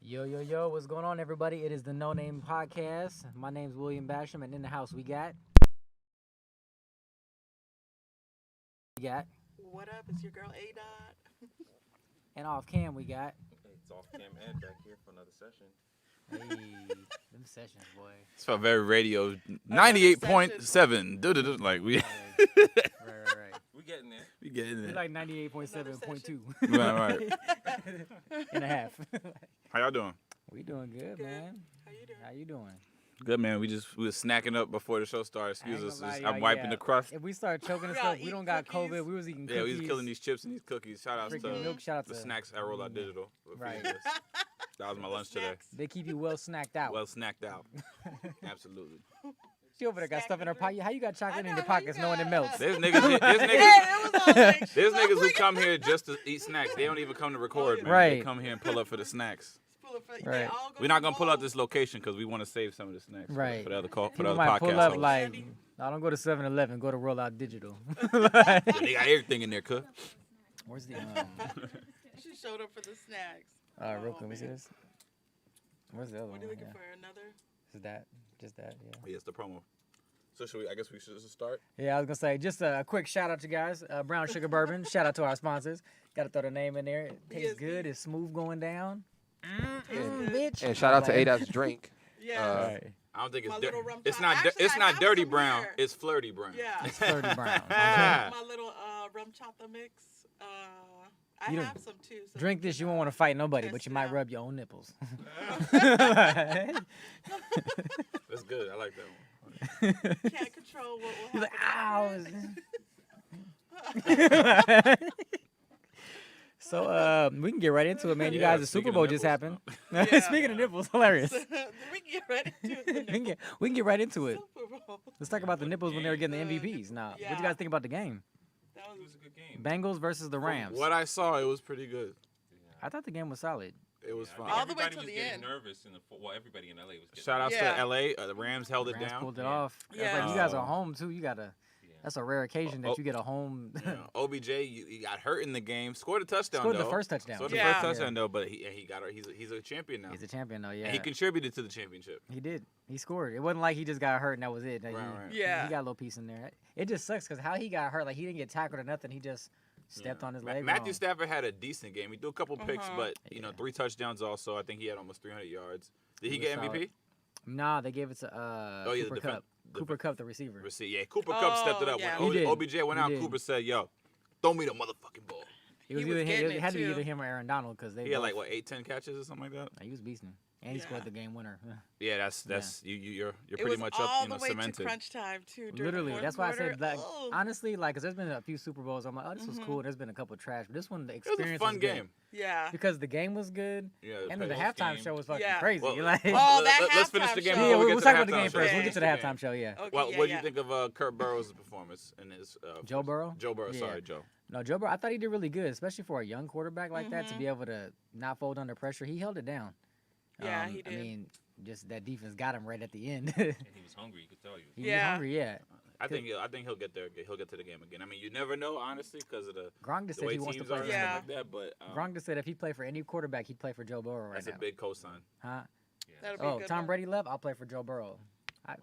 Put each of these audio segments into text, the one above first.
Yo, yo, yo, what's going on, everybody? It is the No Name Podcast. My name's William Basham, and in the house we got. What up? It's your girl A Dot. And off cam we got. Hey, it's off cam Ed back here for another session. Hey, them sessions, boy. It's for very radio 98.7. Like we Right. We getting there. we getting We it. like 98.7.2 Right. and a half. How y'all doing? We doing good, Good. man. How you doing? How you doing? Good, man. We was snacking up before the show started. Excuse I ain't us. gonna lie, I'm y'all, wiping yeah. the crust. If we start choking and Y'all stuff, we eat don't got cookies? COVID. We was eating cookies. Yeah, we was killing these chips and these cookies. Shout outs Freaking to milk. Shout out the to snacks at Rollout Digital. for Right. feeding us. That was my lunch today. Snacks. They keep you well snacked out. Well snacked out. Absolutely. She over there got stuff in her pocket. How you got chocolate I in know, your how you pockets knowing it got- melts? There's niggas. Yeah, it was all like, There's niggas who come here just to eat snacks. They don't even come to record, man. Right. They come here and pull up for the snacks. Right. We're not gonna pull out this location because we want to save some of the snacks Right. for the other for the People other might podcast pull up hosts. like, no, don't go to 7-Eleven. Go to Rollout Digital. Yeah, they got everything in there, cook. Where's the She showed up for the snacks. real quick, let me see man. this. Where's the other What one? are you looking Yeah. for? Another? Is that just that? Yeah. Yes, the promo. So should we? I guess we should just start. Yeah, I was gonna say just a quick shout out to you guys. Brown Sugar Bourbon. Shout out to our sponsors. Got to throw the name in there. It tastes good. It's smooth going down. Bitch. And shout out to Ada's drink. Yeah. Right. I don't think My it's little rum it's top. not Actually, it's I not have dirty some brown. here. It's flirty brown. Yeah. It's flirty brown. My little rum chata mix. I You don't- have some too. So Drink this. You won't want to fight nobody, but Test you it might out. rub your own nipples. That's good. I like that one. Can't control what will He's like, happen. ow. So we can get right into it, man. You Yeah, guys, the speaking Super of Bowl just nipples, happened. Yeah. Speaking of nipples, hilarious. we can get ready to we can get right into it. Super Bowl. Let's talk about the nipples when they were getting the MVPs. Now, what Yeah. you guys think about the game? That It was was a good game. Bengals versus the Rams. What I saw, it was pretty good. I thought the game was solid. It was I fun. think All the way everybody to was the getting end. nervous in the well, everybody in LA was getting Shout outs Yeah. to LA. The Rams held it Rams down. pulled it Yeah. off. It's Yeah. like you guys are home too. You gotta. Yeah. That's a rare occasion Oh, that you get a home. You know, OBJ, he got hurt in the game. Scored a touchdown. Scored though. the first touchdown. Scored the Yeah. first touchdown though, but he got he's a champion now. He's a champion though. Yeah. And he contributed to the championship. He did. He scored. It wasn't like he just got hurt and that was it. Like, Right, he, right. Yeah. He got a little piece in there. It just sucks because how he got hurt, like he didn't get tackled or nothing. He just stepped on his leg. Matthew wrong. Stafford had a decent game. He threw a couple picks, Uh-huh. but Yeah. 3 touchdowns also. I think he had almost 300 yards. Did he He was get MVP? Nah, they gave it to Oh, yeah, the Cooper defen- Cup. Cooper Cup, the receiver. Yeah, Cooper Cup stepped it Oh, up. yeah. When He did. OBJ went He out, did. Cooper said, "Yo, throw me the motherfucking ball." It was He was either him, getting it had to be it, either too. him or Aaron Donald because they He had both, like what 8-10 catches or something like that. he was beasting. And he scored Yeah. the game winner. Yeah, that's you're It pretty was much all up, the way cemented. to crunch time too. during the Literally, fourth that's why I said, quarter. like, Oh. honestly, like, cause there's been a few Super Bowls. I'm like, oh, this was Mhm. cool. There's been a couple trash, but this one, the It was experience a fun was good. game. Yeah. Because the game was good, Yeah, and then the post halftime game. show was fucking Yeah. crazy. Well, like, Oh, that let's finish the halftime game show. yeah, before we we'll get talk to about the game halftime show. first. Yeah. We'll get to the halftime show. Yeah. Okay, Well, yeah, what do yeah. you think of Kurt Burrow's performance in his Joe Burrow. Joe Burrow, Yeah. sorry, Joe. No, Joe Burrow. I thought he did really good, especially for a young quarterback like that to Mhm. be able to not fold under pressure. He held it down. Yeah, he I did. mean, just that defense got him right at the end. And he was hungry, you could tell you. He Yeah. was hungry, yeah. I think he'll get there. He'll get to the game again. I mean, you never know, honestly, because of the Gronk just said way he wants to teams play are for and him. Yeah. stuff like that. But Gronk just said if he played for any quarterback, he'd play for Joe Burrow right that's now. a big cosign. Huh? Yeah. That'll be a Oh, good Tom one. Brady left. I'll play for Joe Burrow. Oh.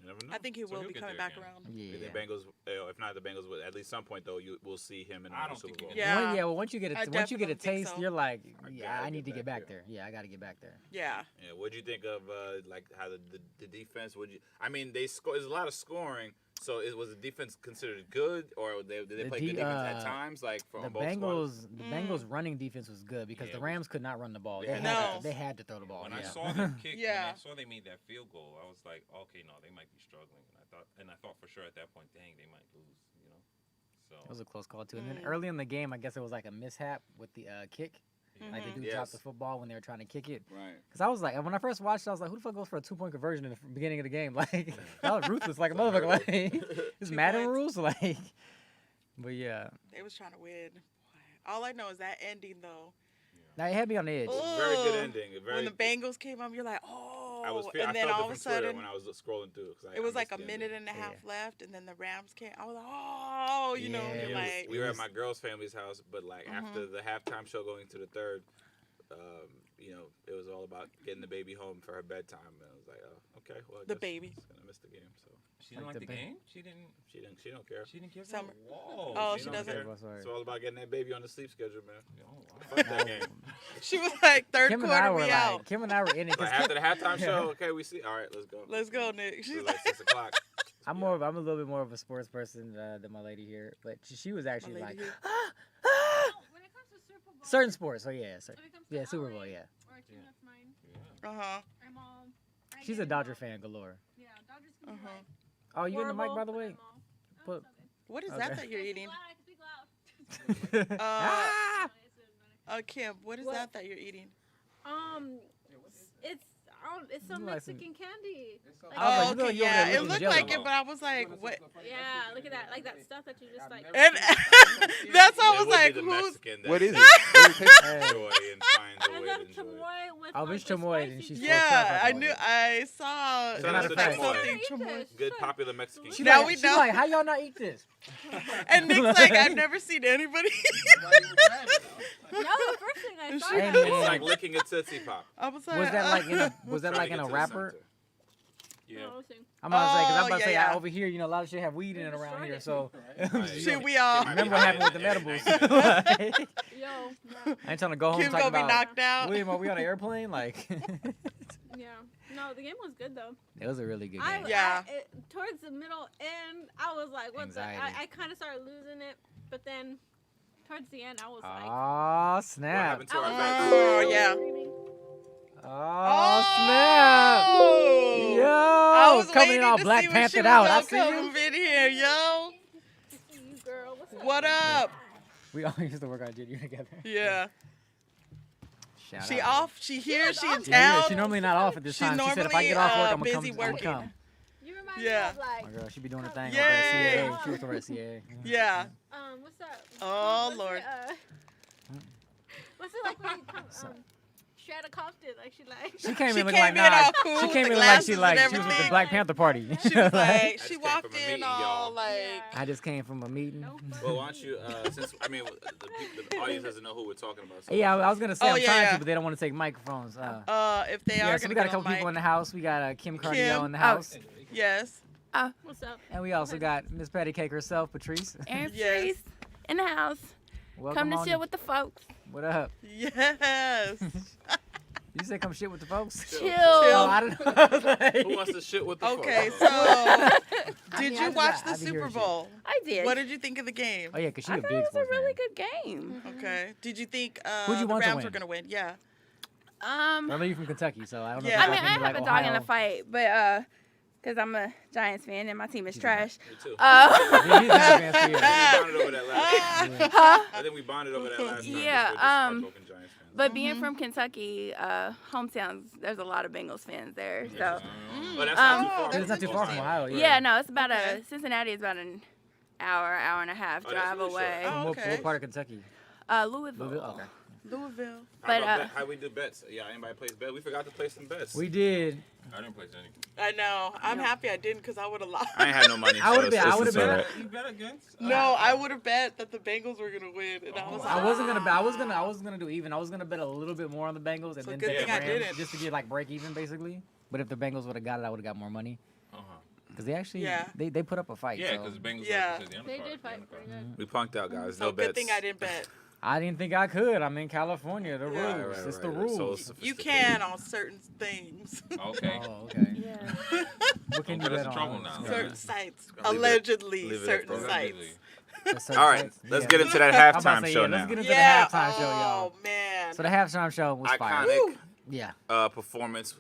You never know. I think he So will he'll be get coming there back again. around. Yeah. The Bengals, if not the Bengals, but at least some point though, we'll see him in I the don't Super think Bowl. he Yeah. Well, once you get I once you get a definitely think taste, so. you're like, I yeah, gotta I need to get get back back there. Yeah, I got to get back there. Yeah. Yeah, what'd you think of like how the defense? I mean, they score. There's a lot of scoring. So was the defense considered good, or did they The play D- good defense at uh, times? Like The on both squads? Bengals, the Mm. Bengals running defense was good because Yeah, the it was- Rams could not run the ball. They They had had, No. they had to throw the ball. When yeah. I saw them kick, Yeah. when I saw they made that field goal, I was like, okay, no, they might be struggling. And I thought for sure at that point, dang, they might lose. So It was a close call too. And then Mm. early in the game, I guess it was like a mishap with the kick. Like the Mhm. dude Yes. dropped the football when they were trying to kick it. Right. Cause I was like, when I first watched it, I was like, who the fuck goes for a 2-point conversion in the beginning of the game? Like, that was ruthless, like a motherfucker. Like, it's 2 Madden points. rules, like. But yeah, They was trying to win. All I know is that ending though. now it had me on the edge. Oh. Very good Ugh. ending. Very. When the Bengals came up, you're like, oh. I and then felt all it of a from Twitter sudden, when I was scrolling through. 'Cause I it was like a missed the minute ending. and a half Yeah. left, and then the Rams came. I was like, oh, you know, Yeah, you're it was- like, We were It at was- my girl's family's house, but like after the halftime show going to the third, you know, it was all about getting the baby home for her bedtime. And I was like, oh, okay, well, I The guess baby. she's gonna miss the game. So She didn't like the game. She didn't. she don't care. She didn't give Summer. a whoa. Oh, she don't doesn't. care. That's right. It's all about getting that baby on the sleep schedule, man. Oh, wow. Fuck that game. She was like, third Kim and I quarter, were we like, out. Kim and I were in it. 'cause Like after the halftime Yeah. show, okay, we see. All right, let's go. Let's go, Nick. It She's was like, like 6 o'clock. I'm a little bit more of a sports person than my lady here, but she was actually My like, lady here. When it comes to Super Bowl, certain sports. So yeah, when it comes to yeah, Super Bowl, LA, yeah. or a team that's mine, Uh-huh. I'm all. I She's get a Dodger involved. fan galore. Yeah, Dodgers can be Uh-huh. like. Oh, you in the mic, horrible, by the but way? I'm all, oh, Put- it's okay. What is Okay. that you're I can eating? speak loud, I can speak loud. Ah! Kim, what is What? that you're eating? It's some You like some- Mexican candy. Like, I was like, Oh, you know okay, you over yeah. there It looking looked jello. like it, but I was like, what? yeah, look at that, like that stuff that you just like. And that's why I It was would like, be the who's? Mexican that What is it? takes What is it? Hey. joy and finds a I way love to enjoy it. chamoy with. Oh, like, it's the chamoy, and spicy she's stuff. full of Yeah, stuff I about knew. it. I saw. Shout It out was to like chamoy. something Eat chamoy. this. Good Shit. popular Mexican. She Now like, we she know. like, how y'all not eat this? And Nick's like, I've never seen anybody. No, the first thing I saw. Hey, that man. It's was like licking a Tootsie Pop. I was like, Was that like in a was that Trying like to in get a to the wrapper? center. Yeah. Oh, okay. I'm about to say, because I'm Oh, about to say, yeah. over here, you know, a lot of shit have weed in it around here, so. Shit, we all. Might be Remember what happened with the high medibles? in- Like, Yo, no, I ain't trying to go home Kim's talking gonna be about, knocked out. William, are we on an airplane? Like, yeah, no, the game was good though. it was a really good game. Yeah. Towards the middle end, I was like, what Anxiety. I kind of started losing it, but then towards the end, I was like, Oh, What snap. happened to I our was bets? Oh, like, yeah. screaming. Oh, snap. Oh. Yo, I was coming waiting in all to Black see when she Panthered was out. I gonna see you. come in here, yo. To see you, girl. What's up? What up? We all used to work on junior together. Yeah. Shout She out. off? She here? She in Yeah, town? she's normally not off at this She's time. She said if I normally, get off work, I'm busy gonna come. I'm working. gonna come. You remind Yeah. me of like, My girl, she be doing her thing Yay. over at CA. She works over at CA. Yeah. what's that? Oh, What's Lord. It, what's it like when you come, straight out of Compton? Like she like. She came She in looking like came in nah. all cool She with came the in like she glasses like and she was with the everything. Black Panther Party. She was like, I she just came walked from a in meeting, all y'all. like, Yeah. I just came from a meeting. No fucking Well, why don't me. you, since, I mean, the audience doesn't know who we're talking about. So Yeah, I was gonna say Oh, I'm yeah, trying yeah. to, but they don't want to take microphones. if they Yeah, are so gonna we got a get couple on people in mic. the house. We got Kim Cardiel Kim. in the house, Yes. What's up? and we also got Miss Patty Cake herself, Patrice. Aaron Yes. Patrice in the house. Welcome Come to on chill in. with the folks. What up? Yes. You said come shit with the folks? Chill. Chill. Oh, I don't know. I was like- who wants to shit with the Okay, folks? so I did mean, you I watch be the hearing Super shit. Bowl? I did. What did you think of the game? Oh yeah, cause she I a thought big it was sports a really fan. good game. Okay. Did you think Who'd you the want to Rams win? were gonna win? Yeah. I know you're from Kentucky, so I don't know. Yeah. if I mean, y'all I can be have like a dog in Ohio. the fight, but because I'm a Giants fan and my team is trash. Me too. Yeah, he's a Giants fan, We yeah. bonded over that last time. Huh? I think we bonded over that last time. Yeah, Just we're just heartbroken Giants fans. But being from Kentucky, hometowns, there's a lot of Bengals fans there. So But that's not too far. It's not too far from Ohio. yeah, no, it's about Okay. Cincinnati is about an hour and a half Oh, that's drive really short. away. Oh, What, okay. what part of Kentucky? Louisville. Louisville? Okay. Louisville. But, How we do bets? Yeah, anybody plays bets? We forgot to play some bets. We did. I didn't play any. I know. I'm happy I didn't because I would have lost. I ain't had no money. I would've been- I it's would've been- alright. You bet against? No, I would have bet that the Bengals were gonna win, and I was like, I wasn't gonna bet. I was gonna do even. I was gonna bet a little bit more on the Bengals and So then good take thing the I Rams didn't. just to get like break even basically. But if the Bengals would have got it, I would have got more money Uh-huh. because they actually Yeah. they put up a fight. Yeah, so. because Bengals Yeah. like, the They undercard, did the fight undercard. pretty good. We punked out, guys. so No bets. good thing I didn't bet. I didn't think I could. I'm in California. The Yeah. rules. Right, It's right, the right. So rules. sophisticated. You can on certain things, Okay. Oh, okay. Yeah. What can Don't you get us bet in trouble on? now. Yeah. certain sites, Leave it- allegedly leave it at certain that. sites. That's certain All right, sites. let's Yeah. get into that I'm about to halftime say, show yeah, now. let's get into Yeah. the halftime show, y'all. Oh man. So the halftime show was fire. Iconic Yeah. performance.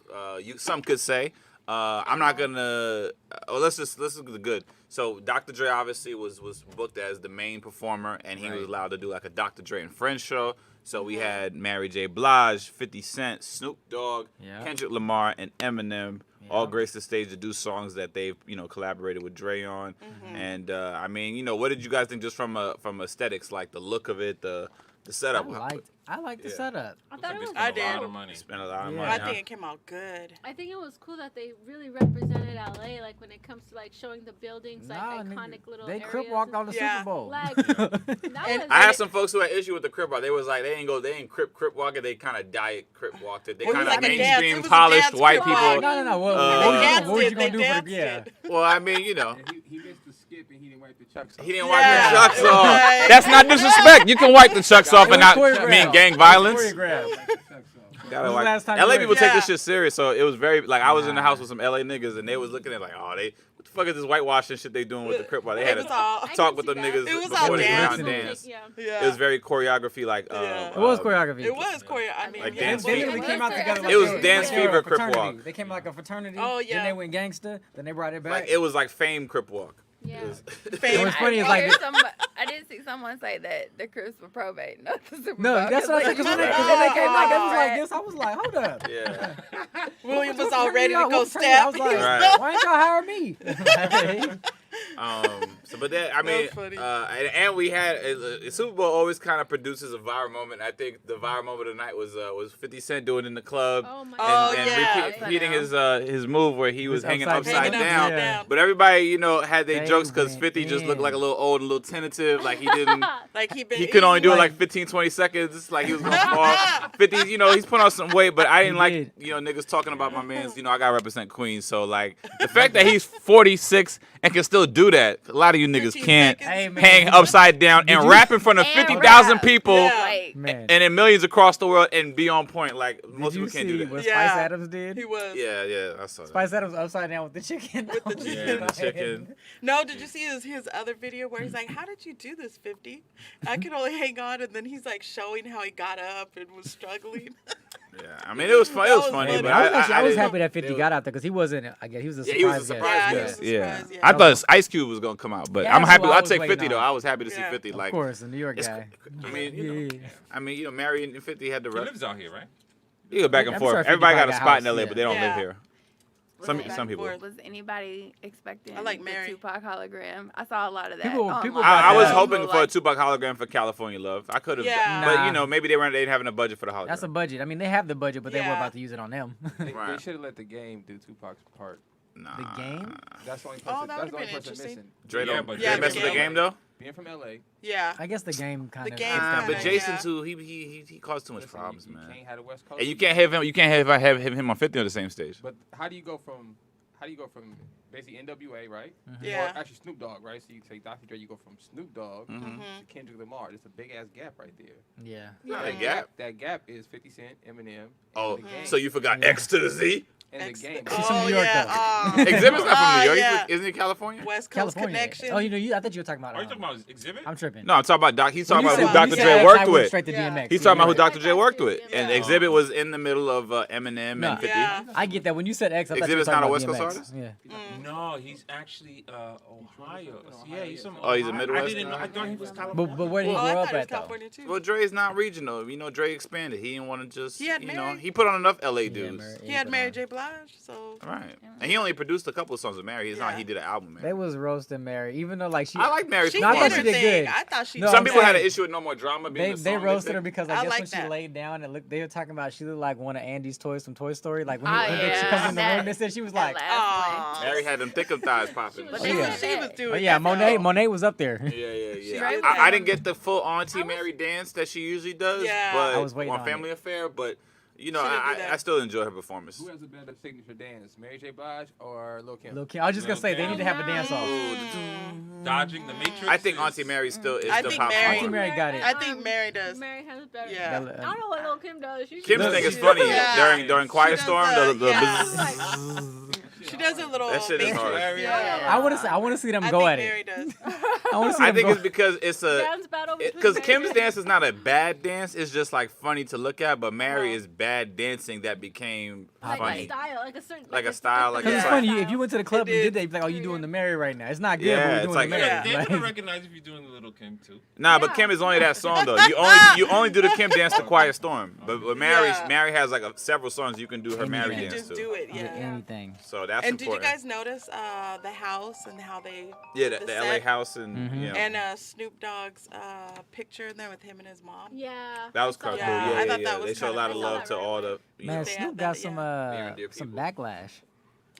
Some could say. I'm not gonna. Let's just listen to the good. So Dr. Dre obviously was booked as the main performer, and he was Right. allowed to do like a Dr. Dre and Friends show. So we had Mary J. Blige, 50 Cent, Snoop Dogg, Yeah. Kendrick Lamar, and Eminem all Yeah. graced the stage to do songs that they've collaborated with Dre on. And I mean, what did you guys think just from aesthetics, like the look of it, the setup? I like the Yeah. setup. I thought it was. I A lot did. of money. Spent a lot of Yeah. money. I huh? think it came out good. I think it was cool that they really represented LA, like when it comes to like showing the buildings, like Nah, iconic nigga, little they areas. crip walked and on the Yeah. Super Bowl. Like, Yeah. that And was. I had some folks who had issue with the crip walk. They was like, they ain't crip walk it. They kind of diet crip walked it. They Well, it kind was of like a dance. It mainstream was a polished dance white crip people. walk. No. What, They what danced was it, you gonna they do for the danced yeah? it. Well, I mean, you know, He missed the skip and he didn't wipe the chucks off. he didn't Yeah, wipe the chucks it was off. like- That's not disrespect. You can wipe the chucks off and not choreographed. mean gang It was violence. choreographed. Gotta When's the wipe- last time LA you people went? take Yeah. this shit serious, so it was very like I was in the house with some LA niggas and they was looking at like, oh, they what the fuck is this whitewashing shit they doing with the crip walk? They had It was to all. I talk can with see them that. niggas It was before all they went out and dancing. dance. Yeah. Yeah. It was very choreography, like Yeah. It was choreography. It was choreo. I mean, Like yeah, dance it was- fever. They came out together. It was they- dance they were a fever, crip fraternity. walk. They came like a fraternity. Oh, Then yeah. they went gangster. Then they brought it back. Like it was like fame crip walk. Yeah. It was- Fame. It was funny. It's I, like heard I did see someone say that the Crips were probate, not the Super no, Bowl. that's what I said. Because when they came back, it was like this. I was like, hold up. yeah. William was What all ready to fraternity go y'all- what fraternity? I was step. like, Right. why ain't y'all hire me? So, but that I mean, That was funny. and we had Super Bowl always kind of produces a viral moment. I think the viral moment of the night was 50 Cent doing it in the club Oh my Oh, and yeah. repeating his move where he was hanging upside Hanging down. upside down. But everybody, you know, had their They jokes because went 50 just looked in. like a little old and a little tentative. Like he didn't. Like He could only do it Like- like 15, 20 seconds. Like he was going to fall. 50, you know, he's put on some weight, but I didn't He like, did. you know, niggas talking about my man's, you know, I got to represent Queens. So, like, the fact that he's 46 and can still do that, a lot of you niggas 15 can't seconds. Hey, man. hang upside down and you- rap in front of And 50,000 rap. people Yeah. Like, Man, and then millions across the world and be on point. Like, most did you people can't do see that. what Yeah. Spice Adams did? He was. Yeah, I saw that. Spice Adams upside down with the chicken. With the Yeah, the chicken. No, did you see his other video where he's like, "How did you do this, 50? I could only hang on," and then he's like showing how he got up and was struggling. Yeah, I mean, it was fun. It was That was funny, funny. but I was didn't- happy that 50 it got out there because he wasn't. I guess he was a Yeah, surprise. he was a guest. surprise Yeah, he guest. was a Yeah, surprise, yeah. I thought Ice Cube was gonna come out, but Yeah, I'm that's happy. who I I'll was take waiting 50 though. on. I was happy to see Yeah. 50. Of Like, course, a New York it's- guy. I mean, you know, Yeah. you know, Mary and 50 had the He rep. lives out here, right? You go back and I'm forth. sure 50 Everybody got a got a spot in house, LA, yeah. but they don't live Yeah. here. was Some anybody- people. forth. Was anybody expecting I like the Mary. Tupac hologram? I saw a lot of that. People online. got I was that. hoping People for a like- Tupac hologram for California Love. I could have, Yeah. but Nah. you know, maybe they didn't have a budget for the hologram. That's a budget. I mean, they have the budget, but they were Yeah. about to use it on them. They Right. should have let the game do Tupac's part. Nah. The game? That's the only Oh, person. that that's would've the only been person interesting. missing. Dre Yeah, don't. but Dre Yeah, messed the with the game. game though. Being from LA, Yeah. I guess the game kind of. game But kinda, Jason yeah. too, he caused too much listen, problems, you man. can't have the West Coast. And you can't have him. You can't have him on 50 on the same stage. But how do you go from basically NWA, right? Yeah. Or actually Snoop Dogg, right? So you take Dr. Dre, you go from Snoop Dogg Mhm. to Kendrick Lamar. There's a big ass gap right there. Yeah. Not a That gap. That gap is 50 Cent, Eminem, Oh, and the game. so you forgot Yeah. X to the Z? and the game. He's from Oh New York, yeah. though. Exhibit's not from New York. Yeah. Isn't he California? West Coast California. connection. Oh, I thought you were talking about. Are you talking about Exhibit? I'm tripping. No, I'm talking about Doc. He's talking When about you who said- when Dr. you Dre said X, worked I went with. Straight to Yeah. DMX. He's talking about who You're Dr. Dre worked with. Yeah. And Yeah. Exhibit was in the middle of Eminem Nah. and 50. Yeah. right. I get that. When you said X, I thought you were Exhibit's talking not a about West Coast DMX. artist? Yeah. No, he's actually Ohio. Yeah, he's from. Oh, he's a Ohio. Midwest I didn't know. guy? I thought he was California. But where did he Oh, grow I up thought it was at though? California too. Well, Dre's not regional. You know, Dre expanded. He didn't want to just, He had you know, Mary. he put on enough LA Yeah, dudes. Mary. He had Mary J. Blige, so Right. And he only produced a couple of songs with Mary. It's not Yeah. he did an album, They man. was roasting Mary, even though like she. I like Mary's she No, I did thought her she did thing. good. I thought she. No, Some I'm people had an saying- issue with No More Drama being They the song roasted picked. her because I I guess like when she that. laid down and looked, they were talking about she looked like one of Andy's toys from Toy Story. Like when, Oh, when she yeah. comes in the That- room, they said she was that like, last Aw. one. Mary had them thick thighs popping. was- She Yeah. was, she was doing. oh yeah, that, though. Monet was up there. Yeah. Right. I didn't get the full Auntie I was- Mary dance that she usually does, Yeah. but I was waiting on on Family Affair. But you know, She didn't do I that. still enjoy her performance. Who has a better signature dance, Mary J. Blige or Lil Kim? Lil' Kim. I was just gonna say they need to have a dance off. Dodging the Matrix. I think is- Auntie Mary still is I the think pop Mary- star. Auntie Mary got it. I think Mary does. Mary has better. Yeah. I don't know what Lil' Kim does. She Kim's Look, thing is she- funny Yeah. during Quiet She does Storm. the- The yeah. She does a little. That shit is hard. matrix. Yeah. I want to see them I go think at Mary it. does. I want to see I them think go. it's because it's a dance battle between because Mary Kim's and- dance is not a bad dance. It's just like funny to look at. But Mary Uh-huh. is bad dancing that became like funny. a style, like a certain Like a style, like Because it's Yeah. funny, if you went to the club and It did did. that, you'd be like, oh, you doing the Mary right now. It's not good, Yeah, but it's we're doing like- the Yeah. Mary. They're Like, gonna recognize if you're doing the Little Kim too. Nah, but Yeah. Kim is only that song though. You only do the Kim dance to Quiet Storm. But Mary Yeah. Mary has like several songs you can do her Mary You You dance just to. do it. yeah, Yeah. anything. So that's And did you important. guys notice the house and how they? Yeah, did the the LA set? house and Mhm. you know. And Snoop Dogg's picture in there with him and his mom. Yeah. That was I saw cool. Yeah, Yeah, I yeah, thought yeah. that was They show a kinda lot of cool. love to all the. Man, They Snoop have got that, some Near and dear some people. backlash.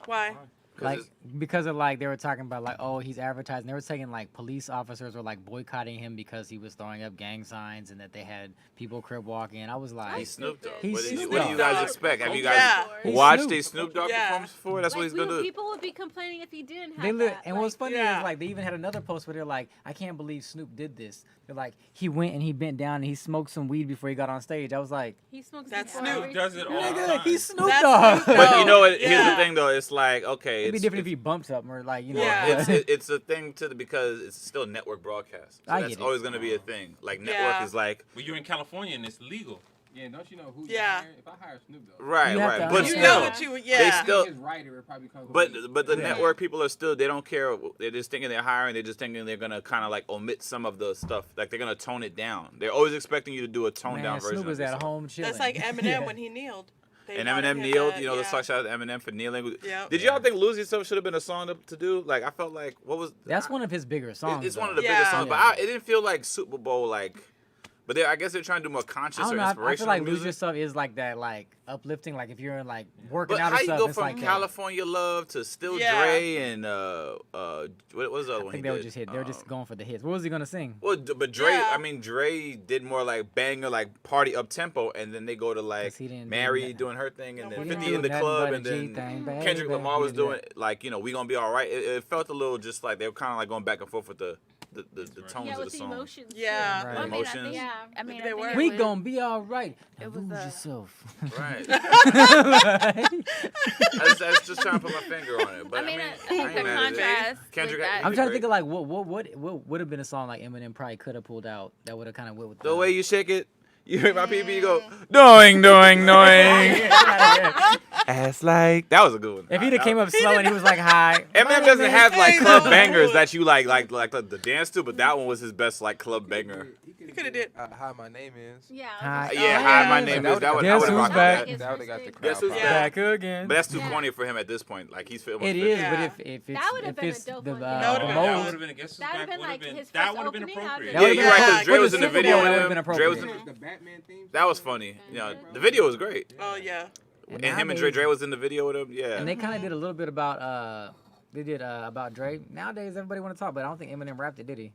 Why? Like because of like they were talking about like, oh, he's advertising. They were saying like police officers were like boycotting him because he was throwing up gang signs and that they had people crib walking. And I was like, He's Snoop Dogg. He's What do you Snoop guys Dogg. expect? Have you guys Yeah. He's watched Snoop. a Snoop Dogg Yeah. performance before? That's what he's gonna do. People would be complaining if he didn't have they that. and what's funny Yeah. is like they even had another post where they're like, I can't believe Snoop did this. They're like, he went and he bent down and he smoked some weed before he got on stage. I was like, He smokes. That's before Snoop. every- He does it all the nigga, time. he's Snoop That's Dogg. Snoop But you know what? Yeah. Here's the thing, though. It's like, okay, It'd be it's different if he bumped something or like, you know. Yeah. it's a thing because it's still network broadcast. So I that's get it. always gonna be a thing. Like network Yeah. is like Well, you're in California and it's legal. Yeah, don't you know who Yeah. you hire? If I hire Snoop Dogg, right, You have right. to But You understand. know still, what you? they Yeah. still. his writer, it probably comes. But the Yeah. network people are still, they don't care. They're just thinking they're hiring. They're just thinking they're gonna kind of like omit some of the stuff. Like they're gonna tone it down. They're always expecting you to do a toned down Man, version. Snoop was of at yourself. home chilling. That's like Eminem Yeah. when he kneeled. They And wanted Eminem him kneeled. to- You know, let's yeah. talk shout out to Eminem for kneeling. Yep. Did y'all think "Lose Yourself" should have been a song to do? Like I felt like what was That's one of his bigger songs. It's one of though. the Yeah. biggest songs, Yeah. but it didn't feel like Super Bowl like. But I guess they're trying to do more conscious I or don't know. I inspirational feel like Lose music. Yourself is like that, like uplifting. Like if you're in like working But out how or you stuff, go it's from like that. California Love to Still Yeah. Dre and what was the other I one? think he they were did? just hit. They were just going for the hits. What was he gonna sing? Well, but Dre, Yeah. I mean Dre did more like banger, like party up tempo, and then they go to like 'Cause he didn't do Mary that. doing her thing, and No, then he 50 didn't in the do nothing club, but and a then G-thing, baby. Kendrick Lamar He was didn't do doing like we gonna be all right. It felt a little just like they were kind of like going back and forth with the tones Yeah, of with the the song. emotions. too. Yeah. Right. Well, I mean, I Emotions. think, Yeah. I mean, They I were. think We it was, gonna be all right. Now it was, lose uh, yourself. Right. Like- I was just trying to put my finger on it, but I mean, I I think ain't the mad at it. contrast. Kendrick- with that, I'm trying to great. think of like what would have been a song like Eminem probably could have pulled out that would have kind of went with The way you shake it, you hear my PB go, doing. Ass like that was a good one. If he'd have came up slow and he was like high. Eminem doesn't have like Hey, club no. bangers that you like the dance to, but that one was his best like club banger. You could have did. Hi, my name is. Yeah. Hi. Yeah, Oh, hi, yeah, my yeah. name That is. That would Guess have who's rocked back? that. That would have got the crowd. Guess who's popping. Yeah. Back again. But that's too Yeah. corny for him at this point. Like he's almost It is, 50. but Yeah. if it's That would've if been a it's dope the one. That the would've been That most. would have been a guess who's That would've back. been like his That first would have been opening out appropriate. there. Yeah, you're right. Yeah. Because Dre For was the in the Super video Bowl, that with would've him. been Dre was. appropriate. The Batman theme. That was funny. You know, the video was great. Oh yeah. And him and Dre was in the video with him. Yeah. And they kind of did a little bit about about Dre. Nowadays everybody want to talk, but I don't think Eminem rapped it, did he?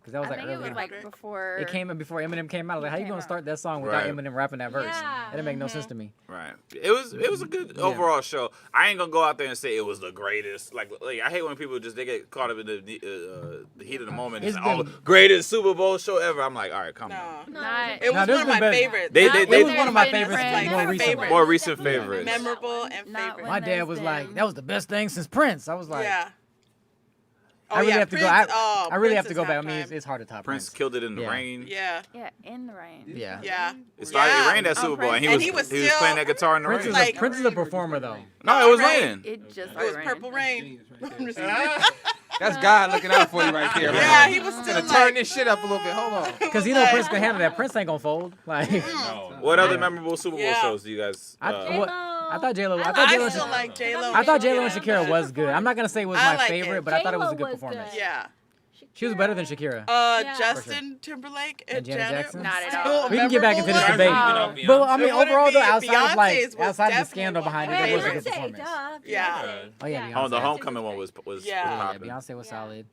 Because that was I like think it earlier. was like before. It came in before Eminem came out. I was like, how you Came gonna out. start that song without Right. Eminem rapping that verse? Yeah. That didn't make no sense to me. Right. It was a good overall show. I ain't gonna go out there and say it was the greatest. Like I hate when people just they get caught up in the heat of the moment. It's It's like, been- greatest Super Bowl show ever. I'm like, all right, come on. No. Not. It Nah, was there's one of been my better- favorites. They- not they- It was with one of my their favorites, friends. more Never recent. favorite. More recent Definitely favorites. Memorable and Not favorite. when My dad there's was like, them. that was the best thing since Prince. I was like, Yeah. I really yeah, have to go. Prince- oh, I really have Prince to go is back. I mean, halftime. it's hard to top Prince Prince. killed it in the Yeah. rain. Yeah. Yeah, in the rain. Yeah. Yeah. It started. Yeah. It rained at Oh, Super Bowl, and he Prince. was, And he was he was still- playing that guitar in the Prince rain. is Like- a Prince is a performer though. No, it was Right. raining. It just It was rained. purple rain. Genius right I'm there. just- That's God looking out for you right there. Yeah, man. he was I'm still gonna like. turn this shit up a little bit. Hold on. Because you know Prince can handle that. Prince ain't gonna fold. Like, No. What other memorable Super Bowl Yeah. shows do you guys? I thought J-Lo. I thought I J-Lo. still like J-Lo. I thought J-Lo and Yeah. Shakira was good. I'm not gonna say it was I my like favorite, it. but I thought it was a J-Lo good was performance. good. Yeah. She was better than Shakira. Yeah. Justin Timberlake and And Janet Jackson? Not at Still all. We can get back into this memorable debate. ones. Oh. But I mean, It wouldn't overall though, be- outside of like Beyonce's was outside the definitely scandal one. behind it, Wait, it was a good Beyonce, performance. duh. Yeah. Oh yeah, Yeah. Beyonce. The homecoming one was Yeah. Yeah, popular. Beyonce was Yeah. solid.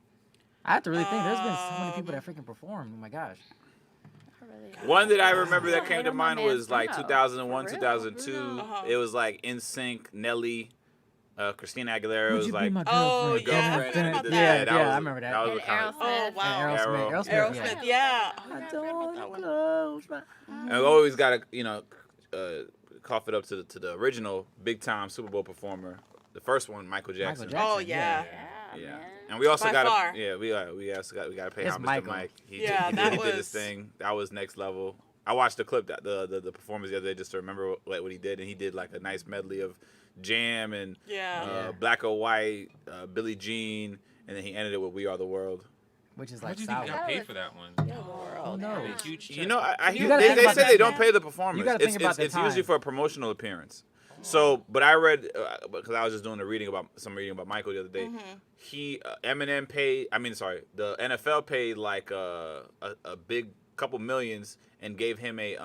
I have to really think. There's been so many people that freaking performed. Oh my gosh. One that I remember that came Hate to on my mind man was like Bruno. 2001, For real. 2002. Uh-huh. It was like NSYNC, Nelly, Christina Aguilera. It Would was you be like my Oh, girlfriend? yeah, I girlfriend. forgot about and that. Yeah, was- I remember that. That was And a kind of, Aerosmith. Oh wow. Aerosmith. Aerosmith. Yeah. Oh, I I forgot don't about that one. close my and we always got to cough it up to the original big time Super Bowl performer, the first one, Michael Jackson. Jackson. Oh yeah. Yeah. man. And we also By got far. to we also got to pay It's homage Michael. to Mike. He Yeah, did, that he did his was- thing. That was next level. I watched the clip that the performance the other day just to remember what he did, and he did like a nice medley of Jam and Yeah. Black or White, Billie Jean, and then he ended it with We Are the World. which is How like much you think solid. he got paid for that one? Who knows? A huge check. You know, I You hear gotta they think about say that. they don't pay the performers. You gotta think about the it's usually time. for a promotional appearance. So, but I read because I was just doing a reading about Michael the other day. He Eminem paid. The NFL paid like a big couple millions and gave him a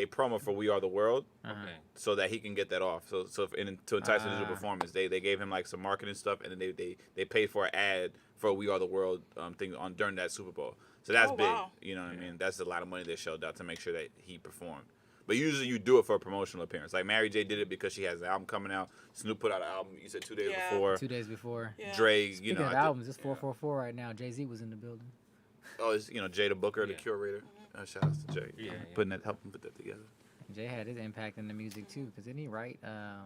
promo for "We Are the World," Okay. so that he can get that off. So to entice him to do performance, they gave him like some marketing stuff, and then they paid for an ad for "We Are the World" thing on during that Super Bowl. So that's big. Wow. You know what I mean? That's a lot of money they shelled out to make sure that he performed. But usually you do it for a promotional appearance. Like Mary J did it because she has an album coming out. Snoop put out an album. You said 2 days before. 2 days before. Yeah. Dre, Speaking of albums, it's 444 right now. Jay-Z was in the building. Oh, it's Jay the Booker, the Yeah. curator. Shout out to Jay. Yeah, Helping put that together. Jay had his impact in the music too, because didn't he write?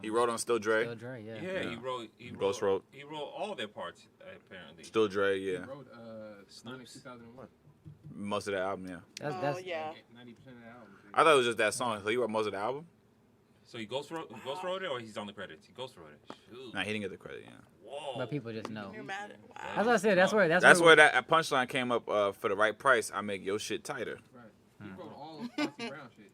He wrote on Still Dre. Still Dre, yeah. Yeah, Ghost wrote. He wrote all their parts apparently. Still Dre, yeah. He wrote Sonic Snoops. 2001. Most of the album, yeah. That's yeah. 90% of the album. I thought it was just that song. So he wrote most of the album? So he ghost wrote it, or he's on the credits? He ghost wrote it. Shoot. Nah, he didn't get the credit, yeah. Whoa. but people just know. You're mad. Wow. That's what I said. That's Where that punchline came up for the right price. I make your shit tighter. Right. He wrote all of Foxy Brown shit.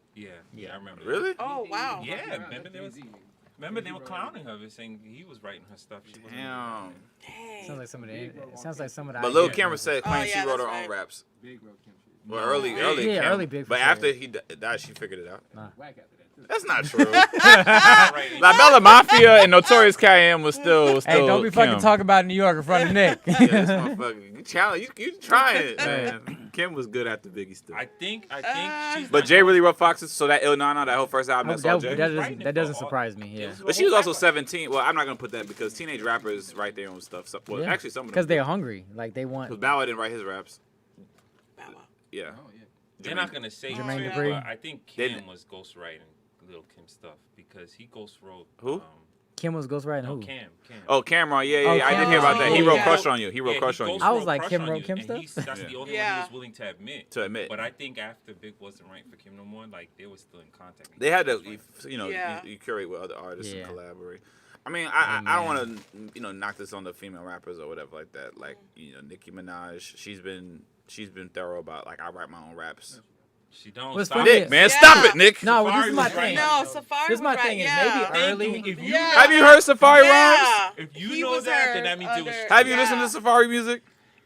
Yeah, I remember. Really? Oh, wow. Yeah, Foxy Brown, remember that's they Jay-Z. Remember they were He wrote clowning her, saying he was writing her stuff. She wasn't. Damn. Dang. Sounds like some of the. It sounds like some of the. But Lil ideas- Kim said claims yeah, she wrote her that's own right. raps. Big wrote Kim shit. Well, early Yeah, Kim. early Big for But sure. after he died, she figured it out. Whack after that, too. That's not true. Right. La Bella Mafia and Notorious K.I.M. was still Hey, don't be fucking Kim. talking about New York in front of Nick. Yeah, this motherfucker. You challenge. You trying it, man. Kim was good after Biggie still. I think she's. But not Jay really wrote Foxes, so that Il Nana, that whole first album, that's all that, Jay. that doesn't surprise me. Yeah. But she was also 17. Well, I'm not gonna put that because teenage rappers write their own stuff. So, well, actually, some of them. Because they're hungry. Like they want. Because Bow didn't write his raps. Bow Wow. Yeah. Oh, yeah. They're not gonna say Jermaine Trey, Dupri. but I think Kim was ghostwriting Lil Kim stuff because he ghostwrote. Who? Kim was ghostwriting No, who? Cam. Oh, Cameron. Yeah. Oh, I did hear about that. He wrote Yeah. Crush on You. He wrote Yeah, Crush he on You. ghostwrote I was like, Crush Kim on wrote You, Kim and stuff? That's the only one he Yeah. was willing to admit. To admit. But I think after Big wasn't right for Kim no more, like they were still in contact. They had to, Yeah. you curate with other artists Yeah. and collaborate. I mean, I don't want to, knock this on the female rappers or whatever like that. Like, Nicki Minaj, she's been thorough about like I write my own raps. She don't. What's stop funny it. Nick, man, Yeah. stop it, Nick. No, well, this is my Safari was thing. right. No, Safari This is my was thing. right. Is Yeah. maybe early. If you Yeah. Have you heard Safari rhymes? Yeah. if you He know was that, then her that means it was. under- Have you Yeah. listened to Safari music?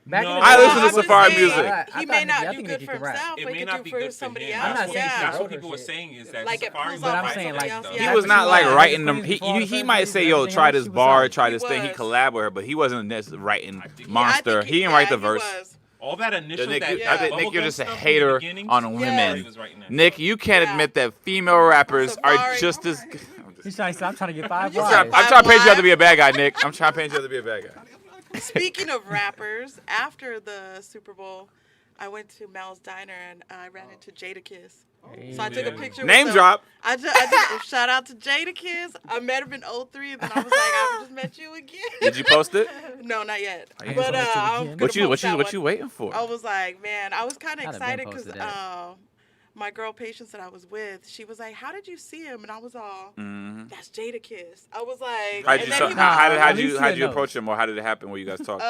Back in No. the I day, listen to I'm just Safari saying, music. I He thought may Nicki- I not do think good Nicki for can rap. himself, It but may he not could be do for good for somebody him. else. I'm not saying Yeah. she That's wrote what people her were shit. saying is that Like it Safari pulls was off I'm right saying, for like, that he stuff. He Yeah, was but not she like was. writing them. Queen before He her might first say, movie, "Yo, everything try else, this she was bar, like- try He this thing." He was. collaborated, but he wasn't just writing I think- Monster. He didn't write the verse. All that initial. Nick, that I think Nick, you're bubblegum just a stuff in the hater beginning, on Safari women. was writing that Nick, stuff. you can't Yeah. admit that female rappers are Safari. just as. He's trying to say, I'm trying to get 5 You bars. said I'm trying to paint you out to be a bad guy, Nick. I'm trying to paint you out to be a bad guy. Speaking of rappers, after the Super Bowl, I went to Mel's Diner and I ran into Jadakiss. So I took a Yeah. picture Name with drop. I just shout out to Jadakiss. I met him in 03, and then I was like, I just met you again. Did you post it? No, not yet. I But just posted I'm again. gonna What you post that one. waiting for? I was like, man, I was kind of I'd have been excited because posted that. my girl Patience that I was with, she was like, how did you see him? And I was all, that's Jadakiss. I was like, How'd and you then so- he- Nah, at how'd least you you how'd you know. approach him, or how did it happen? Where you guys talked?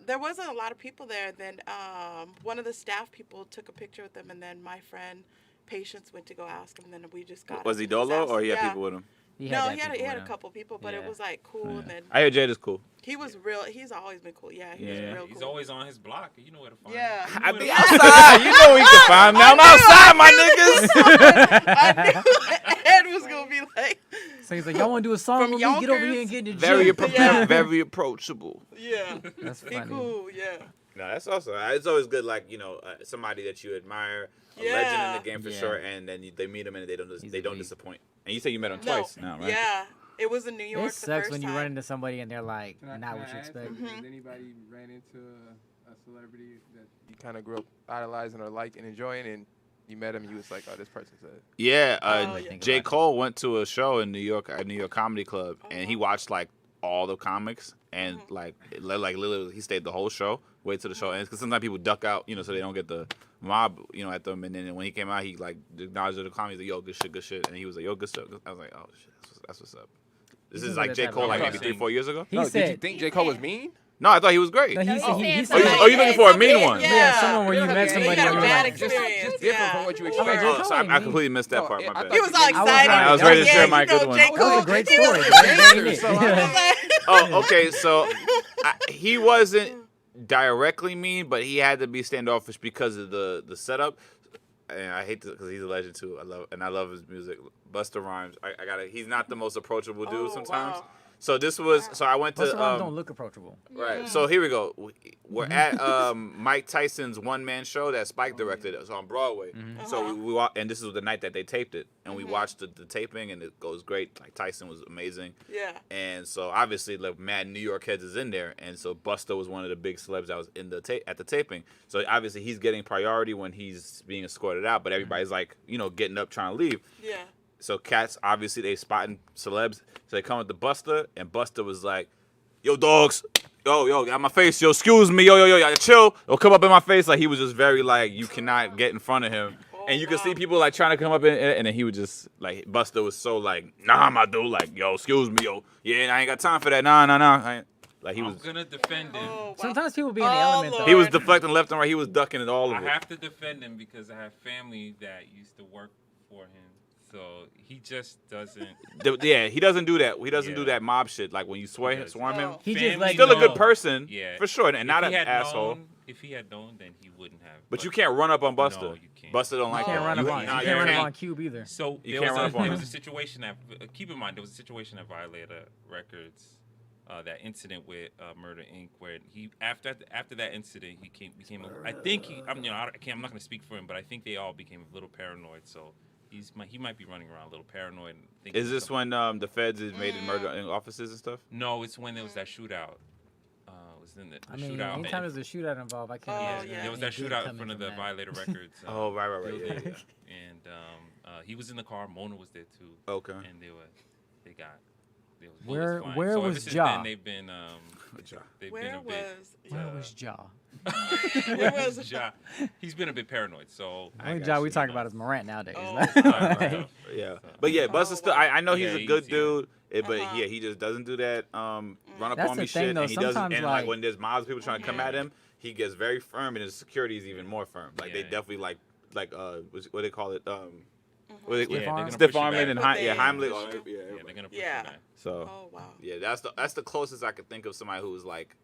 there wasn't a lot of people there. Then one of the staff people took a picture with him, and then my friend Patience went to go ask him, and then we just got Was him. he He was dolo, or he had yeah. people with him? He No, that he had people a with him. couple people, but Yeah. it was like cool. And then I hear Jada's cool. he was real. He's always been cool. Yeah, he was Yeah. real He's cool. always on his block. You know where to find Yeah. him. I be outside. You know we can find me. I'm outside, my niggas. I knew Ed was gonna be like, So he's like, y'all want to do a song From with me? Get over here Yonkers. and get in the Very, gym. Yeah. very approachable. yeah, That's be funny. cool. Yeah. No, that's also. It's always good, like somebody that you admire, a legend in Yeah. the game for Yeah. sure, and then they meet him and they He's don't a beast. disappoint. And you say you met him No. twice now, right? Yeah. It was in New York It the sucks first when you time. run into somebody and they're like, Can I not what you ask, expect. Has anybody ran into a celebrity that you kind of grew up idolizing or like and enjoying, and you met him and you was like, oh, this person's a... Yeah, Oh, yeah. J. Cole went to a show in New York at New York Comedy Club, and he watched like all the comics, and like literally he stayed the whole show, wait till the show ends, because sometimes people duck out, so they don't get the mob, at them. And then when he came out, he like acknowledged the comedy, he's like, yo, good shit, and he was like, yo, good stuff. I was like, oh shit, that's what's up. This He is was like that J. type Cole of like guy. maybe 3-4 years ago. He No, did you said, think J. Cole was mean? No, I thought he was great. No, he he's said saying he Oh, said somebody you looking for a mean one? Yeah, someone where you Yeah, met yeah, somebody He got and a you're bad like, experience. It's different from Yeah. what you like, expect. Jay Oh, so I Cole, completely missed that No, part. I My bad. thought He was all I was excited. right. I was ready to Yeah, share my you know good one. J. That was a Cole. great He was story. a That gangster, ain't it. so Yeah. Oh, okay. So he wasn't directly mean, but he had to be standoffish because of the setup. And I hate to because he's a legend too. I love his music. Busta Rhymes. I gotta. He's not the most approachable dude sometimes. Wow. So this was. So I went Most to. of them don't look approachable. Right. So here we go. We're at Mike Tyson's one-man show that Spike directed. It was on Broadway. So we and this is the night that they taped it, and we watched the taping, and it goes great. Like Tyson was amazing. Yeah. And so obviously, like mad New York heads is in there, and so Busta was one of the big celebs that was in the at the taping. So obviously, he's getting priority when he's being escorted out, but everybody's like, getting up trying to leave. Yeah. So cats, obviously, they spotting celebs. So they come with the Busta, and Busta was like, yo, dogs. Yo, got my face. Yo, excuse me. Yo, chill. It'll come up in my face. Like, he was just very, like, you cannot get in front of him. And you can see people, like, trying to come up in, and then he was just, like, Busta was so, like, nah, my dude. Like, yo, excuse me, yo. Yeah, I ain't got time for that. Nah. Like, he was. I'm gonna defend him. Oh, wow. Sometimes people be in the Oh, element though. Lord. He was deflecting left and right. He was ducking it all I of it. have to defend him because I have family that used to work for him. So he just doesn't. Yeah, he doesn't do that. He doesn't do Yeah. that mob shit. Like, when you swarm him. Oh. He just Family let Still a good knows. person, Yeah. for sure, and If not he an had asshole. known- if he had known, then he wouldn't have. But you can't run up on Busta. No, you can't. Busta don't You like can't that. run up on. nah, You can't run can't. up on Cube either. So You there can't was, run up on there was him. a situation that keep in mind there was a situation at Violator Records, that incident with Murder Inc. where he after that incident he became I think he I'm not going to speak for him, but I think they all became a little paranoid. So he might be running around a little paranoid. And thinking Is this something. when the feds is made in murder in offices and stuff? No, it's when there was that shootout. It was in the I mean, shootout. anytime there's a shootout involved, I can't Oh, imagine. yeah. There was that anything good shootout in coming front of from the that. Violator Records. Oh, right. building. Yeah. And he was in the car. Mona was there too. Okay. And they was Where- bullets flying. where so was ever since Ja? then, they've been they've Where been a bit. Where was Jaw? Where was Ja? He's been a bit paranoid. So The only Jaw we talk about is Morant nowadays. Oh, Yeah. But yeah, Busta still. I know he's Yeah, a good he's- dude. But Uh-huh. yeah, he just doesn't do that. Run up That's on the me thing, shit, though. and he doesn't. Sometimes, And like- when there's mobs, people trying to come at him, he gets very firm, and his security is even more firm. Like they Yeah. definitely like what they call it. What Stiff they, Yeah, they're arm? gonna stiff push you arming back. and But they- Heimlich. push you. Yeah, Yeah, they're gonna push Yeah. you back. So Oh wow. yeah, that's the closest I could think of somebody who's like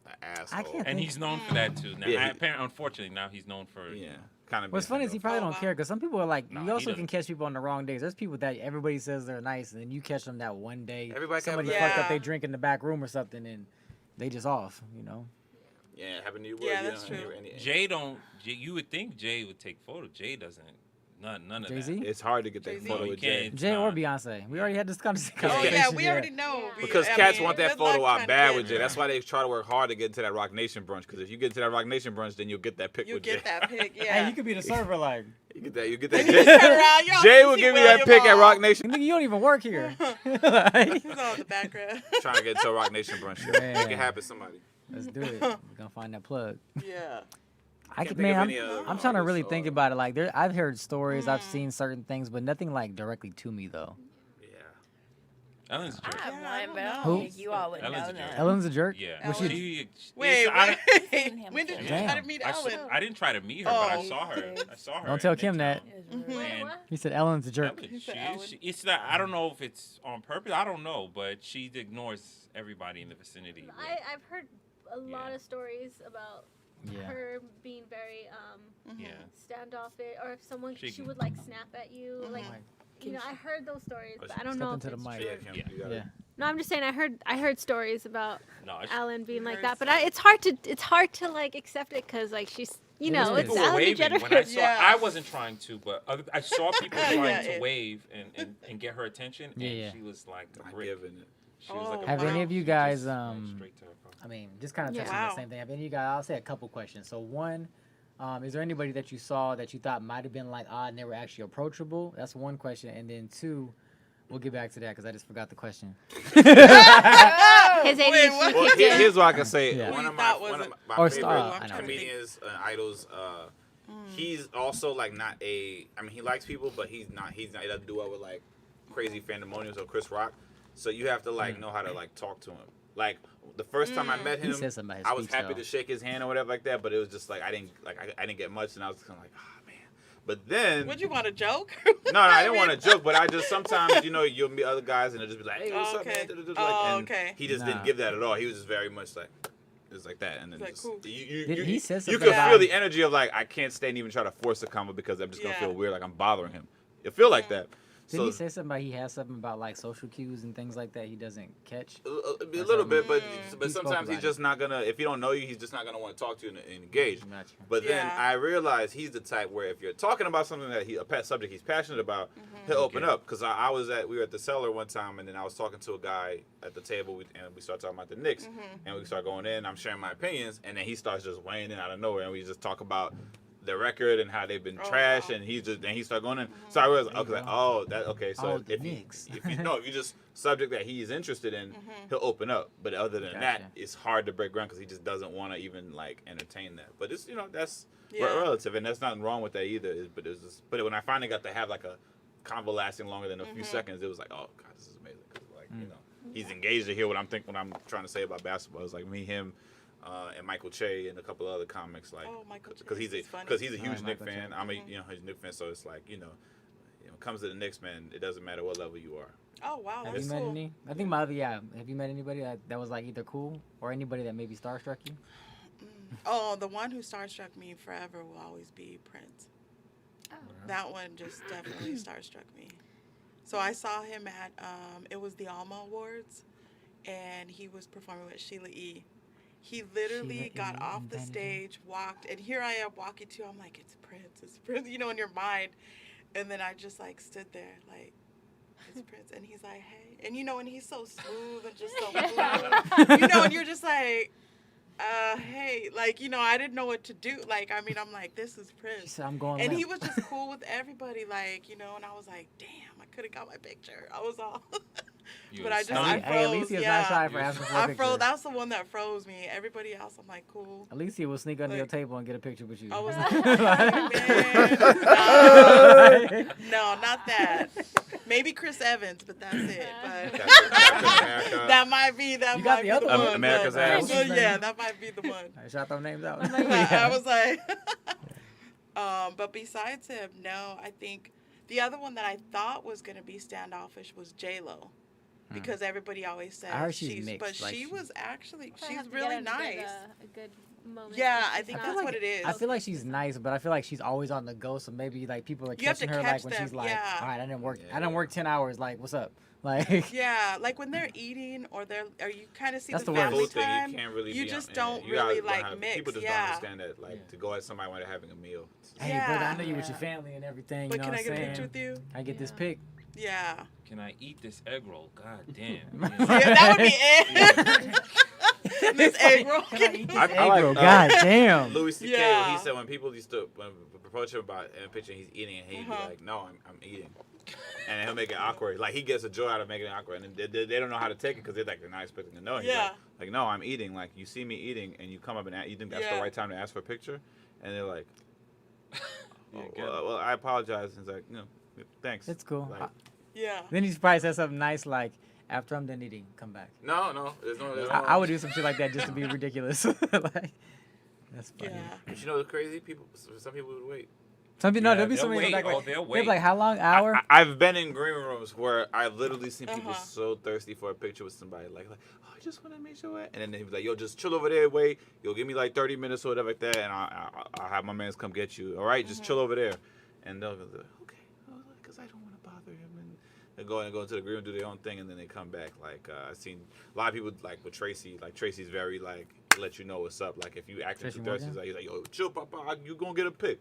an asshole. can't And think- he's known for that too. Now, Yeah, unfortunately, now he's known for Yeah, kind of. What's funny is he probably Oh, don't wow. care because some people are like, Nah, you he also can doesn't. catch people on the wrong days. There's people that everybody says they're nice, and then you catch them that one day. Everybody can have somebody a fucked bad- up, they drink in the back room or something, and they just off. Yeah, happened to you. Yeah, that's true. Jay. You would think Jay would take photos. Jay doesn't. None of Jay-Z? that. It's hard to get that Jay-Z? photo No, with you Jay. can't. Jay or Nah. Beyonce. We already had this conversation. Oh yeah, we already know. Yeah. Because I cats mean, want that good luck photo trying out to bad get with Jay. it. That's why they try to work hard to get into that Rock Nation brunch. Because if you get into that Rock Nation brunch, then you'll get that pic You with get Jay. that pic, Hey, yeah. you could be the server, like, You get that. You get Turn that. around, y'all Jay see will give me William that pic at Hall. Rock Nation. nigga, you don't even work here. He's all in the background. Trying to get to a Rock Nation brunch. Man. Make it happen, somebody. Let's do it. We're gonna find that plug. Yeah. I Can't could, think of man, any other I'm trying to artists, really think so- about it. Like, I've heard stories, I've seen certain things, but nothing like directly to me though. Yeah. Ellen's a I jerk. have Yeah, I one, don't but I know. don't think you all would Ellen's know a jerk. that. Ellen's a jerk. Yeah. Was Ellen? she? Wait, I, seen him when did you Damn. try to meet Ellen? I didn't try to meet her, but I Oh. saw her. I saw her. Don't in tell Kim that. Midtown. Wait, And what? He said Ellen's a jerk. Ellen, He said she Ellen. is. It's not. I don't know if it's on purpose. I don't know, but she ignores everybody in the vicinity. I've heard a lot Yeah. of stories about Yeah. her being very Yeah. standoffish, or if someone She she can- would like snap at you, like Like, you know, I heard those stories, Oh, but she I don't step know if into the it's mic. true. Yeah, Kim, Yeah. you got it. Yeah. No, I'm just saying I heard stories about No, Ellen being like heard that, but some- it's hard to like accept it because like she's It know is. it's people were Ellen waving when I DeGeneres. saw. Yeah. I wasn't trying to, but I saw people trying Yeah, to it- wave and get her attention, and Yeah. she was like a Not brick. giving it. She was like a Oh, Have brick. any of you She guys, just went straight to her phone. I mean, just kind of Yeah. touching on Wow. the same thing. Have any of you guys? I'll say a couple questions. So one, is there anybody that you saw that you thought might have been like odd and they were actually approachable? That's one question. And then two, we'll get back to that because I just forgot the question. His Wait, ADHD what? Well, kicked in. here's what I can say. Yeah. One Who of you my, thought one was of it? my Or favorite star, I know. comedians, idols. He's also like not a. I mean, he likes people, but he's not. He doesn't do well with like crazy fandemoniums or Chris Rock. So you have to like know how to like talk to him. Like the first time I met He him, said something about his I was speech, happy though. to shake his hand or whatever like that, but it was just like I didn't get much, and I was kind of like, oh man. But then Would you want to joke? no, I didn't want to joke, but I just sometimes you'll meet other guys and they'll just be like, hey, what's up, Okay. man? Oh, and okay. he just didn't give that at all. He was just very much like. It was like that, and then Like, just, cool. He said you something could about- feel the energy of like I can't stay and even try to force a comment because I'm just gonna Yeah. feel weird, like I'm bothering him. It feel like that. Did he say something about he has something about like social cues and things like that he doesn't catch? A little bit, but He spoke sometimes he's about just not gonna. If he don't know you, he's just not gonna want to talk to you and engage. Gotcha. But then Yeah. I realized he's the type where if you're talking about something that a pet subject he's passionate about, he'll open up. Because we were at the cellar one time, and then I was talking to a guy at the table, and we started talking about the Knicks, and we start going in. I'm sharing my opinions, and then he starts just weighing in out of nowhere, and we just talk about the record and how they've been trashed, wow. and he started going in. So I realized, okay, so the if Knicks. if you just subject that he's interested in, he'll open up. But other than that, Gotcha. it's hard to break ground because he just doesn't want to even like entertain that. But it's that's Yeah. relative, and there's nothing wrong with that either. But when I finally got to have like a convo lasting longer than a few seconds, it was like, oh god, this is amazing. 'Cause, like he's engaged to hear what I'm trying to say about basketball. It's like me, him. And Michael Che and a couple of other comics like Michael Che because he's is funny. a huge Alright, Knicks Michael fan. Che. I'm a huge Knicks fan, so it's like when it comes to the Knicks, man, it doesn't matter what level you are. Oh wow, Have that's you met cool. any? I think my other have you met anybody that was like either cool or anybody that maybe starstruck you? Oh, the one who starstruck me forever will always be Prince. Oh. That one just definitely starstruck me. So I saw him at it was the Alma Awards, and he was performing with Sheila E. He literally Sheila got E. off and the Vanity. stage, walked, and here I am walking too. I'm like, it's Prince, in your mind. And then I just like stood there like, it's Prince. And he's like, hey. And and he's so smooth and just so cool. And you're just like, hey, like, I didn't know what to do. Like, I mean, I'm like, this is She Prince. said, I'm going And left. he was just cool with everybody, like, and I was like, damn, I could have got my picture. I was all, You but was I just, Hey, I hey, froze, Alicia's yeah. not shy for asking for a I picture. froze. That was the one that froze me. Everybody else, I'm like, cool. Alicia will sneak under your Like- table and get a picture with you. I was like, man, no, not that. Maybe Chris Evans, but that's it. But Captain America. that might be You might got be the other the one. one. America's but- Ass. but yeah, that might be the one. All right, should I throw names out? I was like, but besides him, no, I think the other one that I thought was gonna be standoffish was J-Lo, because everybody always says I heard she's mixed, but like she she- was actually Probably she's have to really get her to nice. get a good moment Yeah, when I she's think not- that's what it is. I feel like she's nice, but I feel like she's always on the go. So maybe like people are You have to catching her catch like when she's them, like, yeah. all right, I didn't work. Yeah. I didn't work 10 hours. Like, what's up? Like, Yeah, like when they're eating or you kind of see That's the the worst. family Food thing, time. you can't really. you be just on, don't you gotta really learn how like to- mix. People just yeah. don't understand that, like Yeah. to go at somebody when they're having a meal. hey, Yeah. brother, I know you with your Yeah. family and everything. But you know can what I get a I'm picture saying? with you? I get this Yeah. pic. Yeah. Can I eat this egg roll? God damn. Yeah, that would be it. This egg roll. Can I eat this I egg like, roll? God damn. Louis C.K. Yeah. He said when people used to approach him about in a picture, he's eating, and he'd be like, "No, I'm eating," and he'll make it awkward. Like he gets a joy out of making it awkward, and they don't know how to take it because they're not expecting to know. He's Yeah. like, no, I'm eating. Like you see me eating, and you come up and you think that's the Yeah. right time to ask for a picture, and they're like, Yeah, oh, get it. well, I apologize. And he's like, no, thanks. It's cool. Like, Yeah. Then he probably said something nice like, after I'm done eating, come back. no, there's no. I would do some shit like that just to be ridiculous. Like, that's funny. Yeah. But you know, the crazy people. Some people would wait. Some people, no, Yeah, there'll be they'll somebody wait. like, Oh, they'll they'll be wait. like, how long? Hour? I've been in green rooms where I've literally seen people Uh-huh. so thirsty for a picture with somebody, like, oh, I just want to make sure. And then they'd be like, yo, just chill over there, wait. You'll give me like 30 minutes or whatever like that, and I'll have my mans come get you. All right, just chill over there. And they'll be like, okay, because I don't want to bother him. And they go into the green room, do their own thing, and then they come back. Like I've seen a lot of people like with Tracy. Like Tracy's very like let you know what's up. Like if you acting Tracy too thirsty, Morgan? he's like, yo, chill, papa. You gonna get a pic.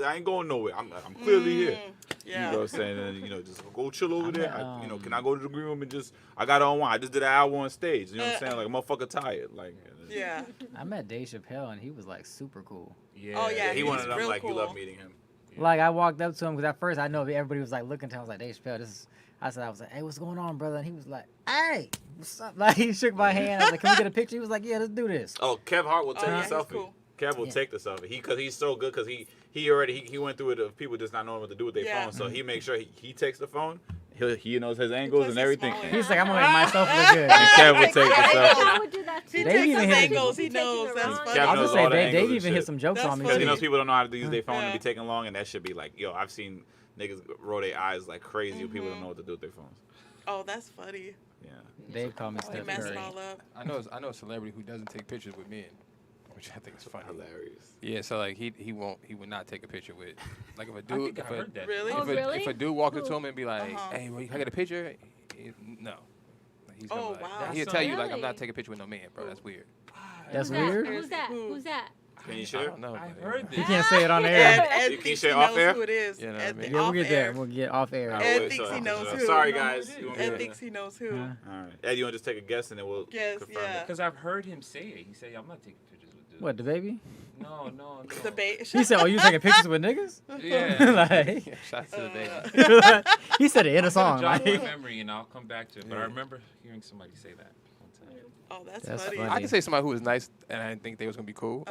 I ain't going nowhere. I'm clearly here. Yeah. You know what I'm saying? And, just go chill over I'm there. at, Can I go to the green room and I got on wine. I just did an hour on stage. You know what I'm saying? Like, a motherfucker tired. Like, Yeah. I met Dave Chappelle and he was like super cool. Yeah. Oh, yeah, he he one was of them, real like, you cool. love meeting him. Like I walked up to him because at first I know everybody was like looking to him. I was like, Dave Chappelle, I was like, hey, what's going on, brother? And he was like, hey, what's up? Like he shook my hand. I was like, can we get a picture? He was like, yeah, let's do this. Oh, Kev Hart will take yeah, the he's selfie. cool. Kev will Yeah. take the selfie. Because he's so good because he already went through it of people just not knowing what to do with their Yeah. phone. So he makes sure he takes the phone He knows his angles and everything. smaller. He's like, I'm gonna make myself look good. And Kev would take the I stuff. would do that too. He They takes even his hit it. angles. He Taking it knows. That's wrong. funny. Kevin I was knows gonna say all the they angles and even hit shit. some jokes That's on me funny. Because he too. knows people don't know how to use their phone and Yeah. be taking long, and that should be like, yo, I've seen niggas roll their eyes like crazy when people don't know what to do with their phones. Oh, that's funny. Yeah. Dave called me We Steph mess it Curry. all up. I know a celebrity who doesn't take pictures with men, which I think is funny. Hilarious. Yeah, so like he would not take a picture with, like if a I dude think I heard that. Really? Oh, really? if a dude walked up to Who? him and be like, hey, well, can I get a picture? No. Like, he's gonna Oh, be like, wow. He'll tell you like, I'm Really? not taking a picture with no man, bro. That's weird. That's Who's that? weird. Who's that? Who? Who's that? Can you I share? don't know. I but, heard yeah. You this. can't say it on Ed, air. You Ed can thinks say he off knows air? who it is. You know what I Ed mean? think- Yeah, we'll off get there. air. We'll get off air. Ed wait, thinks so- he knows so- who. Sorry, No, guys. it You want is. me Ed to- thinks he knows who. Huh? All right. Ed, you want to just take a guess and then we'll Yes, confirm yeah. it? Because I've heard him say it. He said, I'm not taking pictures with dudes. What, the baby? No, no, no. The bait. He said, "Oh, you taking pictures with niggas?" Yeah. like, Yeah, shout out to the baby. he said it in a song. Jog Like, my memory and I'll come back to it. But I Yeah. remember hearing somebody say that one time. Oh, that's, That's funny. funny. I can say somebody who was nice and I didn't think they was gonna be cool.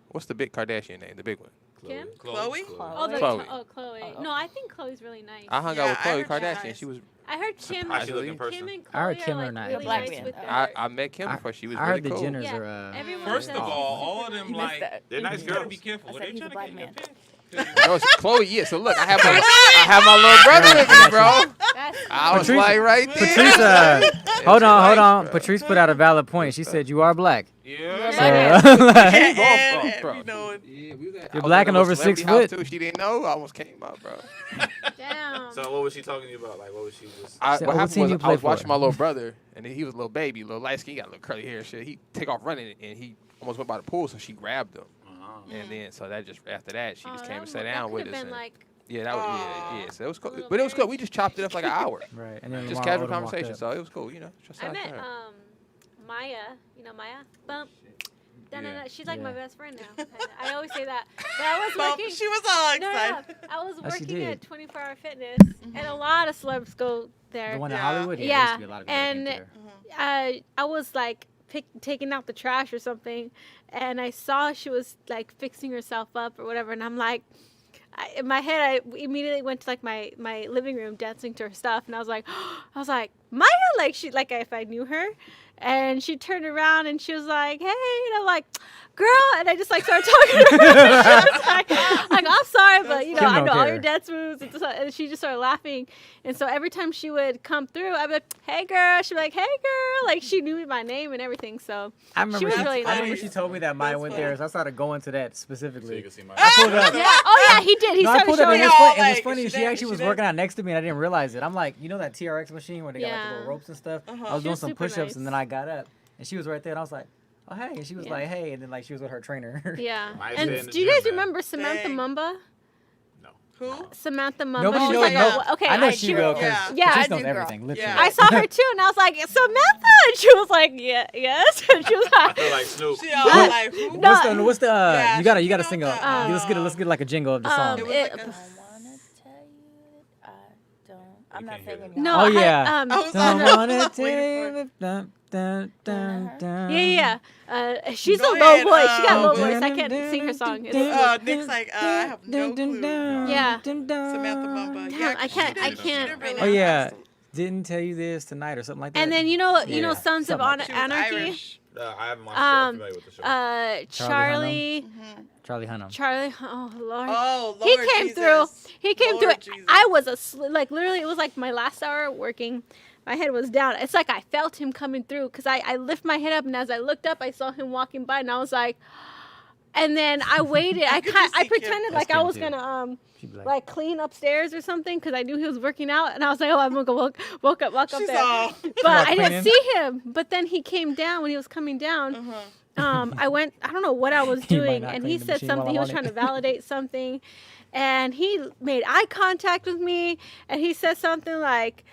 What's the big Kardashian name? The big one. Kim? Chloe? Oh, the Chloe. Chloe. No, I think Chloe's really nice. I hung Yeah, out with I Chloe heard she's Kardashian. nice. She was. I heard Kim. How's she looking in Kim person? and I heard Chloe Kim are are like nice. really Black nice man. with I their. met Kim before. She was I heard really the cool. Jenners Yeah, are. everyone First says of all, she's all of super them, You nice. missed like, that. They're nice you gotta girls. be careful. I Were said they he's trying a to black get man. picked? No, it's Chloe. Yeah. So look, I have my little brother with me, bro. That's I was Patrice- like right there. Patrice, hold Nice, on. bro. Patrice put out a valid point. She said you are black. Yeah. So, like, Ed, Ed, Ed, you know it. Yeah, we was at- I You're was black at and a over 6 celebrity house, foot. Too. She didn't know. I almost came out, bro. Damn. So what was she talking to you about? Like, what was she just... I, So what what happened team was you I play was for? watching my little brother, and he was a little baby, little light skin, he got a little curly hair and shit. He take off running, and he almost went by the pool, so she grabbed him. And then, so that just after that, she just Oh, came that and sat would- down that with could've us. been And, like, yeah, that was Aw. yeah. So it was cool, little but it was cool. married. We just chopped it up for like an hour, right. And then just Lamar casual Odom walked conversation. up. So it was cool, you know. Just I out met there. Maya. You know Maya? Bump. Yeah. She's like my Yeah. best friend now. I always say that. But I was Bump, working. she was all No, excited. I was Oh, she working did. at 24 Hour Fitness, and a lot of celebs go there. The one in Yeah. Hollywood? Yeah. there used to be a lot of people that came And there. I was like taking out the trash or something, and I saw she was like fixing herself up or whatever, and I'm like, in my head, I immediately went to like my living room dancing to her stuff, and I was like, Maya, like she like if I knew her, and she turned around and she was like, hey, and I'm like, girl, and I just like started talking to her. She was like, I'm sorry, but you know, Kim I don't know all care. your dance moves, and she just started laughing, and so every time she would come through, I'd be like, hey girl, she'd be like, hey girl, like she knew my name and everything, so. I remember, She was she, really I remember nice. she told me that Maya That's went funny. there, so I started going to that So specifically. you can see my... I pulled up. Yeah. Oh yeah, he did. He No, I started pulled up showing and us. it's y'all, funny. And it's like, funny. she She did, actually she was did. working out next to me, and I didn't realize it. I'm like, you know that TRX machine where they got like the Yeah. little ropes and stuff. I was She doing was some super push-ups, and nice. then I got up, and she was right there, and I was like, oh hey, and she was Yeah. like, hey, and then like she was with her trainer. Yeah. Might stay in And the do you gym, guys man. remember Samantha Dang. Mumba? Who? Samantha Mumba. Nobody She was knows. like, yeah. okay, I know she will, because Yeah. Yeah, she I knows do, girl. everything. Literally. Yeah. I saw her too, and I was like, Samantha, and she was like, yeah, yes, and she was I like, feel like Snoop. She all What? like, who? No. What's the Yeah, you gotta she sing put a out that, let's get like a jingle of the song. It was it- like a- I wanna tell you that I don't. I'm not can't hear singing. that. no, Oh, I had, yeah. I was Don't like, wanna I was tell waiting for you, dun, dun, dun, dun. yeah. She's Go a low ahead, voice. She got a low um, voice. I can't sing her song. It's, Nick's like, I have no clue. Yeah. Samantha Mumba. Damn, Yeah, I can't- she I didn't- she can't didn't really Oh yeah, have- didn't tell you this tonight or something like that. and then you know Yeah. Sons of Something like She was Anarchy. Irish. I haven't watched it. I'm Um, familiar with the show. Charlie. Charlie Hunnam. Charlie. Oh Lord. Oh, He Lord came Jesus. through. He came Lord through. Jesus. I was like literally. It was like my last hour working. My head was down. It's like I felt him coming through because I lift my head up, and as I looked up, I saw him walking by, and I was like, and then I waited. I could kind just I see Kim. pretended That's like I Kim, was too. gonna She'd be like clean upstairs or something because I knew he was working out, and I was like, oh, I'm gonna go walk up She's there. all. But Not I cleaning. didn't see him. But then he came down when he was coming down. I went. I don't know what I was He might doing, not and clean he the said machine while something. I'm He was on trying it. to validate something, and he made eye contact with me, and he said something like,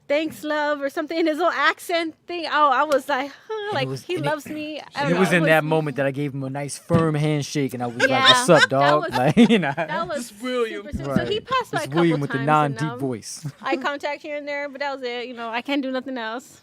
"Thanks, love," or something in his little accent thing. Oh, I was like, huh, like was- he and it- loves me. I And don't it know, was in that moment that I gave him a nice firm handshake, and I was like, Yeah, "What's up, that dog?" was- Like, you know, That was It's William. super sweet. So he Right. passed by a it's couple William with times. the non-deep and, voice. eye contact here and there, but that was it. You know, I can't do nothing else.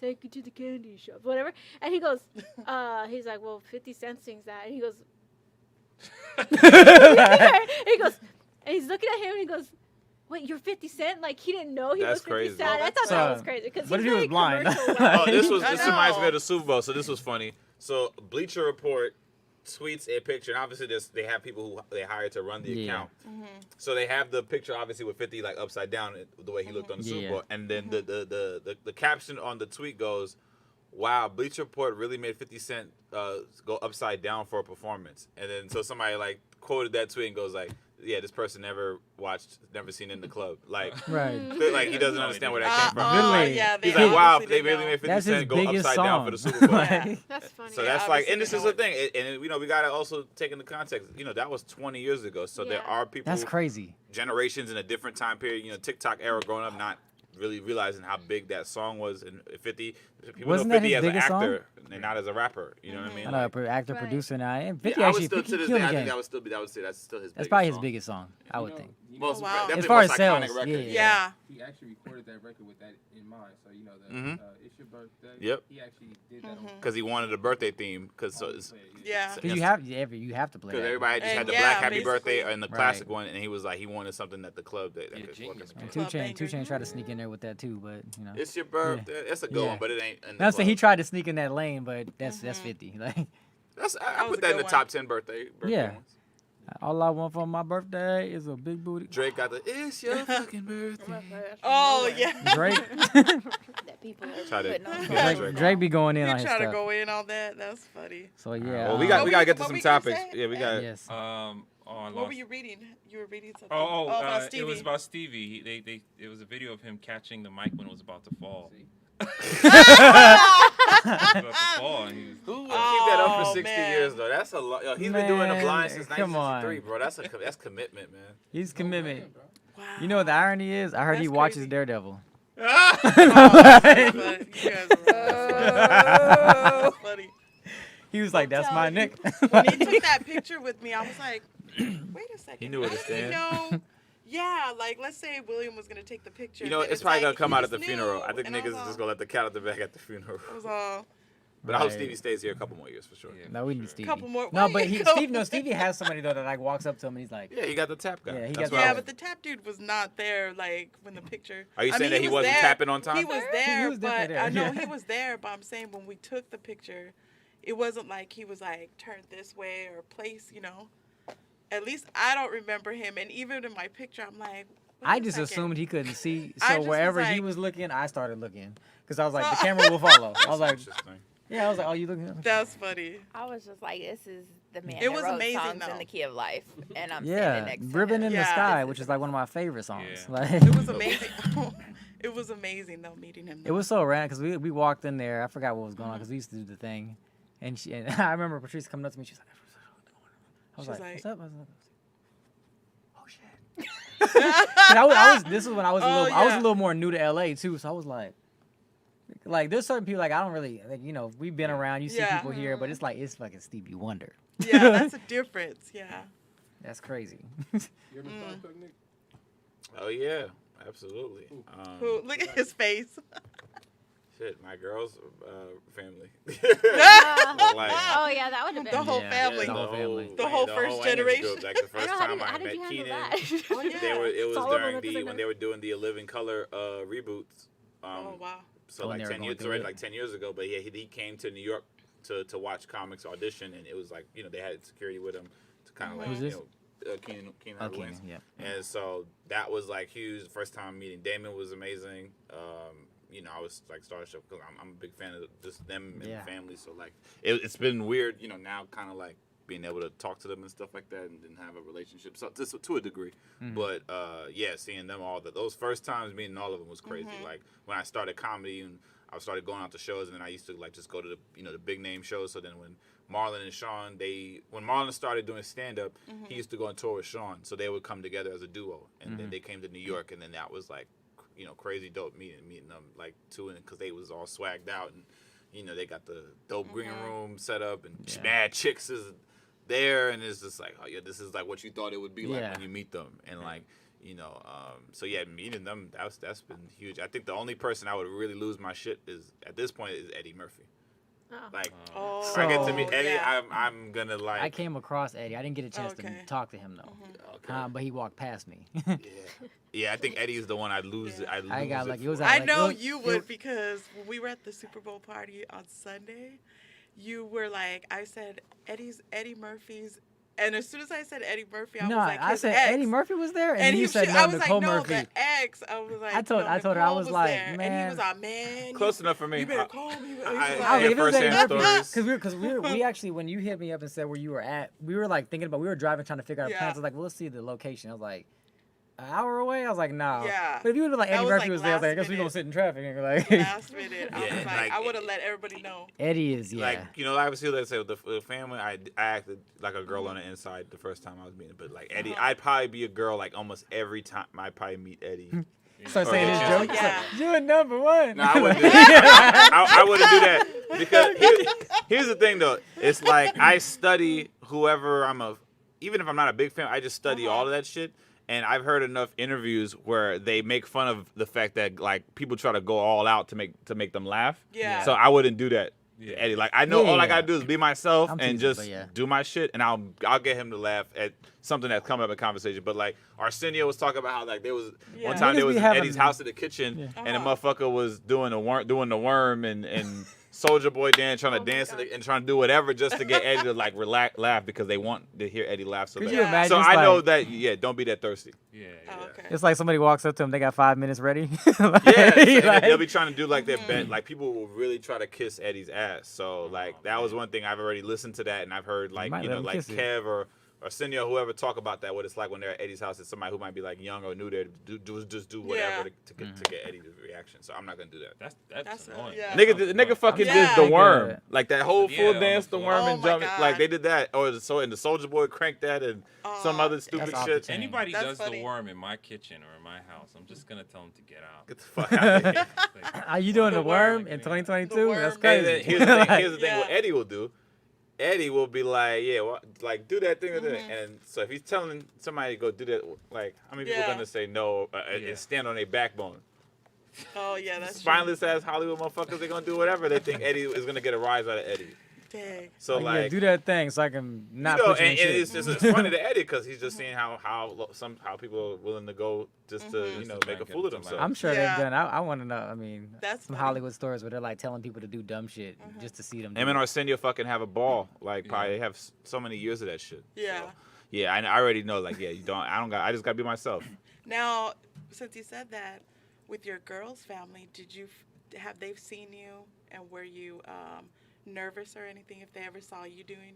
take you to the candy shop, whatever. And he goes, he's like, well, 50 Cent sings that. And he goes, he goes, and he's looking at him and he goes, wait, you're 50 Cent? Like, he didn't know he That's was 50 crazy. Cent. I thought that was crazy. Because What he's if he was very blind? commercial. Oh, this I reminds me know. of the Super Bowl. So this was funny. So Bleacher Report tweets a picture, and obviously they have people who they hire to run the Yeah. account. So they have the picture obviously with 50 like upside down the way he looked on the Super Yeah. Bowl, and then the caption on the tweet goes, "Wow, Bleacher Report really made 50 Cent go upside down for a performance." And then so somebody like quoted that tweet and goes like, "Yeah, this person never seen In the Club." Like, Right. like he doesn't understand where that came from. Really? Yeah, He's they like, wow, obviously they didn't really know. made 50 That's his Cent go biggest upside down song. for the Super Bowl. Like, That's funny. So Yeah, that's like, obviously and this they is know the thing, and you know, we gotta also take into context. You know, that was 20 years ago, so there Yeah. are people, that's crazy. generations in a different time period. You know, TikTok era, growing up, not really realizing how big that song was. And 50, people Wasn't know that 50 his as an biggest song? actor and not as a rapper. You know what I mean? I know, Like, actor, Right. producer now. And 50 yeah, I would actually still to this killed day, the I think game. that would still be that's still his. That's probably his song. biggest song, I would think. Most, wow. definitely As far most as iconic sales, record. yeah. Yeah. He actually recorded that record with that in mind. So, you know, Mhm. It's Your Birthday. Yep. He actually did that on Because he wanted a birthday theme. Because Yeah. Because you have to play Because that. everybody just And had the yeah, Black Happy basically. Birthday and the Right. classic one, and he was like, he wanted something at the club that Yeah, could genius, work. man. Two Club Chainz banger. tried to sneak in there with that too, but you know. It's Your Birthday. That's a good Yeah. one, but it ain't. In the That's he club. tried to sneak in that lane, but that's 50. Like, That's, I was put a that in good the one. top 10 birthday Yeah. ones. all I want for my birthday is a big booty. Drake got the It's Your Fucking Birthday. Oh yeah. Drake, That people are Try to putting on get social Drake. Drake be going in You on his try to stuff. go in on that. That's funny. So yeah. Well, we got to get to What some we gonna topics. say? Yeah, we got. Yes. On What were Lost. you reading? You were reading something. It about was Stevie. about Stevie. It was a video of him catching the mic when it was about to fall. About to fall, and he was, Who would keep that up for Oh, 60 man. years though? That's a lot. Yo, he's been doing the Man, blind since come 1963, on. bro. That's commitment, man. He's commitment. Wow. You know what the irony is? I heard he That's watches crazy. Daredevil. Oh, but you guys are that's funny. He was like, "That's my Nick." When he took that picture with me, I was like, wait a second. He knew where to how did he stand. know? Yeah, like let's say William was gonna take the picture. You know, and it's probably gonna like, come he out at the just funeral. knew, I think and niggas is just gonna let the cat out the bag at the funeral. I was all, But I hope Right. Stevie stays here a couple more years for sure. Yeah. No, we need Stevie. couple more. No, why but you go- Stevie has somebody though that like walks up to him and he's like, Yeah, he got the tap guy. Yeah, he That's got what Yeah, I- but the tap dude was not there. Like when the picture. Are you I saying mean, that he was wasn't there. tapping on time? He was there, was but definitely there, I know yeah. he was there. But I'm saying when we took the picture, it wasn't like he was like turned this way or placed. You know, at least I don't remember him. And even in my picture, I'm like, wait I a just second. assumed he couldn't see. I So just was wherever he like- was looking, I started looking because I was like, the camera will follow. I was like, Interesting. yeah, I was like, oh, you looking? That's funny. I was just like, this is the man It that was wrote amazing, songs though. in the key of life, and I'm standing Yeah, next to Ribbon him. in the Yeah. Sky, This which is is like one of my favorite songs. Yeah. Like, It was amazing. It was amazing though meeting him. it was so random because we walked in there. I forgot what was going on because we used to do the thing, and I remember Patrice coming up to me. She's like, I was She's like, like- what's up? I was like, oh shit. And I was. This is when I was a Oh, little. I was a yeah. little more new to LA too, so I was like, there's certain people like I don't really like. You know, we've been around. You see Yeah. people here, but it's like it's fucking Stevie Wonder. Yeah, that's a difference. Yeah. That's crazy. You ever started Nick? Oh yeah, absolutely. Who? Look at his face. Shit, my girl's family. Yeah. Like, Oh yeah, that would have been. The whole Yeah, family. the whole family. The whole first generation. Group. Like the I first know, how time did, I how did met you handle Keenan, that? Oh, yeah. it was It's all over during because I when know. they were doing the Living Color reboots. Oh wow. So Oh, like and they were 10 going years, through already it. like 10 years ago. But yeah, he came to New York to watch comics audition, and it was like they had security with him to kind of like Who's this? Keenan Okay, Wayans. yeah. And so that was like huge. The first time meeting Damon was amazing. I was like starstruck because I'm a big fan of just them and Yeah. the family. So like it's been weird, now kind of like being able to talk to them and stuff like that and then have a relationship. So to a degree, but seeing them all those first times meeting all of them was crazy. Like when I started comedy and I started going out to shows, and then I used to like just go to the big name shows. So then when Marlon and Sean, when Marlon started doing stand up, he used to go on tour with Sean, so they would come together as a duo, and then they came to New York, and then that was like, crazy dope meeting them like too, and because they was all swagged out, and they got the dope green room set up, and Yeah. mad chicks is there, and it's just like, oh yeah, this is like what you thought it would be like Yeah. when you meet them, and like. So yeah, meeting them, that's been huge. I think the only person I would really lose my shit at this point is Eddie Murphy. Like, Oh, I get to meet Eddie, yeah. I'm gonna like. I came across Eddie. I didn't get a chance to Okay. talk to him though. Okay. But he walked past me. Yeah, I think Eddie's the one I'd lose. Yeah. I'd lose I got it like it for. was. I like, know it was- you it- would because when we were at the Super Bowl party on Sunday, you were like, I said Eddie Murphy's, and as soon as I said Eddie Murphy, I No, was like, I his said ex. Eddie Murphy was there, and, And you said no, I was Nicole like, no, Murphy. the ex. I was like, I told no, her, I Nicole was like, there. And he man. was like, man, Close enough for me. You better call me. He was I like, I hear mean, if it was Eddie first-hand Murphy, stories. because we actually, when you hit me up and said where you were at, we were like thinking about, we were driving trying to figure out Yeah. plans. I was like, well, let's see the location. I was like, an hour away? I was like, no. Yeah. But if you would have like That Eddie was, Murphy like, was there, I was like, I last guess we gonna minute. sit in traffic. And like, last minute. I Yeah, was like, like- I would have let everybody know. Eddie is, yeah. Like, you know, obviously, let's say with the family, I acted like a girl on the inside the first time I was meeting. But like Eddie, I'd probably be a girl like almost every time I probably meet Eddie. Start saying his Oh, jokes. yeah. You're number one. No, I wouldn't do that. I wouldn't do that because here's the thing though. It's like I study whoever even if I'm not a big fan, I just study all of that shit. And I've heard enough interviews where they make fun of the fact that like people try to go all out to make them laugh. Yeah. So I wouldn't do that. Yeah. Eddie, like I know all I Yeah. gotta do is be myself I'm and teasing, just but yeah. do my shit, and I'll get him to laugh at something that's coming up in conversation. But like Arsenio was talking about how like there was Yeah. one time Niggas there was be in having- Eddie's house in the kitchen, Yeah. and a motherfucker was doing the worm and Soldier Boy dance, trying to dance and trying to do whatever just to get Eddie to like laugh because they want to hear Eddie laugh so Could bad. you imagine? So It's I know like- that don't be that thirsty. Yeah, Oh, yeah. okay. It's like somebody walks up to him, they got 5 minutes ready. Yeah, and Like- they'll be trying to do like their best. Like people will really try to kiss Eddie's ass. So like that was one thing I've already listened to that, and I've heard like might you let know him like kiss it. Kev or Arsenio, whoever talk about that. What it's like when they're at Eddie's house. It's somebody who might be like young or new there to do whatever Yeah. to get Eddie's reaction. So I'm not gonna do that. That's That's annoying. yeah. Nigga fucking Yeah. did the worm, Yeah. like that whole Yeah, full on the dance, the floor. worm Oh and my jumping, God. like they did that. Or and the Soldier Boy cranked that and some other stupid That's off shit. the chain. Anybody That's does funny. the worm in my kitchen or in my house, I'm just gonna tell them to get out. Get the fuck out of here. Like, Are you doing the The worm worm. in The 2022? worm. That's And crazy. then here's the thing. Here's the thing. What Yeah. Eddie will do. Eddie will be like, yeah, well, like do that thing with it. And so if he's telling somebody to go do that, like how many people Yeah. are gonna say no Yeah. and stand on their backbone? Oh yeah, that's true. Spineless ass Hollywood motherfuckers, they're gonna do whatever. They think Eddie is gonna get a rise out of Eddie. Dang. So Yeah, like, do that thing so I can not you know, put you in and shit. it's just it's funny to Eddie because he's just seeing how people are willing to go just to Mhm. you know Just to make a back fool of him to themselves. I'm sure Yeah. they've done. I want to know. I mean, That's some funny. Hollywood stories where they're like telling people to do dumb shit just to see them. Do Him and it. Arsenio fucking have a ball. Like probably have so many years of that shit. Yeah. So, yeah, I already know. Like, yeah, I just gotta be myself. Now, since you said that, with your girls' family, have they seen you and were you nervous or anything if they ever saw you doing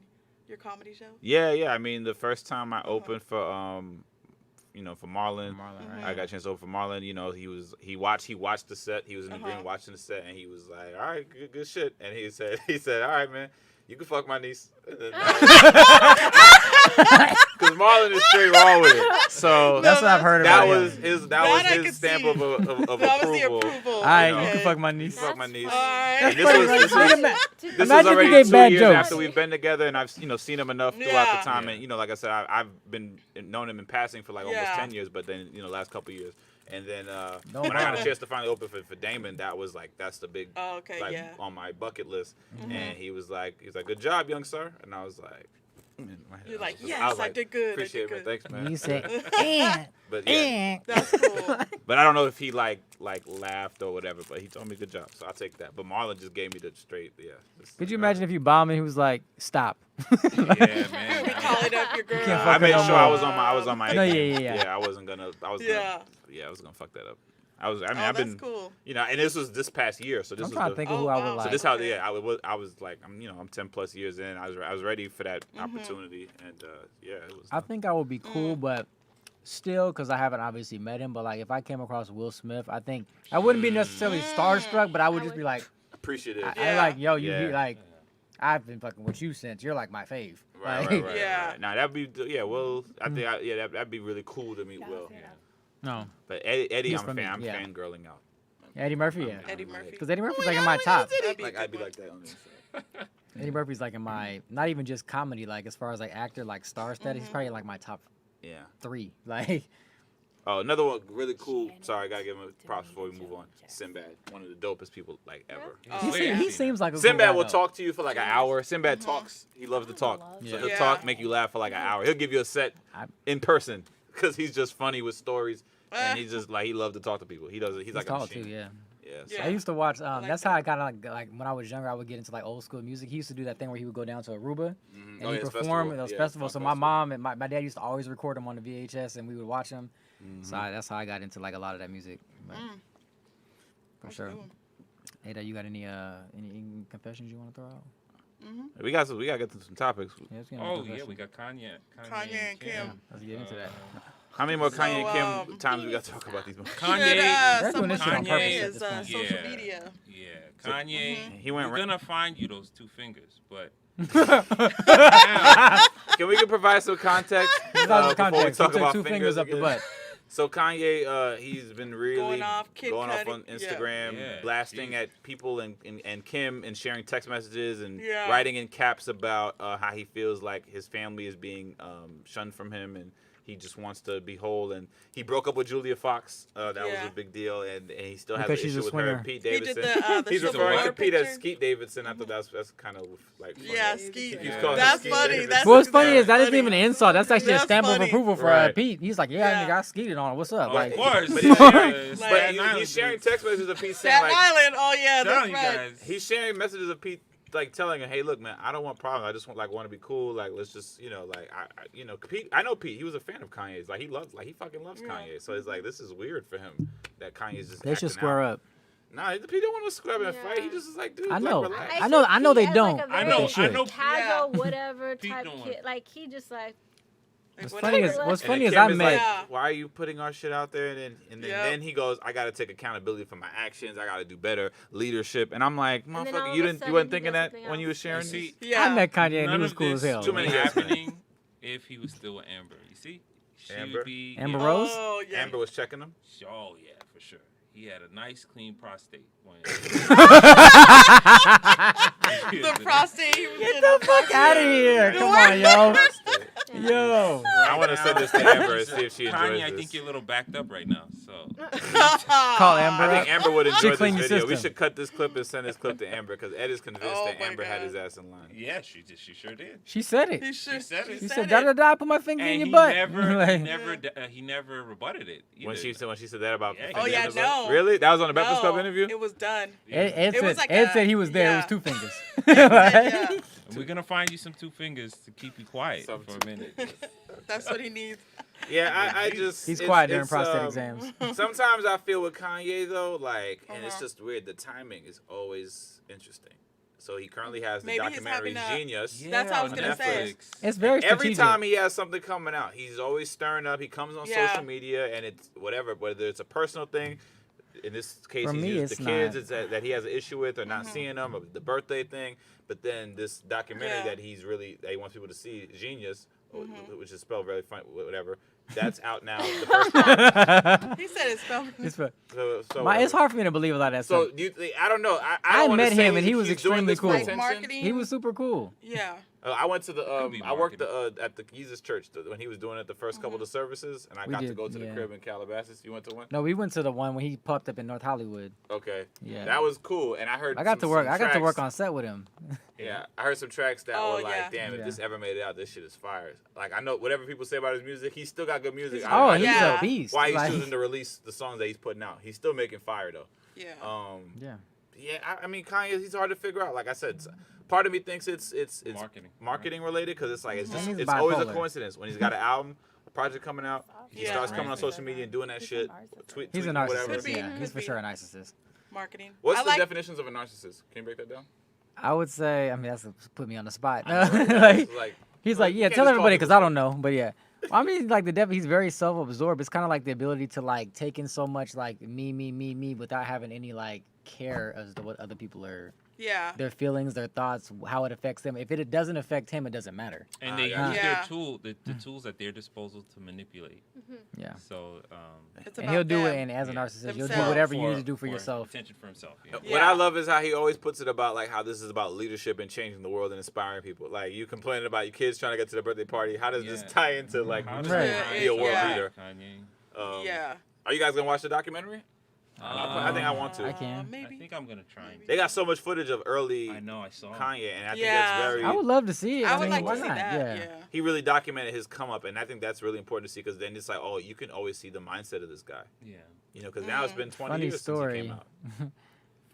your comedy show? Yeah. I mean, the first time I opened for for Marlon, Marlon, I got a chance to open for Marlon. You know, he watched the set. He was in the green watching the set, and he was like, "All right, good shit." And he said, "All right, man, you can fuck my niece." Because Marlon is straight raw with it. So That's what I've heard that about. was him. his That I his could stamp see. of That was the approval. approval. All right, Okay. you can fuck my niece. Fuck my niece. All right. And this funny, was right? this Think was about- this Imagine was if you already gave 2 bad years jokes. after we've been together, and I've seen him enough throughout Yeah. the time, Yeah. and like I said, I've been known him in passing for like almost Yeah. 10 years, but then last couple years, and then No when I got a problem. chance to finally open for Damon, that's the big Oh, okay, like yeah. on my bucket list, and he's like, good job, young sir, and I was like. in my head, You're like, was yes, was I did good, I Appreciate did it, man. good. Thanks, man. You said, and, But yeah, That's cool. but I don't know if he like laughed or whatever. But he told me good job, so I'll take that. But Marlon just gave me the straight, yeah. could you imagine if you bombed and he was like, stop? yeah, man. Be calling up your girl. can't I fuck made it no sure I more. was on my. No, A yeah, game. yeah, yeah. I wasn't gonna. I was Yeah. gonna fuck that up. I mean, Oh, I've that's been, cool. and this was this past year, so this I'm was trying the, to think of Oh, who I wow. would So like. so this how Okay. I was like I'm 10 plus years in. I was ready for that opportunity, and yeah, it was. I think I would be cool, but still, because I haven't obviously met him. But like, if I came across Will Smith, I think I wouldn't be necessarily starstruck, but I would just be like, appreciative. I Yeah. like, yo, you Yeah. be like, I've been fucking with you since you're like my fave. Right, Like, right. Yeah. Now that'd be Will. I think that'd be really cool to meet Will. No, But Eddie, He's I'm from me, I'm yeah. fangirling out. Eddie Murphy, yeah. Eddie Murphy. Because Eddie Murphy's like in my top. That'd be a Like good I'd be one. like that on the inside. Eddie Murphy's like in my, not even just comedy, like as far as like actor, like star status, he's probably in like my top Yeah. 3. Like, Oh, another one really cool. Sorry, I gotta give him props before we move on. Sinbad, one of the dopest people like ever. Oh, He seems like a cool Sinbad guy, will though. talk to you for like an hour. Sinbad talks. He loves to talk. So he'll Yeah. talk, make you laugh for like an hour. He'll give you a set in person because he's just funny with stories, and he's just like he loves to talk to people. He does it. He's like a tall machine. too, yeah. Yeah. Yeah. I used to watch. like That's that. how I got like when I was younger. I would get into like old school music. He used to do that thing where he would go down to Aruba and Oh, he yeah, it's perform festival. at those Yeah, festivals. So funk my festival. mom and my dad used to always record him on the VHS, and we would watch him. So that's how I got into like a lot of that music. But for That's sure. cool. Ada, you got any confessions you want to throw out? We gotta get to some topics. Yeah, let's get into Oh yeah, confessions. we got Kanye. Kanye and Kim. Let's get into that. How many more Kanye So, and Kim times we got to talk about these movies? Kanye. They're doing Someone this shit on Kanye purpose at is this point. social Yeah. media. Yeah, Kanye. He went. We're gonna find you those 2 fingers, but Can we provide some context? Without the before we context, he talk took about 2 fingers up the again? butt. So Kanye, he's been really Going off, kid going off cutting. on Instagram, Yeah, blasting geez. at people and Kim and sharing text messages and Yeah. writing in caps about how he feels like his family is being shunned from him and he just wants to be whole. And he broke up with Julia Fox. That was Yeah. a big deal. And he still has Because an she's issue a with her and swinger. Pete He did Davidson. the He's Civil referring War to Pete as picture. Skeet Davidson. I thought that's kind of like funny. Yeah, Skeet. He keeps Yeah. calling him That's Skeet funny. Davidson. That's What's funny very is that isn't funny. even an insult. That's actually a That's stamp of funny. approval for Right. Pete. He's like, Yeah. nigga, I skeeted on. What's up? of Like, course. But Yeah, but Staten he's Island sharing dudes. text messages of Pete saying Staten like Island. Oh yeah, Shout out that's you right. guys. he's sharing messages of Pete like telling him, hey, look, man, I don't want problems. I just want to be cool. Like let's just like Pete. I know Pete. He was a fan of Kanye's. Like he fucking loves Kanye. So it's like this is weird for him that Kanye's just. they should acting square out. up. Nah, Pete don't want to square up and Yeah. fight. He just is like, dude, I like, know. relax. I know they Pete as, don't. Like a I very know. I should. know. Casual, Yeah. whatever Pete type don't want- kid. Like he just like. What's Like, funny is whatever. what's And funny then is Kim I met. like, Yeah. why are you putting our shit out there? And then he goes, I gotta take accountability for my actions. I gotta do better leadership. And I'm like, then all motherfucker, of you a didn't, you sudden wasn't he thinking does that something when you were else. sharing. See, Yeah. I met Kanye and he none was of cool as this hell. Too many would yes men. happening if he was still with Amber. You see, she Amber? would be Amber yeah. Rose? Oh yeah. Amber was checking him. Oh yeah, for sure. He had a nice, clean prostate. When The prostate. He was Get the fuck out of here! Come on, yo, yo. I want to send this to Amber and see if she enjoys Kanye, I this. think you're a little backed up right now. So Call Amber. I think up. Amber would enjoy clean this your video. We system. should cut this clip and send this clip to Amber because Ed is convinced Oh that my Amber had God. his ass in line. yeah, she sure did. She said it. He should. said it. She said said, it. da da da. Put my finger in And your he butt. never, Like, he never rebutted it. When either. she said that about Yeah, Oh, yeah, Amber's no. life? Really? That was on the Breakfast Club No, interview? It was done. Ed It was said like Ed a- said he was there. It was yeah. 2 fingers. Yeah. And we're gonna find you some 2 fingers to keep you quiet Some for a minute. That's what he needs. Yeah, I just He's it's- quiet during it's, prostate exams. Sometimes I feel with Kanye though, like, and it's Uh-huh. just weird. The timing is always interesting. So he currently has the Maybe he's documentary having a- Genius. That's what I was on gonna say. Netflix. It's very Every strategic. time he has something coming out, he's always stirring up. He comes on Yeah. social media, and it's whatever, whether it's a personal thing. In this case, For he's me, used it's the kids not. it's that he has an issue with, or not seeing them, or the birthday thing. But then this documentary Yeah. that he wants people to see, Genius, which is spelled very funny, whatever. That's out now. The first part. He said it's spelled. It's, for- So it's whatever. hard for me to believe a lot of that So stuff. do you think, I don't know. I I don't wanna met say him and he was he's doing extremely this for cool. Like attention. marketing. He was super cool. Yeah. I went to the Could be I worked marketing. at the Jesus Church when he was doing it the first couple of the services, and I We got to did, go to the yeah. crib in Calabasas. You went to one? No, we went to the one when he popped up in North Hollywood. Okay. Yeah. That was cool, and I heard. I got to some work. I got to tracks- work on set with him. Yeah, I heard some tracks that Oh, were like, yeah. damn, if Yeah. this ever made it out, this shit is fire. Like I know whatever people say about his music, he's still got good music. Oh, I he's just Yeah. know a beast. why he's Like, choosing to release the songs that he's putting out. He's still making fire though. Yeah. yeah. Yeah, I mean Kanye, he's hard to figure out. Like I said, part of me thinks it's Marketing. related because it's like it's just He's it's always a bipolar. coincidence when he's got an album, a project coming out, he Yeah. starts coming on social media and doing that shit, He's a tweeting whatever. narcissist. Could be, Yeah, could he's for be. sure a narcissist. Marketing. What's I the like, definitions of a narcissist? Can you break that down? I would say. I mean, that's put me on the spot. I know, Like, it's like, he's well, like, you yeah, can't tell just call everybody because people I don't know. But yeah, I mean, like he's very self-absorbed. It's kind of like the ability to like take in so much like me without having any like care as to what other people are, Yeah. their feelings, their thoughts, how it affects them. If it doesn't affect him, it doesn't matter. And they use Yeah. their the tools at their disposal to manipulate. Yeah. So It's And about he'll do them. it, and as a Yeah. narcissist, you'll do Themselves. whatever you need to do for yourself. Attention for himself. Yeah. What Yeah. I love is how he always puts it about like how this is about leadership and changing the world and inspiring people. Like you complaining about your kids trying to get to the birthday party. How does this Yeah. tie into like How you does just Right. want to be a world Yeah. leader? Kanye. Yeah. Are you guys gonna watch the documentary? I think I want to. I can. Maybe. I think I'm gonna try. And They got so much footage of early I know. I saw. Kanye, and I think Yeah. that's very. I would love to see it. I would mean, like why to see not? that. Yeah. He really documented his come up, and I think that's really important to see because then it's like, oh, you can always see the mindset of this guy. Yeah. You know, because now it's been 20 Funny years since he story. came out.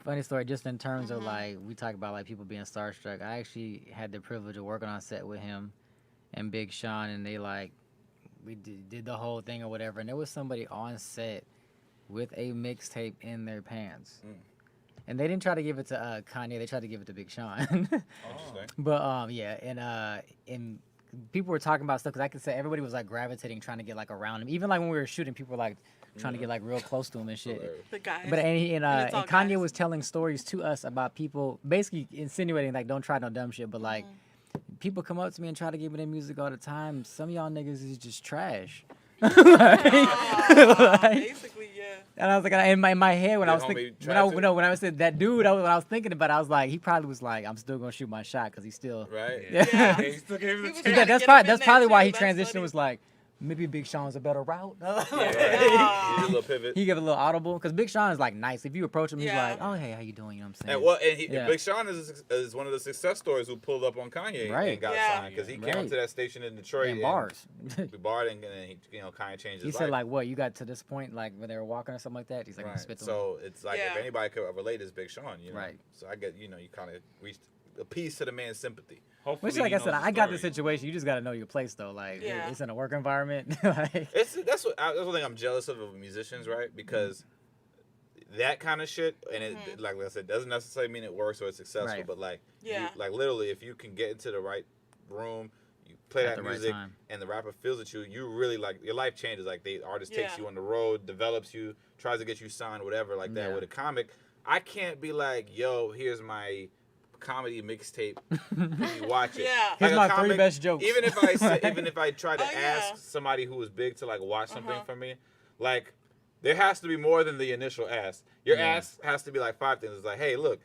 Funny story, just in terms of like we talk about like people being starstruck. I actually had the privilege of working on set with him and Big Sean, and they like we did the whole thing or whatever, and there was somebody on set with a mixtape in their pants. And they didn't try to give it to Kanye, they tried to give it to Big Sean. Interesting. But yeah, and people were talking about stuff because I could say everybody was like gravitating, trying to get like around him. Even like when we were shooting, people were like trying to get like real close to him and shit. The guys. But and it's all Kanye guys. was telling stories to us about people, basically insinuating like don't try no dumb shit, but like people come up to me and try to give me their music all the time. Some of y'all niggas is just trash. Basically, yeah. And I was like, in my head when I was homie thinking, tried to? when I said that dude, when I was thinking about it, I was like, he probably was like, I'm still gonna shoot my shot because he's still. Right? Yeah. He still gave He it was the trying chance. to That's get probably him in that's there, probably why too. he That's transitioned. funny. Was like, maybe Big Sean's a better route. Yeah. He did a little pivot. He gave a little audible because Big Sean is like nice. If you approach him, he's Yeah. like, oh hey, how you doing? You know what I'm saying? And well, and Yeah. Big Sean is one of the success stories who pulled up on Kanye Right. and got Yeah. signed because he came Right. up to that station in Detroit and bars. and barred and he, Kanye changed He his said life. like, what? You got to this point like when they were walking or something like that? He's like, Right. spit the So it's like if Yeah. anybody could relate, it's Big Sean. You know? Right. So I get you kind of reached a piece to the man's sympathy. Hopefully, Which, like he I said, knows the I got the story. situation. You just got to know your place, though. Like, Yeah. it's in a work environment. Like, That's one thing I'm jealous of musicians, right? Because that kind of shit, and it like I said, doesn't necessarily mean it works or it's successful, Right. but like, Yeah. like literally, if you can get into the right room, you play At that the right music, time. and the rapper feels at you, you really like your life changes. Like the artist takes Yeah. you on the road, develops you, tries to get you signed, whatever, like that. Yeah. With a comic, I can't be like, yo, here's my comedy mixtape. Can you watch it? Yeah. Here's Like a my 3 best jokes. Even if I say, even if I try to Oh, yeah. ask somebody who was big to like watch something Uh-huh. from me, like there has to be more than the initial ask. Your Yeah. ask has to be like 5 things. It's like, hey, look,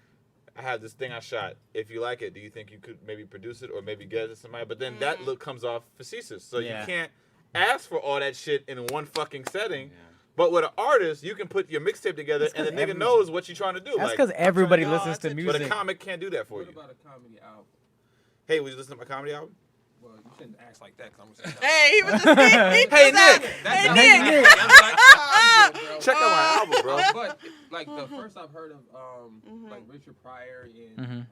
I have this thing I shot. If you like it, do you think you could maybe produce it or maybe get it to somebody? But then that look comes off facetious. So Yeah. you can't ask for all that shit in one fucking setting. But with an artist, you can put your mixtape together and the nigga knows what you're trying to do. That's Like, because everybody Oh, listens to that's music. but a comic can't do that for What you. about a comedy album? Hey, would you listen to my comedy album? Well, you shouldn't ask like that, 'cause I'm gonna say. Hey, he was just he Hey, was like, Nick. That's not Nick. what I'm saying. Check out my album, bro. But like the first I've heard of like Richard Pryor and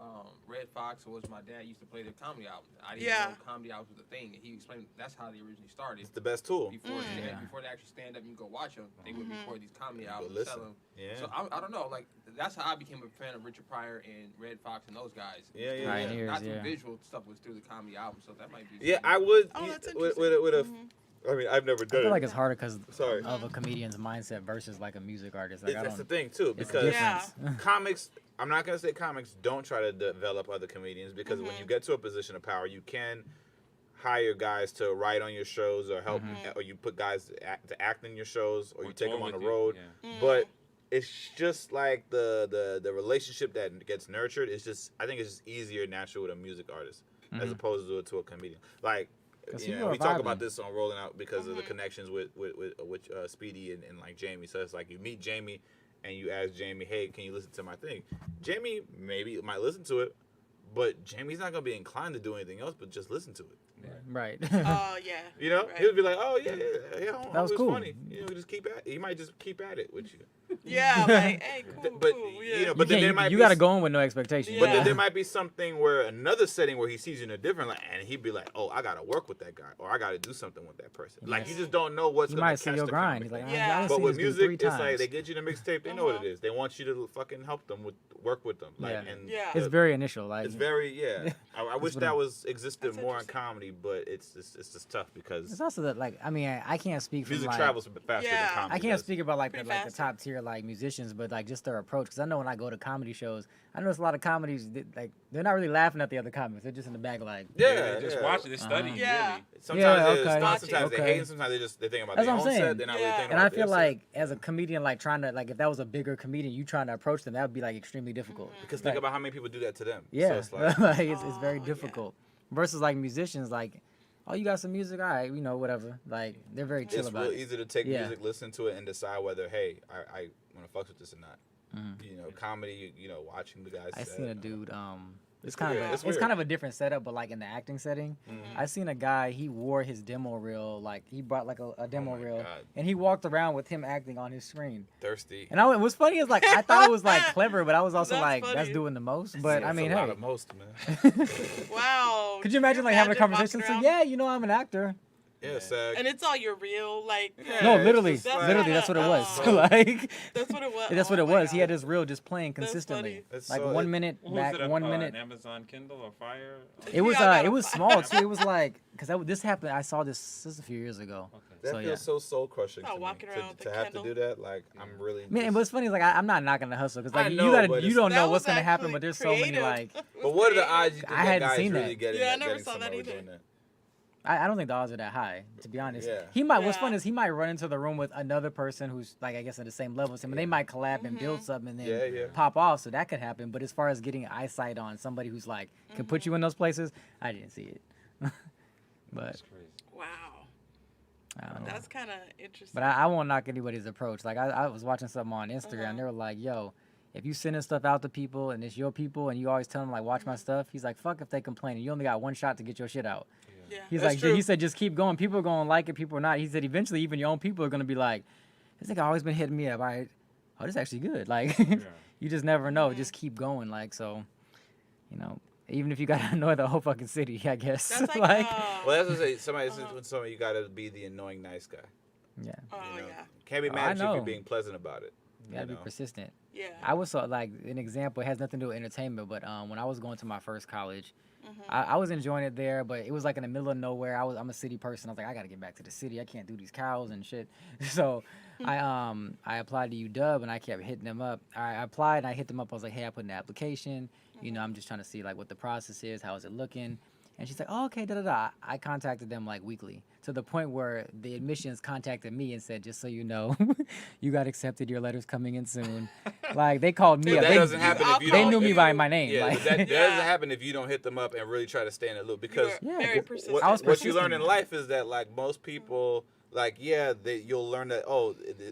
Red Fox was my dad used to play their comedy albums. I didn't Yeah. know comedy albums was a thing. And he explained that's how they originally started. It's the best tool. Before Yeah. before they actually stand up and you go watch them, they would record these comedy albums, listen. sell them. Yeah. So I don't know, like that's how I became a fan of Richard Pryor and Red Fox and those guys. Yeah, yeah, Pioneers, Not through yeah. visual stuff was through the comedy album, so that might be. Yeah, I would. Oh, that's with interesting. a, I mean, I've never I done feel it. like it's harder because Sorry. of a comedian's mindset versus like a music artist. Like, I That's the don't. thing too, It's because Yeah. different. comics. I'm not gonna say comics don't try to develop other comedians because when you get to a position of power, you can hire guys to write on your shows or help, or you put guys to act in your shows, or you take them on the road. But it's just like the relationship that gets nurtured. It's just I think it's just easier, natural with a music artist as opposed to a comedian. Like. 'Cause You people know, are we talk vibing. about this on Rolling Out because of the connections with Speedy and like Jamie. So it's like you meet Jamie and you ask Jamie, hey, can you listen to my thing? Jamie maybe might listen to it, but Jamie's not gonna be inclined to do anything else but just listen to it. Right. Oh yeah. You know, Right. he'll be like, oh yeah, That was it's cool. funny. You know, just keep at. He might just keep at it with you. Yeah, like, hey, cool, But cool, yeah. you know, but then there might you be gotta go in with no expectations. But Yeah. then there might be something where another setting where he sees you in a different light, and he'd be like, "Oh, I gotta work with that guy, or I gotta do something with that person." Like you just don't know what's You gonna might see catch your the grind. comic. He's like, Yeah. I But see with this dude music, 3 it's like times. they get you the mixtape. They know what it is. They want you to fucking help them with work with them. Like, Yeah. and Yeah. It's very initial. Like it's very I wish what that I'm- was existed That's more in interesting. comedy, but it's just tough because It's also that like I mean I can't speak for music like, travels faster Yeah. than comedy. I can't does. speak about like the Pretty like the fast. top tier like musicians, but like just their approach. Because I know when I go to comedy shows, I notice a lot of comedies that, like they're not really laughing at the other comics. They're just in the back like. Yeah, They just yeah. watch it. They're studying. Yeah. Really. Sometimes Yeah, they okay. sometimes they Okay. hate, and sometimes they think about That's their what own I'm saying. set. They're not really Yeah. thinking And I about their feel set. like as a comedian, like trying to like if that was a bigger comedian, you trying to approach them, that would be like extremely difficult. Because Like, think about how many people do that to them. yeah, So it's like, like, it's Oh, very yeah. difficult. Versus like musicians, like oh, you got some music? All right, you know, whatever. Like, they're very chill It's about real it. easy to take Yeah. music, listen to it, and decide whether, hey, I want to fuck with this or not. Mhm. You know, comedy, you know, watching the guys. I set, seen a dude. It's kind weird. of It's it's weird. kind of a different setup, but like in the acting setting, I seen a guy. He wore his demo reel, like he brought like a demo Oh my reel, God. and he walked around with him acting on his screen. Thirsty. And what's funny is like I thought it was like clever, but I was also That's like funny. that's doing the most. But I That's mean, a lot hey, of most, man. Wow. could you imagine like having a walking conversation? So around? yeah, you know, I'm an actor. Yeah, SAG. And it's all your real, like. Yeah, No, it's literally, just like- literally, that's what it was. Oh. Like, That's what it was. that's what Oh it my was. He had God. his reel just playing That's consistently, funny. It's like so- 1 minute What back, was it, 1 an minute. Amazon Kindle or Fire? It was Yeah, I got it a was fi- small too. It was like because this happened. I saw this a few years ago. Okay. That So, feels yeah. so soul crushing Oh, to me. walking around with To the have Kindle. to do that, like I'm really. I mean, and just- what's funny is like I'm not knocking the hustle because I like know, you but you it's- don't know That what's was gonna happen, actually but there's so many creative. like It was But what are the creative. odds you think I that hadn't guy's seen really that. getting Yeah, I that, never getting saw that somewhere either. doing that? I don't think the odds are that high, to be honest. Yeah. He might. What's Yeah. fun is he might run into the room with another person who's like I guess at the same level as him, and they might collab and build something and then Yeah, yeah. pop off. So that could happen. But as far as getting eyesight on somebody who's like can put you in those places, I didn't see it. But That's crazy. Wow. I don't know. That's kind of interesting. But I won't knock anybody's approach. Like I was watching something on Instagram. They were like, "Yo, if you sending stuff out to people and it's your people and you always tell them like watch my stuff," he's like, "Fuck if they complain. You only got one shot to get your shit out." Yeah. He's That's like, true. he said, just keep going. People are gonna like it. People are not. He said, eventually, even your own people are gonna be like, "This nigga always been hitting me up. Oh, this is actually good." Like, you just never know. Just keep going. Like, so, you know, even if you gotta annoy the whole fucking city, I guess. That's like, like, Well, that's what I say. Somebody, when somebody, you gotta be the annoying nice guy. yeah, oh, You know? yeah. Can't be Oh, I mad at you if know. you're being pleasant about it. you gotta you be know? persistent. Yeah. I was so like an example. It has nothing to do with entertainment, but when I was going to my first college, I was enjoying it there, but it was like in the middle of nowhere. I'm a city person. I was like, I gotta get back to the city. I can't do these cows and shit. So I applied to UW and I kept hitting them up. I applied and I hit them up. I was like, hey, I put in an application. You know, I'm just trying to see like what the process is. How is it looking? And she's like, oh, okay, da-da-da. I contacted them like weekly to the point where the admissions contacted me and said, just so you know, you got accepted. Your letter's coming in soon. Like, they called me But up. that They, doesn't happen if you they don't. knew me if- by my name. Yeah, like, but that Yeah. doesn't happen if you don't hit them up and really try to stay in the loop. Because You Yeah, were very what- persistent. I was what you learn in persistent. life is that like most people, like you'll learn that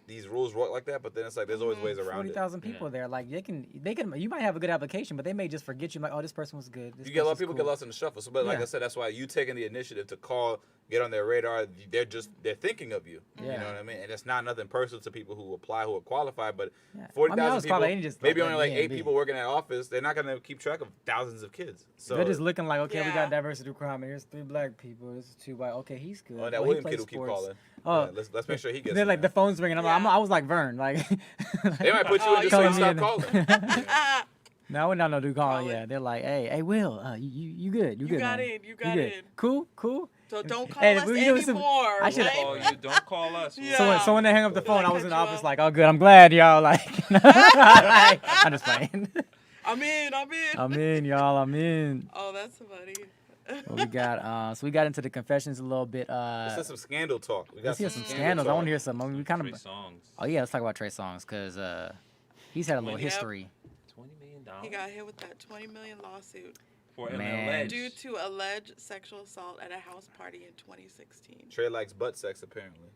these rules work like that, but then it's like there's always ways around 40,000 people there. Like, they can, you might have a good application, but they may just forget you. Like, oh, this person was good. it. This You get a lot of person's people cool. get lost in the shuffle. So, but like Yeah. I said, that's why you taking the initiative to call, get on their radar. They're thinking of you. You Yeah. know what I mean? And it's not nothing personal to people who apply, who are qualified, but Yeah. 40,000 I mean, I was people, qualified, just maybe like only like me 8 and B. people working at office. They're not gonna keep track of thousands of kids. So They're just looking like, okay, we Yeah. got diversity requirement. Here's 3 black people. This is 2 white. Okay, he's good. that Well, he William plays kid will keep sports. calling. Oh, Yeah, let's make sure he gets. They're in like there. the phone's ringing. Yeah. I was like Vern. Like, They might put you Oh, in you just so you calling stop me calling. in. Yeah. no, I would not know do calling. Calling. Yeah, they're like, hey, Will, you good? You You good? got man? in. You got good? in. Cool. So don't call Hey, us you know, listen, anymore. I should- right? Oh, you don't call us. Yeah. So when they hung up the phone, I I was in the cut you office off. like, oh, good. I'm glad y'all like. I'm just playing. I'm in. I'm in, y'all. I'm in. Oh, that's funny. What we got? So we got into the confessions a little bit. Let's have some scandal talk. We got Let's hear some scandal scandals. I talk. want to hear some. I mean, we kind Trey of. Songz. Oh yeah, let's talk about Trey Songz because he's had a little Yep. history. $20 million He got hit with that 20 million lawsuit for Man. MLH. due to alleged sexual assault at a house party in 2016. Trey likes butt sex apparently.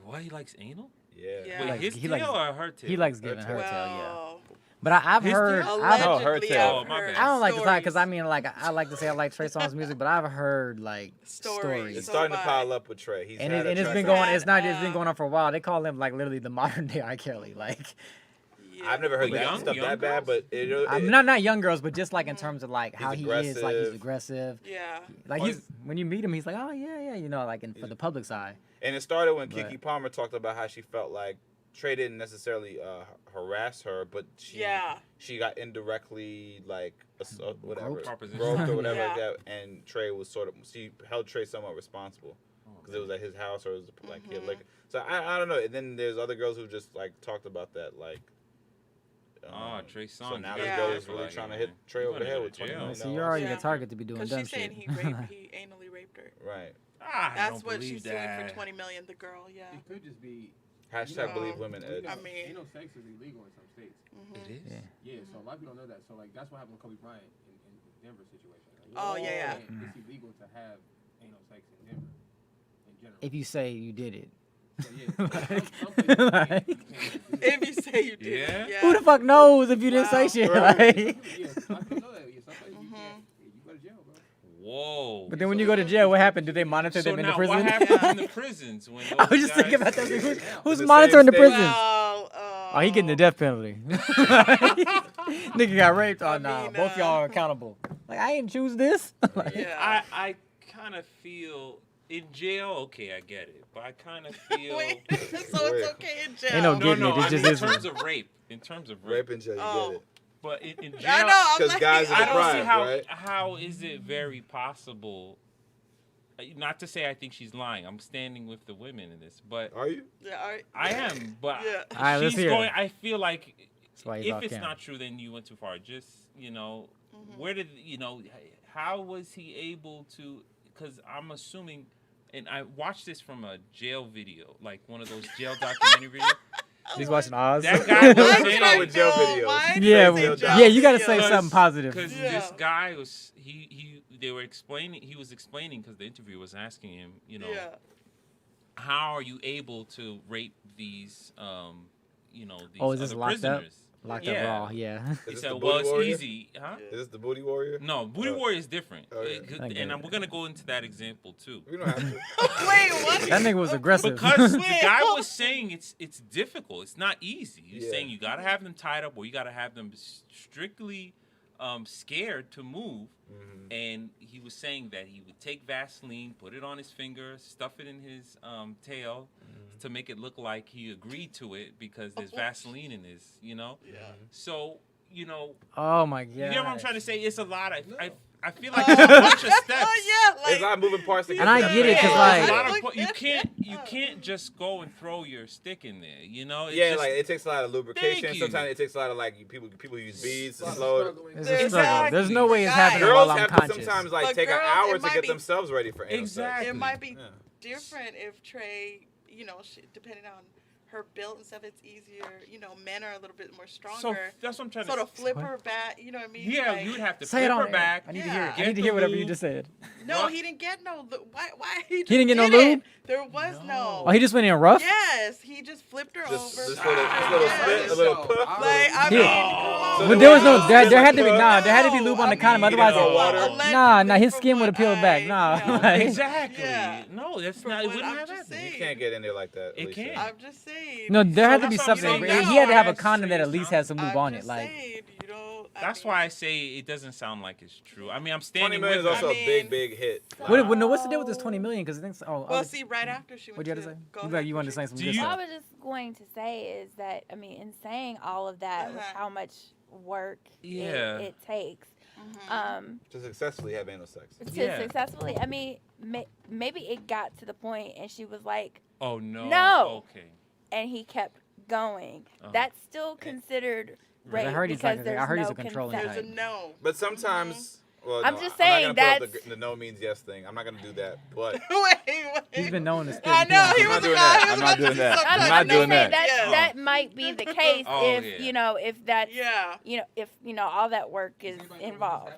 What, he likes anal? Yeah. Yeah. Wait, Like, his he tail likes- or her tail? He likes giving her tail. tail, yeah. Well, But I've His heard. tail? I've, Oh, her allegedly, tail. I've Oh, my heard bad. I don't like to talk because I stories. mean, like, I like to say I like Trey Songz music, but I've heard like Stories. stories. It's So starting to bad. pile up with Trey. He's And, had a it's track been record. going. It's not. It's been Uh, going on for a while. They call him like literally the modern day R. Kelly. Like, Yeah. I've never heard But that young- stuff young that bad, girls? but it I'm not young girls, but just like in terms of like how He's he is. Like he's aggressive. aggressive. Yeah. Like Oh, he's when you meet him, he's like, oh yeah, you know, like for the public's eye. And it started when But- Kiki Palmer talked about how she felt like Trey didn't necessarily harass her, but she got indirectly like whatever Groped? Proposition. groped or whatever Yeah. like that, and Trey was she held Trey somewhat responsible because it was at his house or it was like he had liquor. So I don't know. And then there's other girls who just like talked about that like. Oh, Trey Songz. So now you this Yeah. girl gotta is be really careful trying to out hit here, Trey man. over the You head gonna with go to $20 jail. million. So you're already Yeah. a target to be doing Because dumb she's saying shit. he anally raped her. Right. Ah, I That's don't what believe she's suing that. for 20 million. The girl, yeah. It could just be. Hashtag know, believe women. Ed. I mean- you know, sex is illegal in some states. It is? Yeah. Yeah, so a lot of people don't know that. So like that's what happened with Kobe Bryant in Denver situation. Like, Oh, yeah. It's illegal to have ain't no sex in Denver. In general. If you say you did it. So, yeah, Like, If you say you did, Yeah? yeah. who the fuck knows if you didn't say Wow. shit? Right. Like, yeah, some people know that. Yeah, some places you can't. You go to jail, bro. Whoa. but then when you go to jail, what happened? Do they monitor So them in the now, prison? what happens in the prisons when I those was just thinking guys- about that. Like, who's the monitoring the same prisons? Well, Oh, he getting the death penalty. Nigga got raped. Oh, I nah. mean, Both y'all are accountable. Like, I didn't choose this. Like, Yeah. I kind of feel in jail. Okay, I get it, but I kind of feel. Wait, so it's okay in jail. Ain't no No, getting no. it. It I just mean, is. in terms of rape. In terms of rape. Rape and jail, you Oh. get it. But in jail. I know. I'm 'Cause like, guys are I don't see deprived, how right? how is it very possible. Not to say I think she's lying. I'm standing with the women in this, but Are you? Yeah, all right. I am. But Yeah. All right, let's she's hear it. going. I feel like That's why he's if off it's camera. not true, then you went too far. Just Mm-hmm. where did how was he able to? Because I'm assuming, and I watched this from a jail video, like one of those jail documentary videos. He's watching Oz. That guy was Why saying- did with jail I videos. go? Why did yeah, I say jail yeah. You gotta say videos? something positive. Because Yeah. this guy was they were explaining. He was explaining because the interviewer was asking him, Yeah. how are you able to rape these, these Oh, is this other locked up? prisoners? Locked Yeah. up raw. Yeah. He Is this said, the well, Booty it's Warrior? easy, huh? Is this the Booty Warrior? No, Booty Oh. Warrior is different. Oh, yeah. I get it. We're gonna go into that example too. We don't have to. Wait, what? That nigga was aggressive. Because the Wait, guy hold- was saying it's difficult. It's not easy. He's Yeah. saying you gotta have them tied up, or you gotta have them strictly scared to move. Mhm. And he was saying that he would take Vaseline, put it on his finger, stuff it in his tail to make it look like he agreed to it because there's Vaseline in his, Yeah. So, Oh my god. you get what I'm trying to say? It's a lot. I feel Oh. like it's a bunch of steps. Oh yeah, There's a lot like of moving parts to get And I to that get it, point. 'cause, Yeah, like- there's a lot of Look you at can't that. just go and throw your stick in there. It's Yeah, just- like it takes a lot of lubrication. Thank you. Sometimes it takes a lot of like people use beads to Lot of slow it. struggling. It's a struggle. Exactly. There's no way it's Guys. happening Girls while I'm have conscious. to sometimes like But take girls, an hour it to might get be- themselves ready for anal sex. Exactly. it might be Yeah. different if Trey, depending on her build and stuff, it's easier. Men are a little bit more stronger. So that's what I'm trying So to to flip What? her back, you know what I mean? Yeah, Like, you would have to Say it flip on her air. back. I need to Yeah. hear it. I Get need to the hear whatever you lube. just said. No, What? he didn't get no. Why? He just didn't get no did it. lube? There was no. Oh, he just went in rough? Yes, he just flipped her Just over. little Yes. spit, a little puff. Like I Yeah. mean, come on. So But there was no, No, there had to be, no, there had to be lube on the condom, I mean, otherwise, you know, water. nah, his from skin would what have peeled back, I nah. know. Like- Exactly. Yeah. No, that's From not. It what wouldn't I'm have just happened. You saying. can't get in there like that. It Alicia. can't. I'm just saying. No, there had to So be that's what I'm something. saying. He had to have a That's condom that at Trey least had some lube I'm on just it. Like, saying, That's why I say it doesn't sound like it's true. I mean, I'm 20 standing million with is also her. I a mean- big hit. what's the deal with this 20 million? Because I think, Well, see, right after she went what'd you have to to say? go You, ahead, you wanted to say some Do good you- I stuff. was just going to say is that in saying all of that with Uh-huh. how much work Yeah. it takes Mhm. To successfully have anal sex. to Yeah. successfully. Maybe it got to the point and she was like, Oh no. No. Okay. and he kept going. Uh-huh. That's still considered Right, I rape heard he's because like- there's I heard no he's a controlling consent. There's a no. But sometimes, well, I'm no, just I'm saying not gonna put up that's- the no means yes thing. I'm not gonna do that. But wait. He's been known to spit. I know he I'm was not a doing guy. that. He was I'm not about to doing do that. some I'm kind not of doing thing. that. Yeah. That might be the case Oh, if yeah. if that's Yeah. if all that work is involved.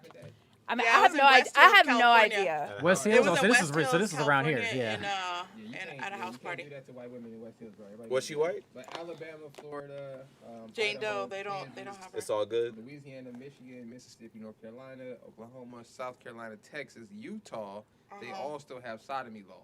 I mean, Yeah, I it have was no in idea. I West have Hills, no California. idea. West It Hills. was So in this West is so this is Hills, around here. California, Yeah. at a house party. Do that to white women in West Hills, bro. Everybody was do she that. white? But Alabama, Florida, Jane Idaho, Doe, they don't Kansas, have her. It's all good. Louisiana, Michigan, Mississippi, North Carolina, Oklahoma, South Carolina, Texas, Utah. They Uh-huh. all still have sodomy laws.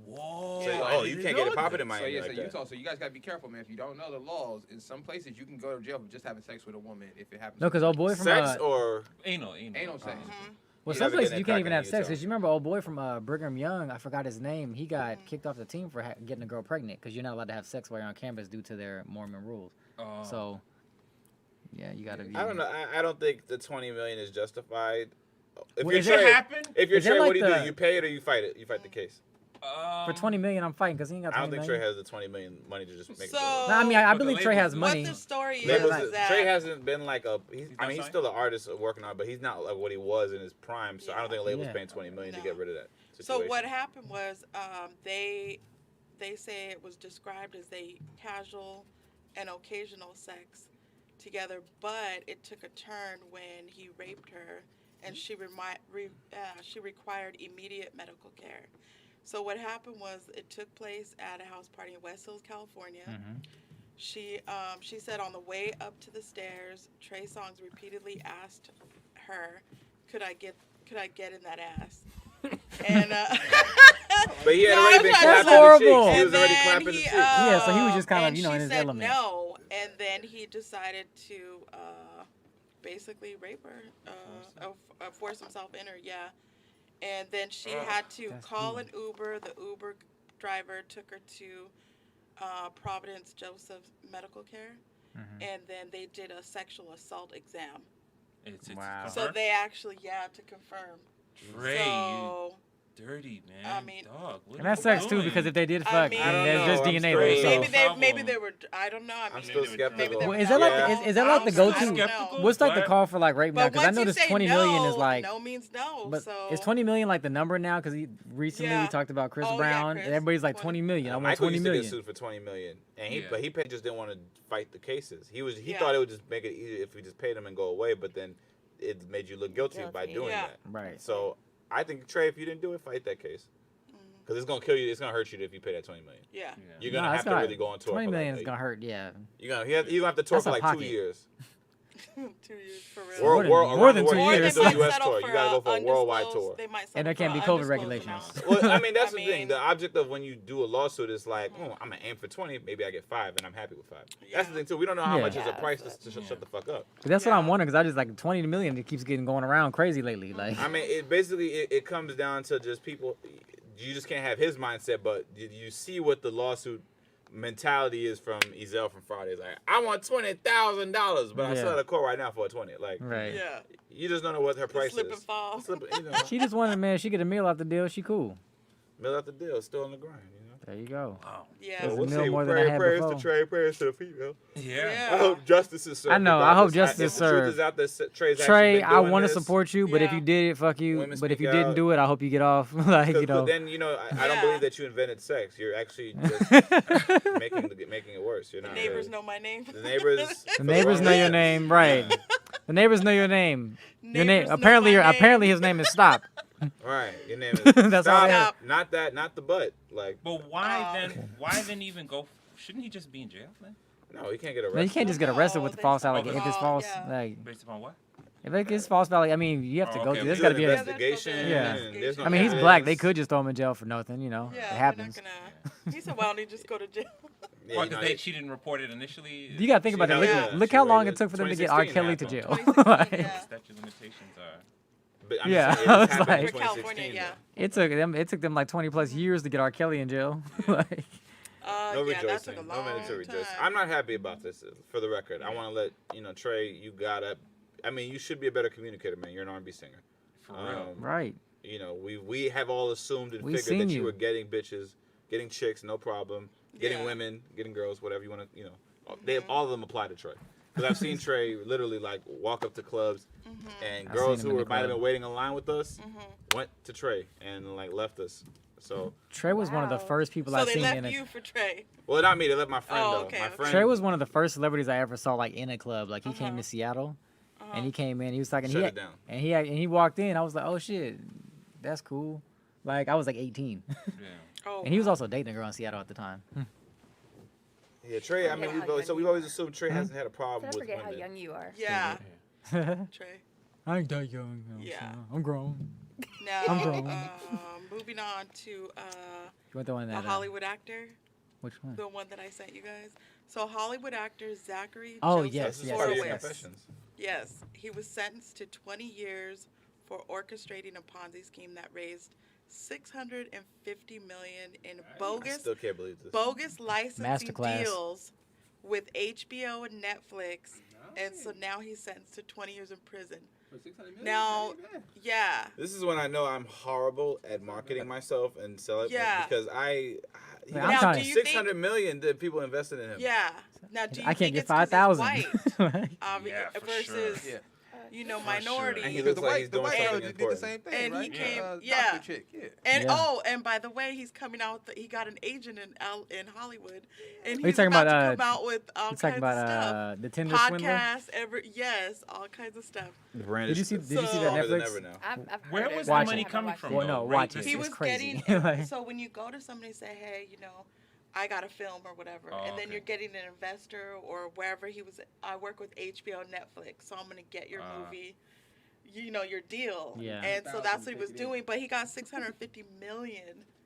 Whoa. So, I oh, you didn't can't get know it popping that. in So Miami yeah, like so that. Utah. So you guys gotta be careful, man. If you don't know the laws, in some places you can go to jail for just having sex with a woman if it happens. No, because old boy from Sex or Anal. anal sex. Mhm. well, You some never places get you that can't even cracking have in sex. Utah. Cause you remember old boy from Brigham Young? I forgot his name. He got kicked off the team for getting a girl pregnant because you're not allowed to have sex while you're on campus due to their Mormon rules. Oh. So, yeah, you gotta be. I don't know. I don't think the 20 million is justified. If Well, you're is Did it Trey, happen? if you're Is that Trey, like what do you the- do? You pay it or you fight it? You fight the case. For 20 million, I'm fighting because he ain't got I 20 don't think million. Trey has the 20 million money to just make So, it. No, I mean, I But the believe Trey has labels- money. what the story Labels is is- that Trey hasn't been like a. I not mean, he's signed? still an artist working on it, but he's not like what he was in his prime. So I don't think a label's Yeah. paying 20 million to No. get rid of that So situation. what happened was they say it was described as a casual and occasional sex together, but it took a turn when he raped her and she required immediate medical care. So what happened was it took place at a house party in West Hills, California. She said on the way up to the stairs, Trey Songz repeatedly asked her, "Could I get in that ass?" And but he had No, already been that's clapping the horrible. cheeks. He was And already then clapping the he, cheeks. Yeah, so he was just kind of, and you know, she in his said element. no, and then he decided to basically rape her, force himself in her, yeah. And then she had to call an Uber. The Uber driver took her to Providence Joseph's medical care, and then they did a sexual assault exam. It's Wow. So they actually, to confirm. Trey, So, you dirty man. I mean- dog. What And are that you sucks too doing? because if they did I fuck, mean- then I don't there's know, just I'm DNA straight. there. Maybe maybe they were. I don't know. I mean, I'm still skeptical. Well, is that like Yeah. is that like the go-to? Skeptical? What's like the What? call for like rape now? But Because I once you noticed say 20 no, million is like. no means no. But So is 20 million like the number now? Because recently we Yeah. talked about Chris Oh, yeah, Brown, Chris. and everybody's like 20 20 million. I want Michael 20 used to get million. sued for 20 million, and Yeah. but he just didn't want to fight the cases. He Yeah. thought it would just make it easier if we just paid him and go away, but then it made you look guilty by Guilty. doing Yeah. that. Right. So I think Trey, if you didn't do it, fight that case. Because it's gonna kill you. It's gonna hurt you if you pay that 20 million. yeah. You're No, gonna it's have to really go on tour. 20 for million like, is gonna hurt. Yeah. You're gonna have to tour That's for a like pocket. 2 years. 2 years for real. More than- more around than the 2 world. Or You they years. can't might do US settle tour. You gotta go for a worldwide undisclosed- tour. They might And settle there can't for be COVID undisclosed regulations. amount. Well, I mean, that's I the thing. mean- The object of when you do a lawsuit is like, I'm gonna aim for 20, maybe I get 5, and I'm happy with 5. That's the Yeah. thing too. We don't know how Yeah. much is a Yeah, price but- to shut the fuck up. But that's what I'm Yeah. wondering because I just like 20 million. It keeps getting going around crazy lately. Like. I mean, it basically it comes down to just people. You just can't have his mindset, but you see what the lawsuit mentality is from Ezel from Fridays. Like, I want $20,000, but I'm Yeah. still at a court right now for 20. Like, Right. Yeah. you just don't know what her price Slip is. and fall. You know, She just wanted, man. She get a meal out the deal. She cool. middle out the deal, still on the grind. You know. There you go. Wow. Yeah. There's a we'll meal see. more than I had Prayers before. to Trey, prayers to the female. Yeah. I hope justice is served. I know, I hope regardless. justice If the truth served. is out there, Trey's Trey, actually been I doing want to this, support you, but if Yeah. you did it, fuck you. Women But if speak you didn't out. do it, I hope you get off. Like, you know. Then I don't Yeah. believe that you invented sex. You're actually just making it worse. You're The not. neighbors really. know my name. The neighbors. The neighbors know your name, right? The neighbors know your name. Your name. Neighbors know Apparently, my name. apparently his name is Stop. Right. Your name is. That's all I Stop. heard. Not that. Not the butt. Like. But why Oh. then? Why then even go? Shouldn't he just be in jail then? No, you can't get No, arrested. you can't just get arrested with the they false said- allegation. If it's Oh, false, yeah. like Based upon what? if it's false value, I mean, you have to Oh, go okay, through. There's okay. got to be Do an a. investigation. Yeah. and there's no I mean, he's evidence. black. They could just throw him in jail for nothing. You know, Yeah, it they're happens. not gonna. He said, "Why don't he just go to jail?" Yeah, Why? you know, Because she didn't report it initially. You gotta think about She that. Look, had- look she how long waited. it took for them to get R. 2016 Kelly to happened. jail. 2016, Like, yeah. Statute of limitations are. But I'm Yeah, just saying, I it was happened in like- For California, 2016, yeah. though. it took them like 20 plus years to get R. Kelly in jail. Like, No Yeah, that rejoicing. took a No long minute to rejoice. time. I'm not happy about this. For the record, I want to let Trey. You gotta. I mean, you should be a better communicator, man. You're an R&B singer. For real. right. We have all assumed and We figured seen that you you. were getting bitches, getting chicks, no problem. Getting Yeah. women, getting girls, whatever you want to. They all of them apply to Trey. Because I've seen Trey literally like walk up to clubs, and I've girls seen him who in the might have club. been waiting in line with us went to Trey and like left us. So, Trey was one of the Wow. first people So I they seen left in a. you for Trey. well, not me. They let my friend Oh, though. okay, My okay. friend. Trey was one of the first celebrities I ever saw like in a club. Like he came to Seattle, and he came in. He was talking. Shut he it down. And he walked in. I was like, oh shit, that's cool. Like I was like 18, Yeah. Oh, and he was also dating a girl in Seattle at the time. Yeah, Trey. I mean, forget how young we've always assumed Trey Hmm? hasn't had a problem I with forget how women. young you are. yeah, I Trey. ain't that young. Yeah. I'm grown. Now, I'm grown. moving on to You want the one the that? Hollywood actor, Which one? the one that I sent you guys. So Hollywood actor Zachary. Oh, Joseph yes, This is yes, part of yes, your yes. confessions. Yes, he was sentenced to 20 years for orchestrating a Ponzi scheme that raised $650 million in I bogus still can't believe this. bogus licensing Masterclass. deals with HBO and Netflix, and so now he's sentenced to 20 years in prison. Now, yeah, This is when I know I'm horrible at marketing myself and selling Yeah. because I'm now telling do you. you 600 million that people invested in him. yeah. Now, do you I can't think get it's 'cause he's 5,000. white? Yeah, for versus sure. Yeah. minority. And he Because looks like he's the doing white girl something did the important. same thing, And he right? came- Doctor yeah. chick, yeah. And Yeah. and by the way, he's coming out. He got an agent in Hollywood, and you he's talking about about, to come out with all You kinds talking of about stuff. the Tinder swindler? Podcasts, all kinds of stuff. The brand Did you is see? Did you see that So- stronger than Netflix? ever now. I've Where heard was it. the Watch money it. coming from? Well, though? no, Right? watch it. He It's was crazy. getting. Like- So when you go to somebody and say, hey, I got a film or whatever, Oh, and then okay. you're getting an investor or wherever he was. I work with HBO, Netflix, so I'm gonna get your movie. Your deal. Yeah. And so that's what he was doing, but he got $650 million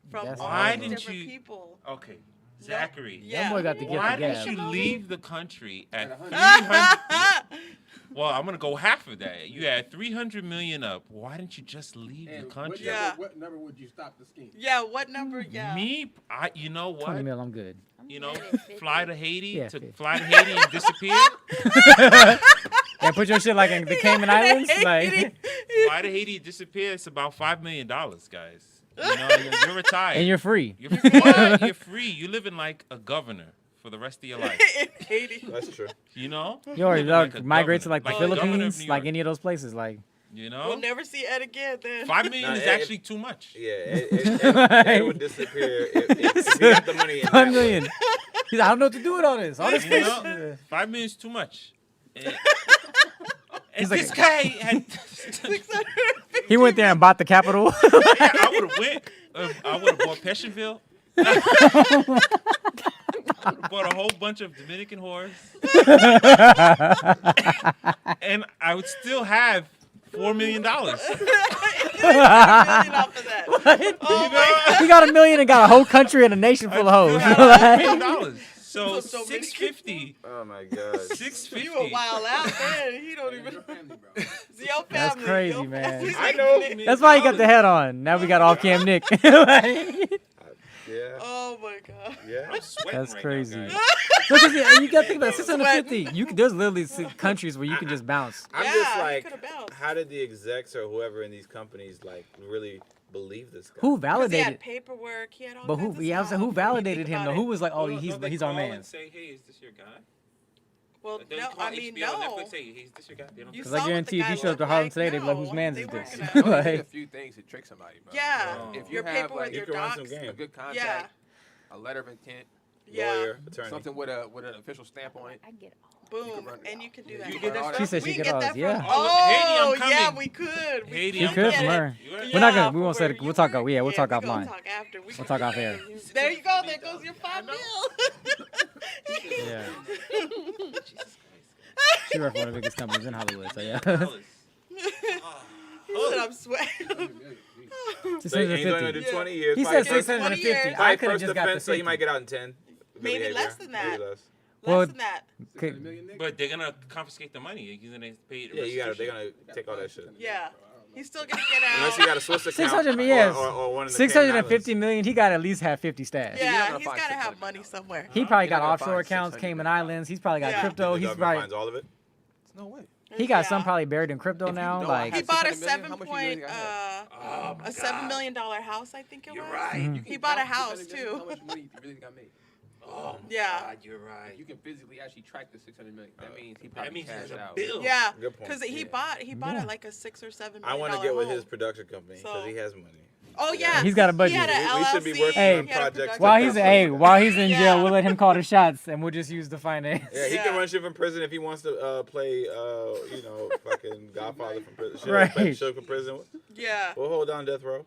from That's all Why these didn't different you- people. Okay, Zachary. Yeah. That boy got to get Why the gas. didn't you leave the country at At 300? Well, I'm gonna go half of that. You had 300 million up. Why didn't you just leave the And country? Yeah. what number would you stop the scheme? Yeah, what number? Yeah. Me, you know what? 20 mil, I'm good. You know, Maybe 50. fly to Haiti, Yeah, 50. fly to Haiti and disappear. And put your shit like in the Cayman Islands, like, Fly to Haiti and disappear. It's about $5 million, guys. You know, you're retired. and you're free. You're free. You're free. You're living like a governor for the rest of your life. In Haiti. That's true. You know? You already Like a migrate to governor. like the Like the governor of Philippines, New like York. any of those places, like. You know? We'll never see Ed again then. $5 million Nah, is it- actually too much. Yeah, it would disappear if he got the money in 5 that way. million. He's like, I don't know what to do with all this. All this You fish. know? $5 million is too much. And He's like- this guy had. He went there and bought the capital. I would have went. I would have bought Pessionville. I would have bought a whole bunch of Dominican whores. And I would still have $4 million. Off of that. Oh my God. He got $1 million and got a whole country and a nation full of hoes. $1 million. So So many 650. Oh my god. 650. You a wild out man. He don't even. Your family, bro. It's your family. That's crazy, your man. family's I know. making it. That's why he got the head on. Now we got off cam Nick. Like, Yeah. Oh my God. Yeah. I'm sweating That's right crazy. Now, guys. Because you got to think about it, 650. There's literally countries where you can just bounce. I'm Yeah, just he like, coulda bounced. how did the execs or whoever in these companies like really believe this guy? Who 'Cause he had validated? paperwork. He had all But kinds of yeah, I'm saying stuff. who When you validated think him about though? it. Who was like, oh, Well, he's don't they our call man? And say, hey, is this your guy? Well, They no, call I mean, HBO, no. Netflix, hey, is this your guy? They don't You Because care. I saw what guarantee the if you guy showed up to looked Harlem like. today, they'd be like, No, whose man they is weren't this? gonna- Only did a Like, few things to trick somebody, bro. Yeah, If you your have, paperwork, like, You your can run some docs. game. a good contact, Yeah, a letter of intent, yeah. Lawyer, attorney. something with an official stamp on it. I get all. Boom, run it and you can do that. You get that She stuff? said she we could get all- that yeah. from. Oh, Haiti, I'm Oh, yeah, coming. we could. Haiti, we I'm could get from it. her. You right. We're not Yeah, gonna. We won't say. from where We'll talk. you Yeah, we'll were. talk we gonna offline. talk after. We We'll can talk do off that. air. There you go. There goes your $5 million. Yeah. She worked for one of the biggest companies in Hollywood. So yeah. He said I'm sweating. So he's only gonna do 650. 20 years. He probably said first- 650. years. I probably could have first just got the offense, so he 50. might get out in 10. Good Maybe behavior. less than that. Maybe less. Well, Less than that. Okay. $600 million, Nick? But they're gonna confiscate the money. You're gonna pay the Yeah, you gotta. They're restitution. gonna take all that shit. Yeah. He's still gonna get out. Unless you got a Swiss account. 600 million. Or one in the 650 Cayman million. He got to at least have 50 stash. You're not Yeah, gonna he's find gotta have 600 money somewhere. He probably You're got not gonna offshore find accounts, 600 Cayman million. Islands. He's probably got Yeah. crypto. Islands. The He's government probably finds all of it. No way. he got some Yeah. probably buried in crypto If you now. know I Like He had bought a 600 million, how much you really got Oh my a $7 God. million house, I think it You're was. right. Mhm. You can He bought a count house, 600 million, too. How much money you really got made? Oh my Yeah. God, you're right. You can physically actually track the 600 million. That means he That probably means cashed there's a out. bill. Yeah, Good point. because he Yeah. bought Yeah. it like a $6 or $7 I million want to get with home. his production company because So- he has money. Oh yeah, He's got a budget. He had a We should be LLC, working on he had a projects production while to he's company. while he's in jail, Yeah. we'll let him call the shots, and we'll just use the finance. Yeah, he Yeah. can run shit from prison if he wants to play, fucking Godfather from prison. Shit, Right. play Suge from prison. Yeah. We'll hold down death row.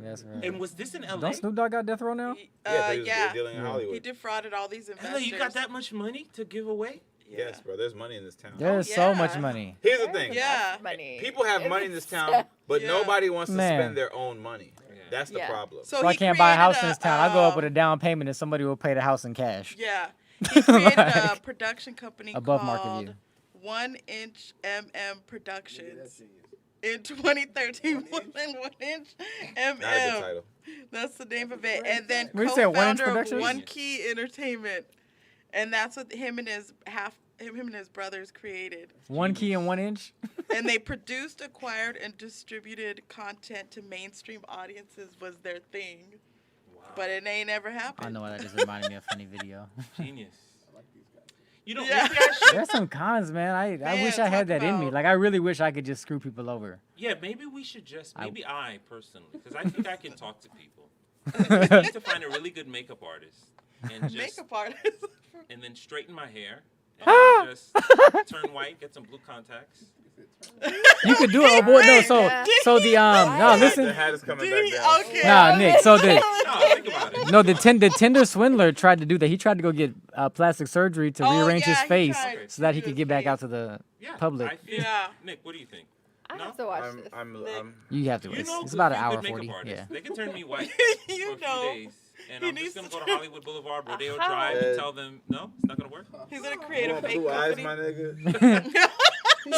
That's right. And was this in LA? Don't Snoop Dogg got death row now? Yeah, he was Yeah. dealing in Yeah. Hollywood. He defrauded all these investors. LA, you got that much money to give away? Yeah. Yes, bro. There's money in this town. There's so yeah. much money. Here's the thing. Yeah. Money. People have money in this town, but Yeah. nobody wants to Man. spend their own money. That's the Yeah. problem. So So I he can't buy a house in created this town. I go up with a down payment, and somebody will pay the house in cash. Yeah. He created a Like, production company above market called view. 1 Inch MM That's Productions. genius. In 2013, 1 Inch Not a good MM. title. That's the name of it. And then What you say, 1 Inch co-founder of Productions? One Key Entertainment. And that's what him and his brothers created. 1 key and 1 inch. And they produced, acquired, and distributed content to mainstream audiences was their thing. But it ain't ever I happened. know why that just reminded me of a funny video. Genius. You know, Yeah. maybe I should. There's some cons, man. I wish I Man, had talk that in me. about- Like, I really wish I could just screw people over. Yeah, maybe we should just. I- Maybe I personally, because I think I can talk to people. I need to find a really good makeup artist and just Makeup artist. and then straighten my hair and just turn white, get some blue contacts. You could do it. Oh boy, no. So the no, The listen. hat is coming Did back he? down. Okay. Nah, Nick. So the No, think about it. no the Tinder swindler tried to do that. He tried to go get plastic surgery to Oh, rearrange his yeah, he face tried so that to he do could his get back face. out to the Yeah, public. I think, Yeah. Nick, what do you think? I No? have to watch this. I'm You have to. You It's, know, it's about an a hour good 40. makeup artist. Yeah. They can turn me white You for a few know. days, and He I'm just needs gonna to go to turn- Hollywood Boulevard, Rodeo How? Drive, and tell them no, it's not gonna work. He's gonna create a fake blue eyes, company. my nigga.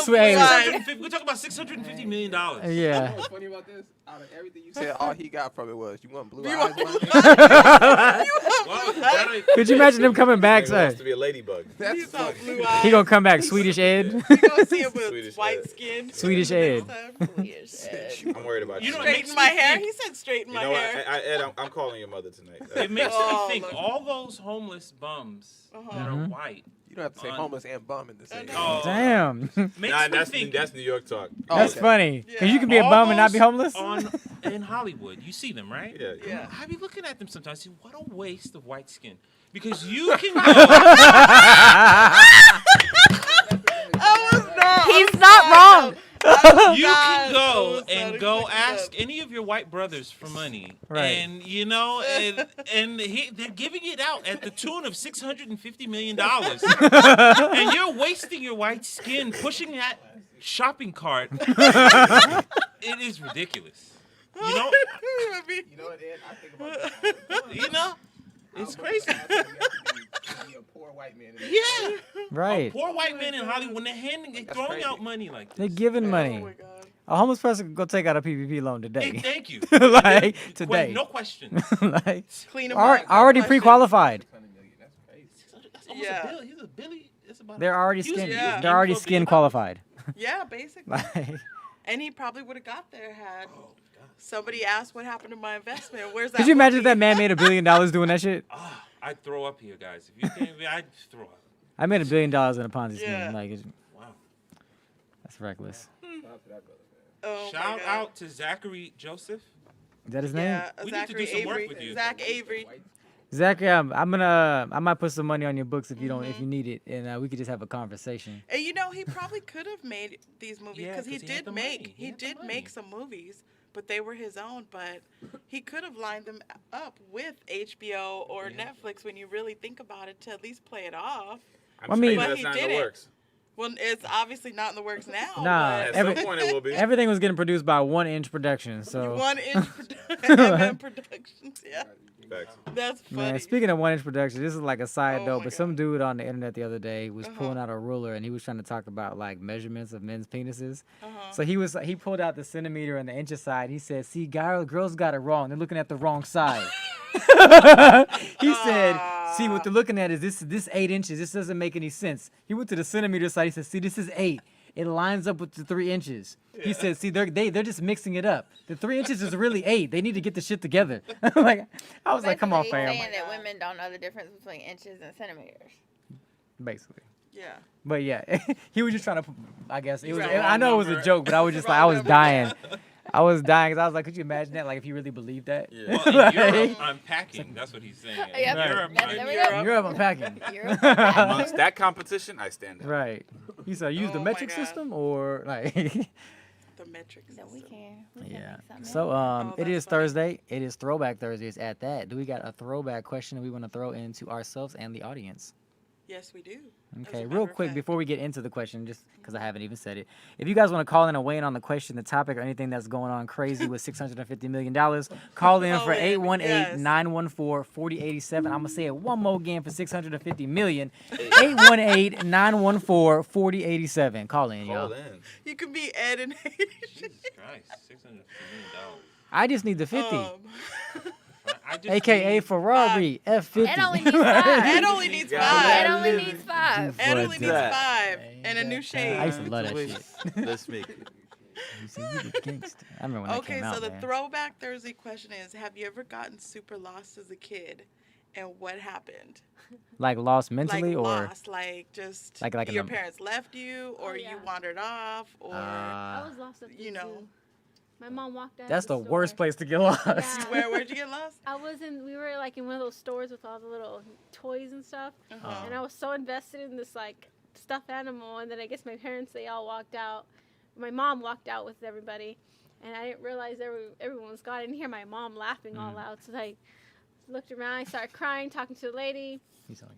Sweet. Hey, Eyes. We're talking about $650 million. Yeah. You know what's funny about this? Out of everything you Said all he got from it was, you want blue You eyes, want my blue nigga? Well, that Could you imagine him coming back? He wants Sir? to be a ladybug. That's He's all funny. blue eyes. He gonna come back Swedish Ed. You gonna see him with Swedish white Ed. skin. Swedish Next Ed. time. I'm worried about You you. know, it Straighten makes my me hair. think- He said straighten You my know what? hair. Ed, I'm calling your mother tonight. It makes Oh, me think look. all those homeless bums that are Mhm. white. You don't have to say On- homeless and bum in the same. Oh, Damn. Makes Nah, me think that's New York talk. Oh, That's okay. funny. Cause you can be a all bum and not be those homeless. in Hollywood. You see them, right? Yeah. Yeah. I be looking at them sometimes. See, what a waste of white skin. Because you can go. He's not wrong. You can go God, and so go fucked ask up. any of your white brothers for money, Right. and you know, and they're giving it out at the tune of $650 million, and you're wasting your white skin pushing that shopping cart. It is ridiculous. You know, You know what, Ed? I think about that. you know, it's crazy. I think you have to be a poor white man. In Yeah, Right. poor white men in Hollywood when they're That's throwing crazy. out money like They're this. giving Oh money. my God. A homeless person could go take out a PPP loan Hey, today. thank you. Like today. No questions. Like Clean him already, up. already Question. pre-qualified. $600 million. That's crazy. That's almost Yeah. a bill. He's a Billy. It's about They're already He was- skin. he was Yeah. They're already in for $1 skin billion. qualified. Yeah, basically. Like, And he probably would have got there had Oh, somebody asked what happened to my investment. Where's that? could you imagine if movie? that man made $1 billion doing that shit? Ah, I'd throw up here, guys. If you can't, I'd throw up. I made $1 billion in a Ponzi scheme. Yeah. Like, Wow. that's reckless. Shout out to that brother, man. Oh my Shout God. out to Zachary Joseph. Is that his name? Yeah, We need to do Zachary some work Avery. with you. Zach Avery. Zach, I might put some money on your books if you don't, if you need it, and we could just have a conversation. And you know, he probably could have made these movies Yeah, because he 'cause he had did the make money. He he had the did money. make some movies, but they were his own. But he could have lined them up with HBO or Yeah. Netflix when you really think about it to at least play it off. I'm I mean- saying But that's he not in the didn't. works. Well, it's obviously not in the works now. Nah, but At some point it will be. Everything was getting produced by 1 Inch Production. So, 1 Inch MM Productions. Yeah, Facts. that's funny. man, speaking of 1 Inch Production, this is like a side Oh note, my but some God. dude on the internet the other day was Uh-huh. pulling out a ruler and he was trying to talk about like measurements of men's penises. Uh-huh. So he pulled out the centimeter and the inches side. He said, "See, girls got it wrong. They're looking at the wrong side." He said, "See, what they're looking at is this 8 inches. This doesn't make any sense." He went to the centimeter side. He said, "See, this is 8. It lines up with the 3 inches." He said, "See, they're just mixing it up. The 3 inches is really 8. They need to get the shit together." Like, I was like, "Come on, Basically, fam." saying that women don't know the difference between inches and centimeters. Basically. Yeah. But yeah, he was just trying to. I guess it was. Right. I know it was a Number. joke, but I was just like, I was dying. I was dying because I was like, could you imagine that? Like, if you really believed that? Yeah. Well, in Like, Europe, I'm packing. That's what he's saying. In Yep. Europe, That's I'm- there we Europe. go. Europe, I'm packing. Europe. Amongst that competition, I stand out. Right. He said, use the Oh my metric God. system or like. The metric So we system. can. We can Yeah. make something So happen. Oh, it that's is funny. Thursday. It is Throwback Thursdays. At that, do we got a throwback question that we want to throw into ourselves and the audience? Yes, we do. As a Okay, matter real of quick fact. before we get into the question, just because I haven't even said it, if you guys want to call in and weigh in on the question, the topic, or anything that's going on crazy with $650 million, call in for Call in, 818-914-4087. I'm gonna say it one more again for $650 million. 818-914-4087. Call in, y'all. Call in. You can be Ed and Jesus Christ, $650 million. I just need the 50, I just aka need- Ferrari F50. Ed only needs 5. Ed only needs Ed five. Ed only needs 5. Ed only But, needs that. 5 and a new shade. I used to love that Wait, shit. Let's make it. You see, you the gangster. I remember when that Okay, came so out, the man. Throwback Thursday question is: have you ever gotten super lost as a kid, And what happened? Like lost mentally, like or lost, like just like in your a- parents left you, or yeah. you wandered off, or I was lost at the you know. zoo. My mom walked out. that's of the the worst store. place to get lost. Yeah. Where'd you get lost? We were like in one of those stores with all the little toys and stuff. Uh-huh. And I was so invested in this like stuffed animal, and then I guess my parents, they all walked out. My mom walked out with everybody, and I didn't realize everyone was gone. I didn't hear my mom laughing all loud, so I looked around, I started crying, talking to the lady,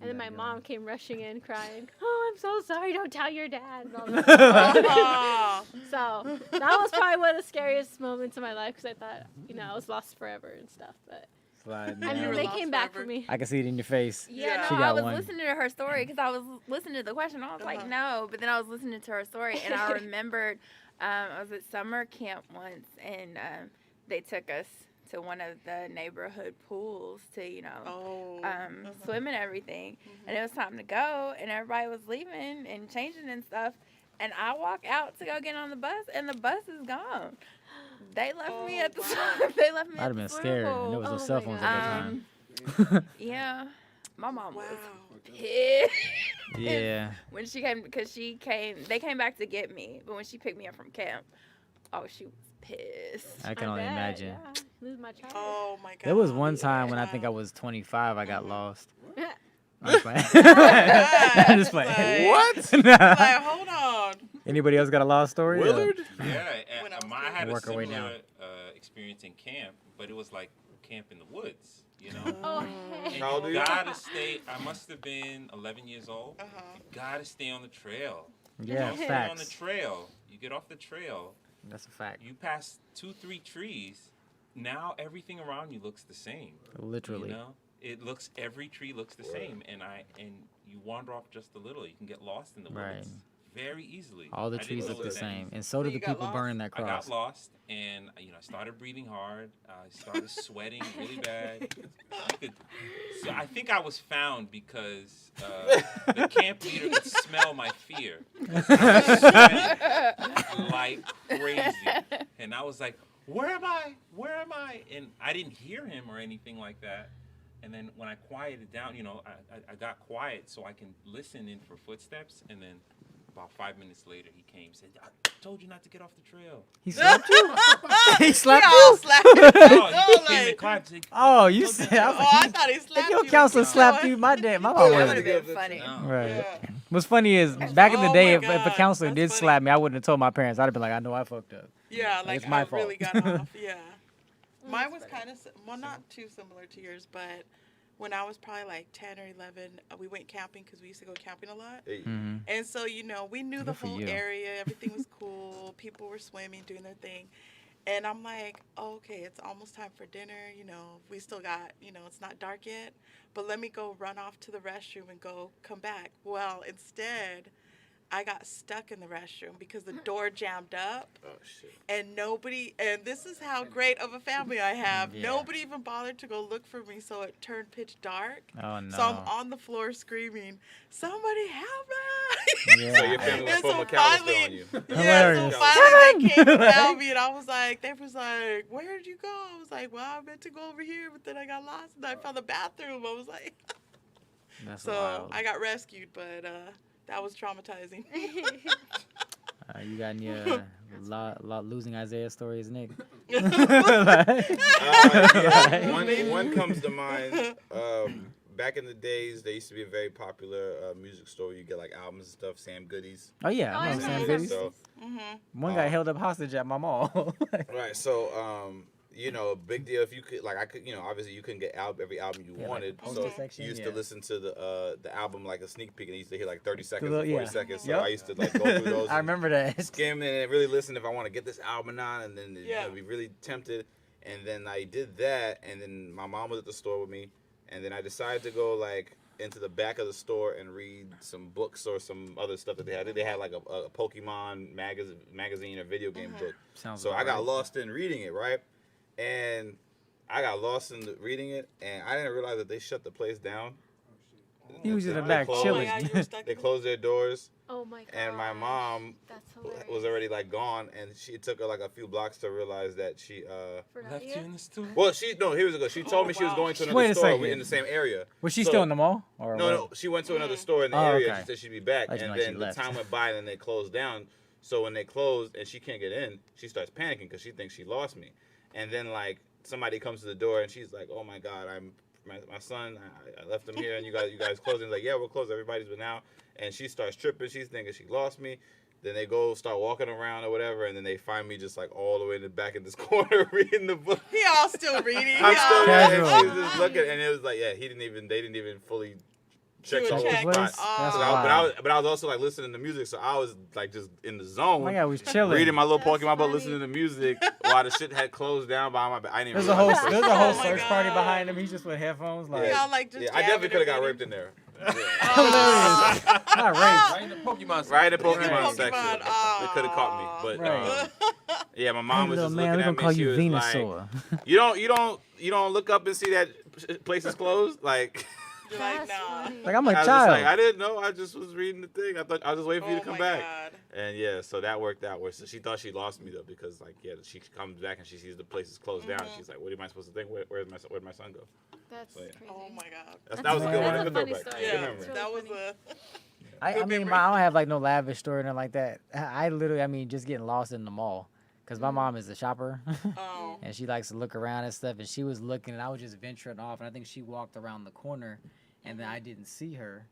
and then my mom came rushing in crying, "Oh, I'm so sorry, don't tell your dad." And all that. Aw. So that was probably one of the scariest moments of my life, because I thought, I was lost forever and stuff. But Slide I mean, were down. they lost came back forever. for me. I can see it in your face. Yeah. She No, got I was one. listening to her story because I was listening to the question. I was like, no, but then I was listening to her story, and I remembered I was at summer camp once, and they took us to one of the neighborhood pools to, swim and everything. And it was time to go, and everybody was leaving and changing and stuff. And I walk out to go get on the bus, and the bus is gone. They left me at the they left me I'd at have the been swim scared. pool. And there was no Oh cell my phones God. at that time. Yeah, my mom Wow. was pissed Yeah. when she came, because they came back to get me, but when she picked me up from camp, oh, she was pissed. I can only bet, imagine. Yeah. Lose my child. Oh my god. There was one time when I think I Wow. was 25, I got lost. Yeah. I'm just playing. God, I'm just playing. What? Nah. Like, hold on. Anybody else got a lost story? Willard? Yeah, When I was I had a Work our way similar experience in camp, but it was like camp in the woods, you know? Oh, And hey. How old are you you? gotta stay. I must have been 11 years old. Uh-huh. You gotta stay on the trail. Yeah, Don't stay on the facts. trail. You get off the trail. That's a fact. You pass 2-3 trees. Now everything around you looks the same. Literally. You know, every tree looks the same, and you wander off just a little. You can get lost in the Right. woods very easily. All the I didn't trees look the know that. same. And so do You the got people lost? burning that I got cross. lost, and I started breathing hard. I started sweating really bad. So I think I was found because the camp leader could smell my fear. I was sweating like crazy, and I was like, "Where am I? Where am I?" And I didn't hear him or anything like that. And then when I quieted down, I got quiet so I can listen in for footsteps, and then about 5 minutes later, he came and said, "I told you not to get off the trail." He slapped you? He slapped We all you? slapped. Oh, Oh, he came and like, clapped. Said, Oh, you "Told said. you." I was oh, like, I thought he slapped if your you. counselor No. slapped you, my mom That would would have have been funny. No. Right. Yeah. What's funny is back in the Oh day, my if a God, counselor that's did funny. slap me, I wouldn't have told my parents. I'd have been like, I know I fucked up. Yeah, like it's my I fault. really got off. Yeah. Mine was kind of, not too similar to yours, but when I was probably like 10 or 11, we went camping because we used to go camping a lot. Mm-hmm. And so, we knew the Good for whole you. area. Everything was cool. People were swimming, doing their thing. And I'm like, oh, okay, it's almost time for dinner. We still got, it's not dark yet. But let me go run off to the restroom and come back. Well, instead, I got stuck in the restroom because the door jammed up. Oh, shit. And this is how great of a family I have. Yeah. Nobody even bothered to go look for me, so it turned pitch dark. Oh, no. So I'm on the floor screaming, "Somebody help me!" Yeah. So your family And went so full McAllister finally- on you. Yeah, so Hilarious. finally they came and found me, and I was like, they was like, "Where'd you go?" I was like, "Well, I meant to go over here, but then I got lost, and I found the bathroom." I was like, That's so wild. I got rescued, but that was traumatizing. You got any lot losing Isaiah stories, Nick? One comes to mind. Back in the days, there used to be a very popular music store. You get like albums and stuff, Sam Goodies. Oh, yeah. Oh, I I know Sam remember Goodies. So, One guy held up hostage at my mall. right. So, a big deal if you could, like, I could, obviously you couldn't get every album you Yeah, like wanted. poster So section, you used yeah. to listen to the album like a sneak peek, and you used to hear like 30 seconds little- or 40 yeah. seconds. So Yep. I used to like go through those. I and remember that. skim and really listen if I want to get this album on, and then Yeah. be really tempted. And then I did that, and then my mom was at the store with me, and then I decided to go like into the back of the store and read some books or some other stuff that they had. They had like a Pokemon magazine or video game book. Sounds So I about got right. lost in reading it, right? And I got lost in reading it, and I didn't realize that they shut the place down. He was in the They back closed- chilling. Oh, yeah, you were stuck They in the- closed their doors, Oh my god. and my mom That's hilarious. was already like gone, and it took her like a few blocks to realize that she Forgot Left you? you in the store. well, here we go. She told me she was wow. going to Wait another a store second. in the same area. Was she So- still in the mall? Or No, what? no, she went to another store in the Oh, area. okay. She said she'd be back, I just and meant she then the left. time went by, and then they closed down. So when they closed and she can't get in, she starts panicking because she thinks she lost me. And then like somebody comes to the door and she's like, "Oh my God, my son. I left him here, and you guys closed." And like, "Yeah, we're closed. Everybody's been out." And she starts tripping. She's thinking she lost me. Then they go start walking around or whatever, and then they find me just like all the way in the back in this corner reading the book. He all still reading. I'm still there, and Casual. she was just looking, and it was like, yeah, they didn't even fully check Do a the whole check. spot. That's Oh. But I was also like listening to music, so I was like just in the zone, Oh my God, we was chilling. reading my little That's Pokemon book, funny. listening to music while the shit had closed down behind my back. I didn't even There's a whole realize it. there's a whole Oh my search party God. behind him. He's just with headphones like. Y'all like just Yeah, I definitely jabbing could have got and raped in there. Hilarious. Not rape. Right in the Pokemon section. Right in the Right. Pokemon section. Pokemon, They could have caught me, but Right. yeah, my mom Hey, was little just man, looking we're at gonna me. call She you was Venusaur. like, you don't look up and see that place is closed, like. You're like, That's nah. funny. Like I'm a I was just child. like, I didn't know. I just was reading the thing. I thought I was just waiting for you to Oh come my back. God. And yeah, so that worked out. Where so she thought she lost me though, because like yeah, she comes back and she sees the place is closed down. Mm-hmm. She's like, what am I supposed to think? Where'd my son go? That's So, yeah. crazy. Oh my God. That was a good one. That's A a good funny throwback. story. Good Yeah, memory. It's that really was funny. a. I Good mean, memory. I don't have like no lavish story or nothing like that. I literally, I mean, just getting lost in the mall. Cause my mom is a shopper, Oh. and she likes to look around and stuff. And she was looking, and I was just venturing off. And I think she walked around the corner, and then I didn't see her.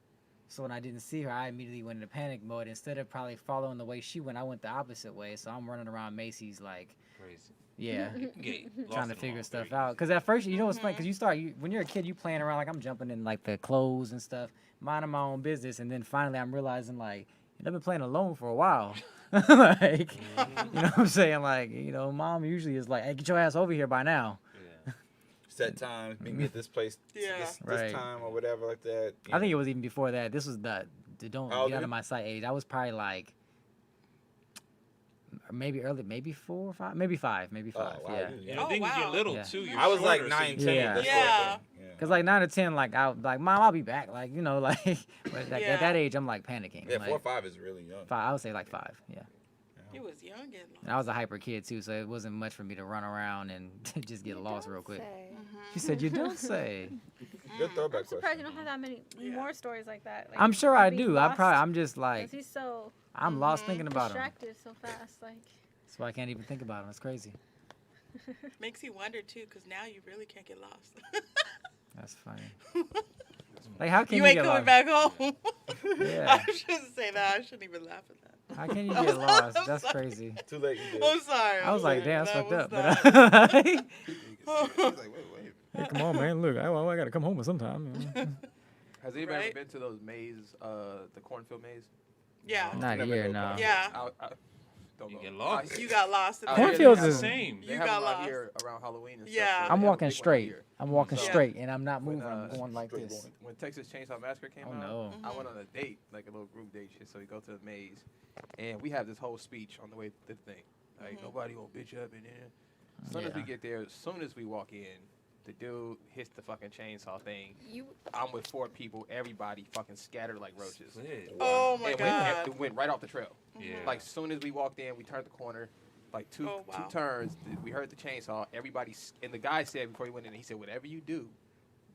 So when I didn't see her, I immediately went into panic mode. Instead of probably following the way she went, I went the opposite way. So I'm running around Macy's like, Crazy. yeah, You can get lost trying in to the figure mall stuff very out. Cause at first, you know what's funny? Cause when you're a kid, you playing around like I'm jumping in like the clothes and stuff, minding my own business, and then finally I'm realizing like I've been playing alone for a while. Like, you know what I'm saying? Like, you know, mom usually is like, hey, get your ass over here by now. Yeah. Set times, meet me at this place, Yeah. this Right. time or whatever like that. I think it was even before that. This was the don't How old get out were of you? my sight age. I was probably like maybe early, maybe 4 or 5, maybe 5, maybe 5. wow, Yeah. you- You know, Oh, things wow. get little Yeah. too. You're I was like shorter, so 9, you 10. Yeah. That's Yeah. what Cause like 9 or 10, like I like mom, I'll be back. Like you know, like but like, Yeah. at that age, I'm like panicking. yeah, like, 4 or 5 is really young. 5, I would say like 5. Yeah. He was young and And I was a hyper kid too, so it wasn't much for me to run around and just get lost real quick. Say. She said, "You don't say." Good throwback I'm surprised you question. don't have that many Yeah. more stories like that. Like, I'm sure I being do. lost, I'm just like 'cause he's so I'm lost thinking about him. distracted so fast. Like, That's why I can't even think about him. It's crazy. makes you wonder too, because now you really can't get lost. That's funny. Like how can you you ain't get coming lost? back home. Yeah. I shouldn't say that. I shouldn't even laugh at that. How can you get lost? I'm That's sorry. crazy. Too late. You did. I'm sorry. I was like, damn, that's fucked up. That But He's like, wait. hey, come on, man. Look, I gotta come home sometime. Has anybody Right? ever been to those maze, the cornfield maze? yeah. Not Never here, go no. back. Yeah. Don't You go. get lost. You got lost. In Out the here, Cornfields they have is- them- Same. They You have got them out lost. here around Halloween and Yeah. stuff. so I'm they have a walking big one out straight. here. I'm walking Yeah. straight, and I'm not When, moving. I'm going like straight this. going. When Texas Chainsaw Massacre came Oh out, no. I went on a date, like a little group date shit. So we go to the maze, and we have this whole speech on the way to the thing. Like nobody gonna bitch up in there. As soon as we Yeah. get there, as soon as we walk in, the dude hits the fucking chainsaw thing. you I'm with 4 people, everybody fucking scattered like roaches. Split. Oh my And God. it went right off the trail. Yeah. Like soon as we walked in, we turned the corner, like two Oh, wow. turns. We heard the chainsaw. Everybody and the guy said before he went in, he said, "Whatever you do,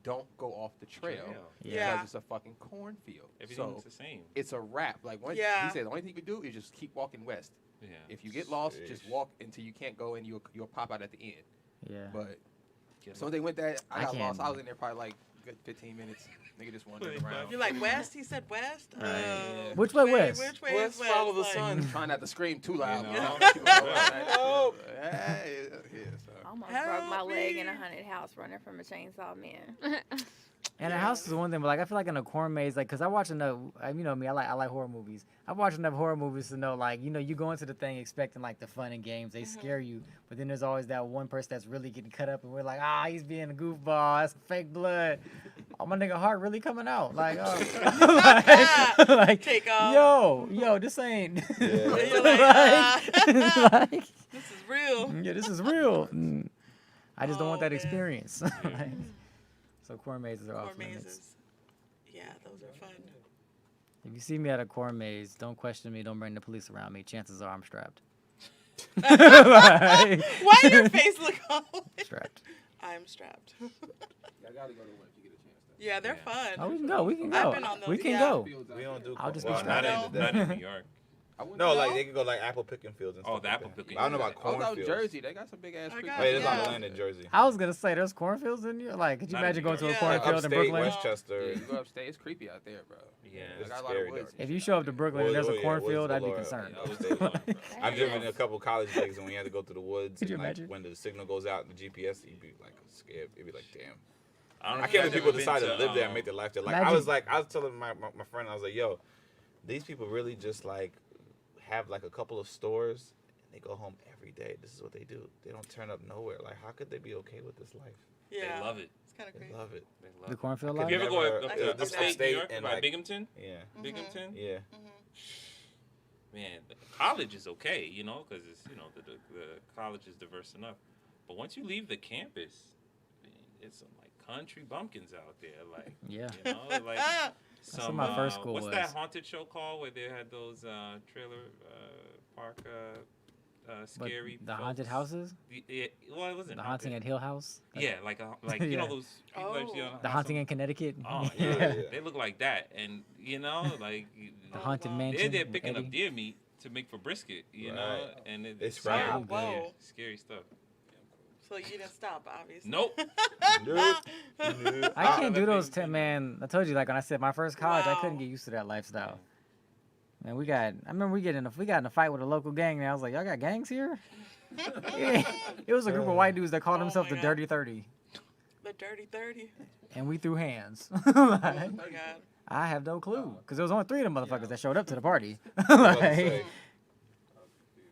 don't go off the trail Yeah. because it's a fucking cornfield." Everything So looks the same. it's a wrap. Like once Yeah. he said, the only thing you can do is just keep walking west. Yeah. If you get lost, just Sheesh. walk until you can't go, and you'll pop out at the end. Yeah. But Get so they went that I got can't- lost. I was in there probably like good 15 minutes. Nigga just wandering around. You're like west. He said west. Right. Which way west? Which way West, is west? follow the Like, sun. Trying not to scream too loud. You You know? know? Oh. Hey, yeah, so. I almost broke my Help leg in me. a haunted house running from a chainsaw man. And a house is one thing, but like I feel like in a corn maze, like, cause I watch enough, you know me, I like horror movies. I watch enough horror movies to know, like, you know, you go into the thing expecting like the fun and games, they scare you, but then there's always that one person that's really getting cut up, and we're like, he's being a goofball, that's fake blood. Oh, my nigga heart really coming out, like, like, Take off. yo, this ain't, Yeah. You're like, like, this is real. yeah, this is real. I just don't want Oh, that man. experience. Like, so corn mazes are off Corn limits. mazes. Yeah. those are fun. If you see me at a corn maze, don't question me. Don't bring the police around me. Chances are I'm strapped. Why your face look all Strapped. I'm strapped. Y'all gotta go to one if you get a chance. Though. Yeah, they're fun. Oh, we can go. We can I've go. been on those, We can yeah. go. Fields out We don't there. do. I'll just be well, strapped. Not in New York. I wouldn't No, know. like they could go like apple picking fields and Oh, stuff. the like apple that. picking. I don't know about I was out in cornfields. Jersey. They got some big ass I creeks. got Wait, there's Yeah. not land in Jersey. I was gonna say there's cornfields in here. Like, could you Not in imagine New going to a York. Yeah. cornfield in Upstate, Brooklyn? Yeah, Westchester. you go upstate. It's creepy out there, bro. Yeah. They got a lot scary, of woods. though. If you show up to Brooklyn and there's a yeah, cornfield, woods I'd be galore. concerned. Yeah, woods galore. I've driven a couple college gigs and we had to go through the woods. Could you and, like, imagine? when the signal goes out, the GPS, you'd be like scared. You'd be like, damn. don't know I if can't you believe guys people ever decide been to live there and make their life there. Like I was telling my friend, I was like, yo, these people really just like have like a couple of stores and they go home every day. This is what they do. They don't turn up nowhere. Like how could they be okay with this life? Yeah. They love it. It's kind of They crazy. love it. They love The it. cornfield Have life? You ever go Never- up yeah, to upstate New upstate York and, by like- Binghamton? Yeah. Binghamton? Yeah. Man, the college is okay, you know, because it's the college is diverse enough. But once you leave the campus, man, it's some like country bumpkins out there, like Yeah. you know, like what some. my first school what's was. that haunted show called where they had those trailer park But scary? the haunted folks? houses? Well, it wasn't The haunting at Hill House? Yeah, like you Yeah. know those people that you know, The haunting in Connecticut? Oh yeah, they look like that, and you know, like The haunted wow. mansion? they're in there picking Eddie? up deer meat to make for brisket, you know, Right. and They it's sprout. scary. Wow, Yeah, whoa. scary stuff. So you didn't stop, obviously. Nope. Nope. I can't do those, man. I told you, like, when I said my first college, I couldn't Wow. get used to that lifestyle. Man, I remember we got in a fight with a local gang, and I was like, y'all got gangs here? Yeah. It was a group of white dudes that called Oh themselves my the God. Dirty 30, The Dirty 30. and we threw hands. Oh Like, my God. I have no clue, because there was only 3 of them motherfuckers that showed up to the party. I was about to Like, say,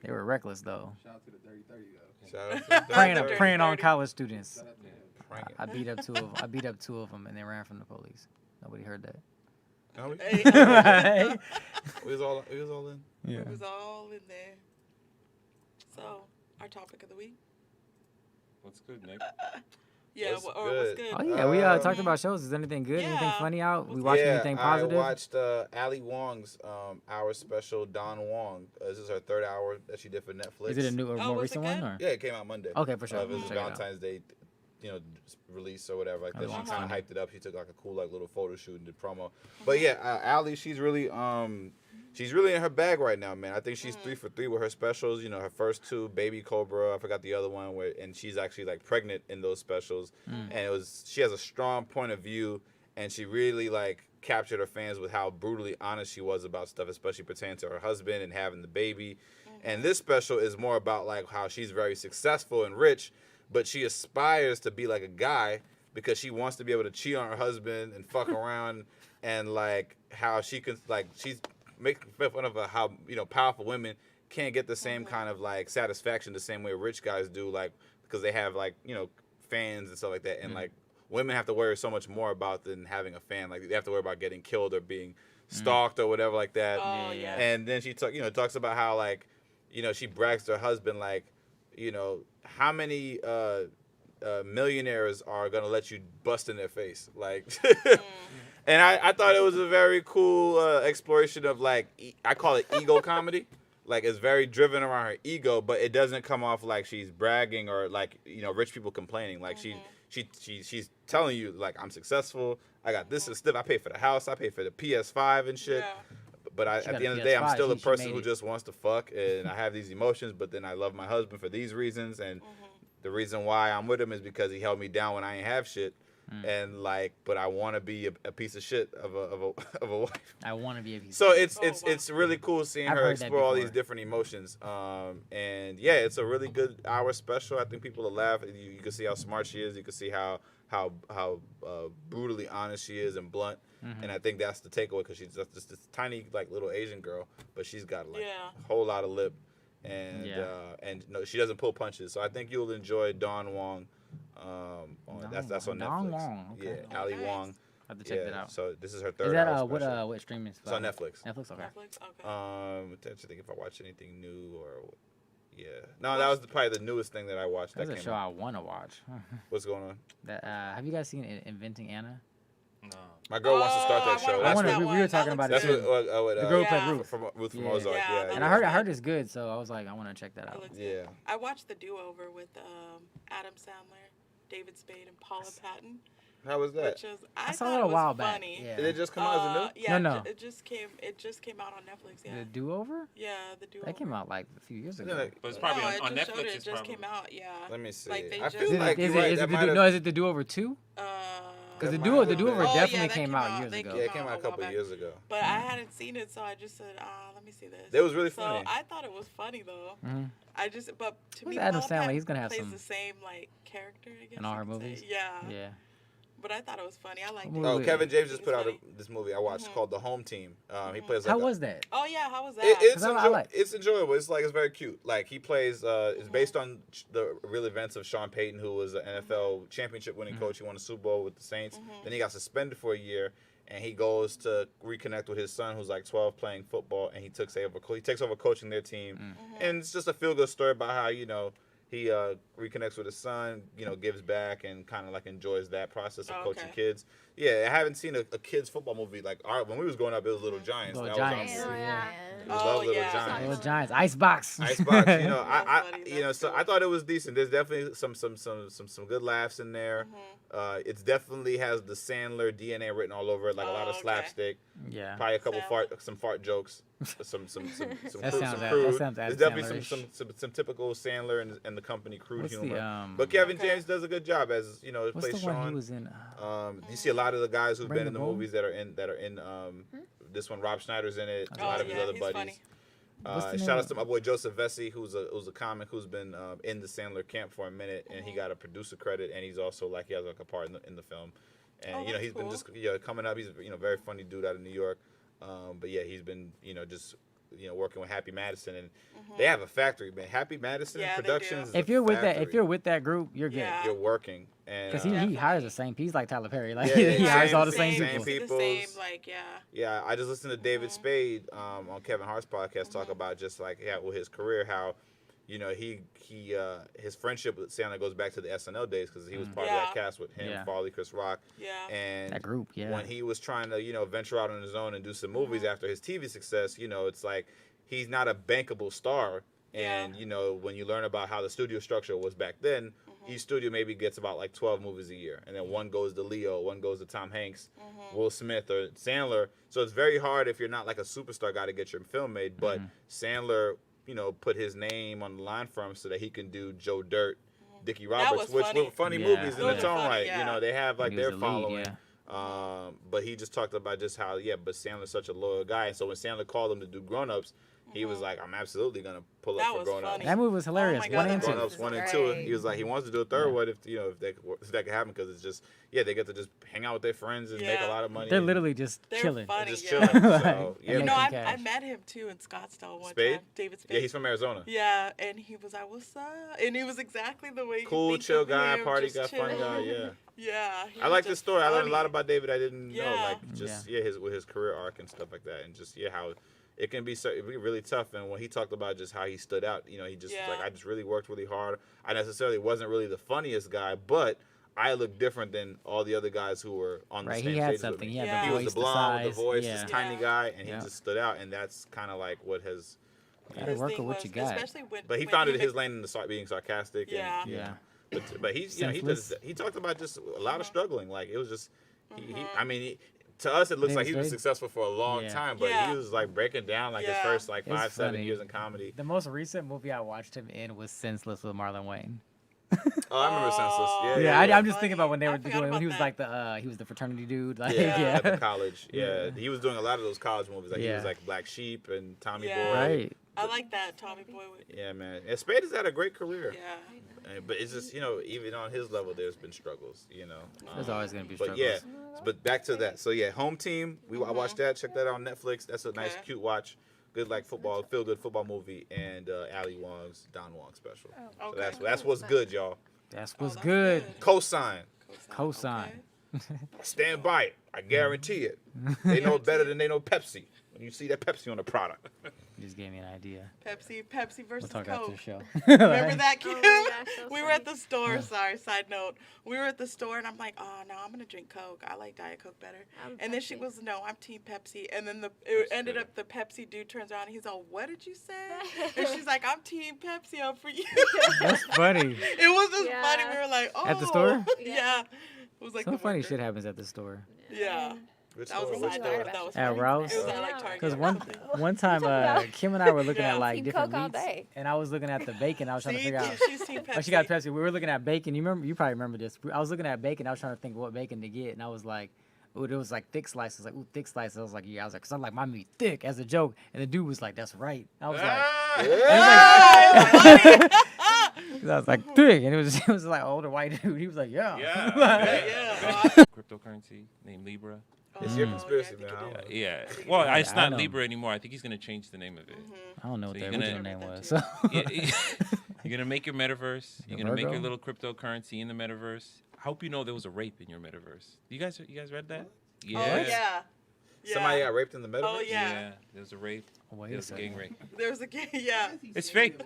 they were reckless, though. Shout out to the 30-30 though. shout out to Preying, Dirty preying on 30. college students. Shout out to them. Pranking. I beat up 2 of them. I beat up 2 of them, and they ran from the police. Nobody heard that. No, we- Hey, Right? It was all in. Yeah. it was all in there. So, our topic of the week. What's good, Nick? Yeah, What's what's good? good? Oh yeah, we Um, talked about shows. Is anything good? Anything Yeah. funny out? We watched Yeah, anything positive? I watched Ali Wong's hour special, Don Wong. This is her 3rd hour that she did for Netflix. Is it a new or Oh, more was it recent one? good? Or? Yeah, it came out Monday. Okay, for sure. It was a Check it out. Valentine's Day, release or whatever like that. Oh, She that's kind of funny. hyped it up. She took like a cool like little photo shoot and did promo. But yeah, Ali, she's really in her bag right now, man. I think she's 3 for 3 with her specials. You know, her first 2, Baby Cobra. I forgot the other one and she's actually like pregnant in those specials. And she has a strong point of view, and she really like captured her fans with how brutally honest she was about stuff, especially pertaining to her husband and having the baby. And this special is more about like how she's very successful and rich, but she aspires to be like a guy because she wants to be able to cheat on her husband and fuck around, and like how she can like she's making fun of how powerful women can't get the same kind of like satisfaction the same way rich guys do, like because they have like fans and stuff like that, and like women have to worry so much more about than having a fan. Like they have to worry about getting killed or being stalked or whatever like that. Oh, yeah. And then she talks about how like she brags to her husband like how many millionaires are gonna let you bust in their face, like. And I thought it was a very cool exploration of like I call it ego comedy. Like it's very driven around her ego, but it doesn't come off like she's bragging or like rich people complaining. Like she's telling you like I'm successful. I got this and stuff. I pay for the house. I pay for the PS5 and shit. Yeah. But She at got the a end of the day, I'm PS5. still a She person made who it. just wants to fuck, and I have these emotions. But then I love my husband for these reasons, and the reason why I'm with him is because he held me down when I ain't have shit. And like, but I want to be a piece of shit of a wife. I want to be a piece. So it's Oh, wow. it's really cool seeing I've her heard that explore all these before. different emotions. And yeah, it's a really good hour special. I think people will laugh. You can see how smart she is. You can see how brutally honest she is and blunt. And I think that's the takeaway because she's just this tiny like little Asian girl, but she's got like a whole lot of lip, and and no, she doesn't pull punches. So I think you'll enjoy Dawn Wong. That's on Dawn Netflix. Wong, okay. Yeah, Ali Nice. Wong. I have to check Yeah, that out. so this is her 3rd Is that hour special. what streaming? It's on Netflix. Netflix, okay. Netflix? Okay. I'm trying to think if I watched anything new or no, that was probably the newest thing that I watched. That's that a came show out. I want to watch. What's going on? That have you guys seen Inventing Anna? No. My girl wants to start Oh, that I show. wanna I watch wanna. that We one. were That talking about it looks That's too. what The girl played Yeah. Ruth. from Ruth from Yeah. Ozark. Yeah, Yeah, that And I heard it's good, so I was like, I want to check that It out. looks Yeah. good. I watched The Do-Over with Adam Sandler, David Spade, and Paula Patton, How was that? which is I saw thought it a was while back. funny. Yeah. Did it just come out as a new? Yeah, No. it just came out on Netflix. Yeah, The Do Over? yeah, The Do-Over. That came out like a few years Yeah, ago. like- But it's probably no, on it Netflix. just showed it. It's just probably. came out. Yeah. Let me see. Like, they I just- feel Is like it, you're is right. it That the might Do, have- no? Is it the Do Over 2? Because That the might have Do Over been- definitely that came out years they ago. Yeah, it came out a while couple back. years ago. But I hadn't seen it, so I just said, let me see this. It was really so funny. I thought it was funny though. Mhm. But to Who's me, Adam Paula Sandler? Patton He's gonna have plays some- the same like character, I guess. In all you her could say. movies? Yeah. Yeah. But I thought it was funny. I liked What it. movie? Oh, Kevin James just It put was out funny. this movie I watched Mhm. called The Home Team. He plays like How a- was that? Oh yeah, how was that? It's 'Cause I like- it's enjoyable. It's like it's very cute. Like he plays. It's based on the real events of Sean Payton, who was an NFL championship winning coach. He won a Super Bowl with the Saints. Then he got suspended for a year, and he goes to reconnect with his son, who's like 12, playing football, and he takes over coaching their team. And it's just a feel good story about how he reconnects with his son, gives back and kind of like enjoys that process of coaching okay. kids. Yeah, I haven't seen a kids football movie like when we was growing up. It was Little Giants. Little That Giants. was on. Yeah. We love Little yeah. Giants. Little Giants. Icebox. Icebox, That's I funny, so I thought it was decent. There's definitely some good laughs in there. It definitely has the Sandler DNA written all over it, like a lot of okay. slapstick. Yeah. Probably a couple Sandler. fart jokes, some That sounds crude. Adam There's definitely Sandler-ish. some typical Sandler and the company crude What's humor. the But Kevin Okay. James does a good job as what's plays the one Sean. he was in? You see a lot of the guys who've Bring been the in the Bull? movies that are in this one. Rob Schneider's in it. A Oh, lot of his yeah, other he's buddies. funny. What's the Shout name out to my boy Joseph Vesey, who's a comic who's been in the Sandler camp for a minute, and he got a producer credit, and he's also he has a part in the film, and Oh, that's he's been cool. just coming up. He's very funny dude out of New York, but yeah, he's been just working with Happy Madison, and they have a factory, man. Happy Madison Yeah, they do. Productions. is If a you're with factory. that group, you're good. Yeah. You're working, and Because he hires the same. He's like Tyler Perry. Like Yeah, he yeah, hires same- all the same same people. people. The same, people's- yeah. Yeah, I just listened to David Spade on Kevin Hart's podcast talk about just with his career, how his friendship with Sandler goes back to the SNL days because he was part of that Yeah. cast with him, Yeah. Farley, Chris Rock, Yeah. and That group, yeah. when he was trying to venture out on his own and do some movies after his TV success, it's like he's not a bankable star. And when you learn about how the studio structure was back then, each studio maybe gets about 12 movies a year, and then one goes to Leo, one goes to Tom Hanks, Will Smith, or Sandler. So it's very hard if you're not like a superstar guy to get your film made. But Sandler, put his name on the line for him so that he can do Joe Dirt, Dickie Roberts, was which funny. were funny Yeah. movies in Those its are own funny, right. yeah. They have He was their the lead, following. yeah. But he just talked about just how but Sandler's such a loyal guy, and so when Sandler called him to do Grown Ups, he was like, "I'm absolutely gonna pull That up for was Grown Ups." funny. That movie was hilarious. my God, One that and movie two. Grown Ups was 1 and great. 2. He was like, he wants to do a third one if that could happen because it's just they get to just hang out with their friends and make a Yeah. lot of money. They're and literally just They're chilling. funny. just yeah. chilling. So Like, yeah, and You making know, I cash. met him too in Scottsdale one Spade? time. David Spade. Yeah, he's from Arizona. Yeah, and he was like, "What's up?" And he was exactly the way you Cool, think chill of guy, him, party just guy, fun guy. chilling. Yeah. Yeah. he I was like this just story. I learned a lot funny. about David I didn't know, Yeah. just his career arc and stuff like that, and just how it can be really tough. And when he talked about just how he stood out, he just was like, Yeah. I just really worked really hard. I necessarily wasn't really the funniest guy, but I looked different than all the other guys who were on the Right, same he had stage with something. me. He had Yeah. the He voice, was the blonde with the voice, yeah. this tiny Yeah. guy, and Yeah. he just stood out, and that's kind of like what has. Gotta His work thing with what was- you got. Especially when, But he when found it made- his lane in being sarcastic. Yeah. And, Yeah. But he's he Senseless. talked about just a lot of struggling. Like it was just Mm-hmm. to us it looks David like he's been Spade? successful for a long Yeah. time, but Yeah. he was like breaking down like his Yeah. first like It's 5-7 funny. years in comedy. The most recent movie I watched him in was Senseless with Marlon Wayne. Oh, I remember Senseless. Yeah, Yeah, yeah. I'm just thinking about when they I were forgot doing when about he was that. like he was the fraternity dude. Like Yeah, yeah. at college. Yeah. Yeah. He was doing a lot of those college movies. Like he was Yeah. like Black Sheep and Tommy Yeah. Boy. Right. I like that Tommy Boy. Yeah, man. And Spade has had a great career. Yeah. But it's just even on his level, there's been struggles. There's always gonna be But struggles. yeah, but back to that. So yeah, Home Team. I watched that. Check that out on Netflix. That's a nice, Okay. cute watch. Good feel good football movie, and Ali Wong's Don Wong special. So Okay. that's what's good, y'all. That's Oh, what's that's good. Cosign. Cosign. Stand by it. I guarantee it. They know better than they know Pepsi. When you see that Pepsi on the product. You just gave me an idea. Pepsi We'll versus talk after the Coke. show. Remember that, Kim? Oh my gosh, that was We were funny. at the store. Sorry, side note. We were at the store, and I'm like, oh, no, I'm going to drink Coke. I like Diet Coke better. I'm And then she Pepsi. goes, no, I'm Team Pepsi. And then it That's ended good. up the Pepsi dude turns around, and he's all, what did you say? And she's like, I'm Team Pepsi. I'm for you. That's funny. It was just Yeah. funny. We were like, oh. At the store? Yeah. It was like Some the funny worker. shit happens at the store. Yeah. Which That was a store? side Which store? note. That was At funny. Rouse? It was at like Yeah. Target. Because or one something. time, Kim and I were looking Yeah. at like Team different Coke all meats, day. and I was looking at the bacon. I was trying to See, figure out. she's Team Pepsi. Oh, she got Pepsi. We were looking at bacon. You remember? You probably remember this. I was looking at bacon. I was trying to think what bacon to get, and I was like, "Ooh, it was like thick slices." Like, "Ooh, thick slices." I was like, "Yeah." I was like, "Cause I like my meat thick," as a joke. And the dude was like, "That's right." I was like, I was like, thick, and it was like an older white dude. He was like, "Yeah." Yeah. Yeah. Cryptocurrency named Libra. It's your Oh, conspiracy, yeah, I man. think it is. Yeah. Well, I it's not know. Libra anymore. I think he's gonna change the name of it. I don't know what So the you're gonna- original name was. Yeah. So. You're gonna make your metaverse. You're Your gonna make Virgo? your little cryptocurrency in the metaverse. I hope you know there was a rape in your metaverse. You guys read that? Oh, yeah. Yeah. Somebody got raped in the metaverse? Oh, yeah. There was a rape. Wait There a was a gang second. rape. There's a game. Yeah. It's fake.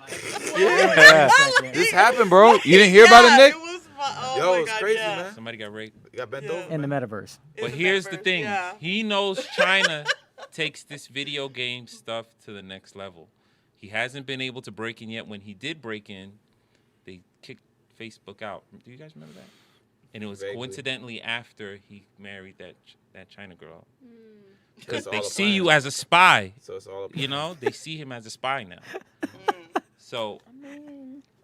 Yeah. This happened, bro. You didn't hear about it, Nick? It was oh Yo, my it's God, crazy, yeah. man. Somebody got raped. You got bent Yeah. over. In the man. metaverse. In But the here's the metaverse, thing. Yeah. He knows China takes this video game stuff to the next level. He hasn't been able to break in yet. When he did break in, they kicked Facebook out. Do you guys remember that? And it was Vaguely. coincidentally after he married that China girl. It's Because all they a see plan. you as a spy. So it's all You know, they see him as a spy now. Mm. So,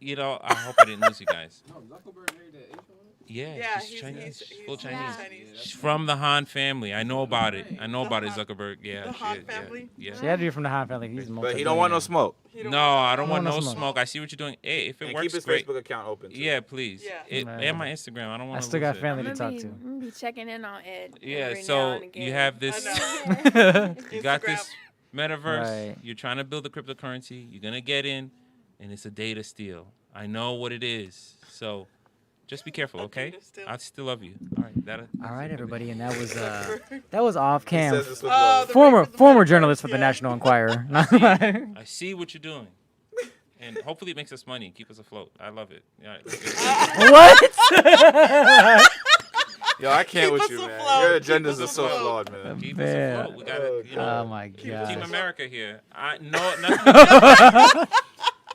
you know, I hope I didn't lose you guys. No, Zuckerberg married that Asian woman? Yeah, Yeah, she's Chinese. She's full he's Chinese. Chinese. She's from the Han family. I know about it. I know The about it, Han- Zuckerberg. Yeah, the she Han is, family? Yeah. She had to be from the Han family. He's But he don't want no smoke. He don't No, want- I don't want no no smoke. smoke. I see what you're doing. Hey, if it And works, keep his great. Facebook account open, too. Yeah, please. Yeah. Right. And my Instagram. I don't I want to still got it. family I'm to gonna talk be, to. I'm gonna be checking in on Ed. Yeah, every now so and you again. have this. I You got Instagram. this metaverse. Right. You're trying to build a cryptocurrency. You're gonna get in, and it's a data steal. I know what it is. So, just be careful, A okay? data steal. I still love you. All right. All right, everybody, and that was off He cam. says this with Oh, love. the Former rape in the former metaverse, journalist for the yeah. National Enquirer. I see what you're doing, and hopefully it makes us money and keep us afloat. I love it. All right, let's get it. What? Yo, I can't Keep with us you, man. afloat. Your Keep agendas us are so afloat. flawed, man. Keep Man. us afloat. We gotta, you know, Oh my Team god. America here. I know nothing,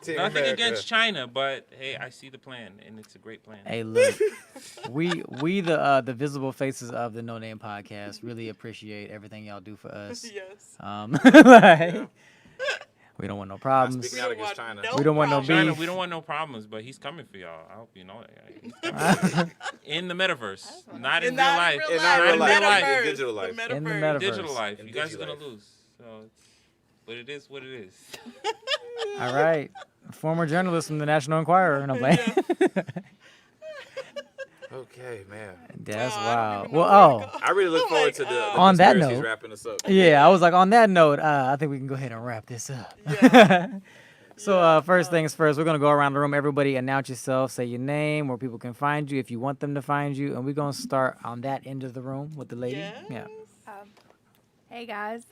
Team nothing America. against China, but hey, I see the plan, and it's a great plan. Hey, look, we the visible faces of the No Name Podcast really appreciate everything y'all do for us. Yes. Like, we don't want no problems. speaking out against China. We don't want no problem. China, beef. we don't want no problems, but he's coming for y'all. I hope you know that. He's coming in the metaverse, not in real life. In Not real in life. real life. In digital life. The In the metaverse. metaverse. Digital life. In You guys are gonna digi-life. lose. So, but it is what it is. All right, former journalist from the National Enquirer, and I'm like, Okay, man. that's Oh, I don't wild. even know Well, where to go. I really look forward to the On that conspiracies note- wrapping us up. yeah, I was like, on that note, I think we can go ahead and wrap this up. Yeah. So first things first, we're gonna go around the room. Everybody announce yourself, say your name, where people can find you if you want them to find you, and we're gonna start on that end of the room with the lady. Yes. Yeah. Hey guys,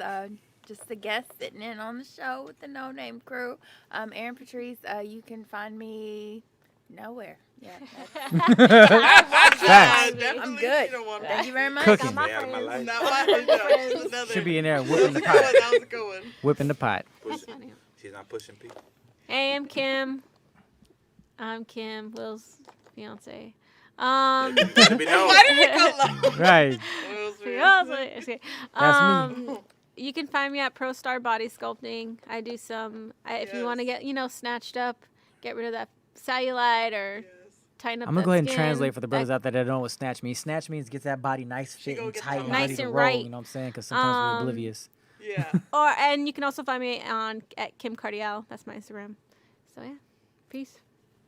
just a guest sitting in on the show with the No Name crew. Erin Patrice, you can find me nowhere. Yeah, Facts. Definitely I'm good. You don't want thank you very much. Cooking. I'm off Stay out of my for- life. Not my no, another. Should be in there That whipping was the a good one. pot. That was a good one. Whipping the pot. She's not pushing people. Hey, I'm Kim. I'm Kim, Will's fiance. Let it be known. Why did it go low? Right. Will's Fiance. Okay. That's me. You can find me at Pro Star Body Sculpting. I do some. If you want to Yes. get snatched up, get rid of that cellulite or Yes. tighten up. I'm gonna that go ahead and skin, translate for the brothers that- out there that don't know what snatch means. Snatch means get that body nice, She fit, gonna and get tight, that and nice ready to and roll. right. You know what I'm saying? Because sometimes we're Um, oblivious. Yeah. and you can also find me at Kim Cardial. That's my Instagram. So yeah, peace.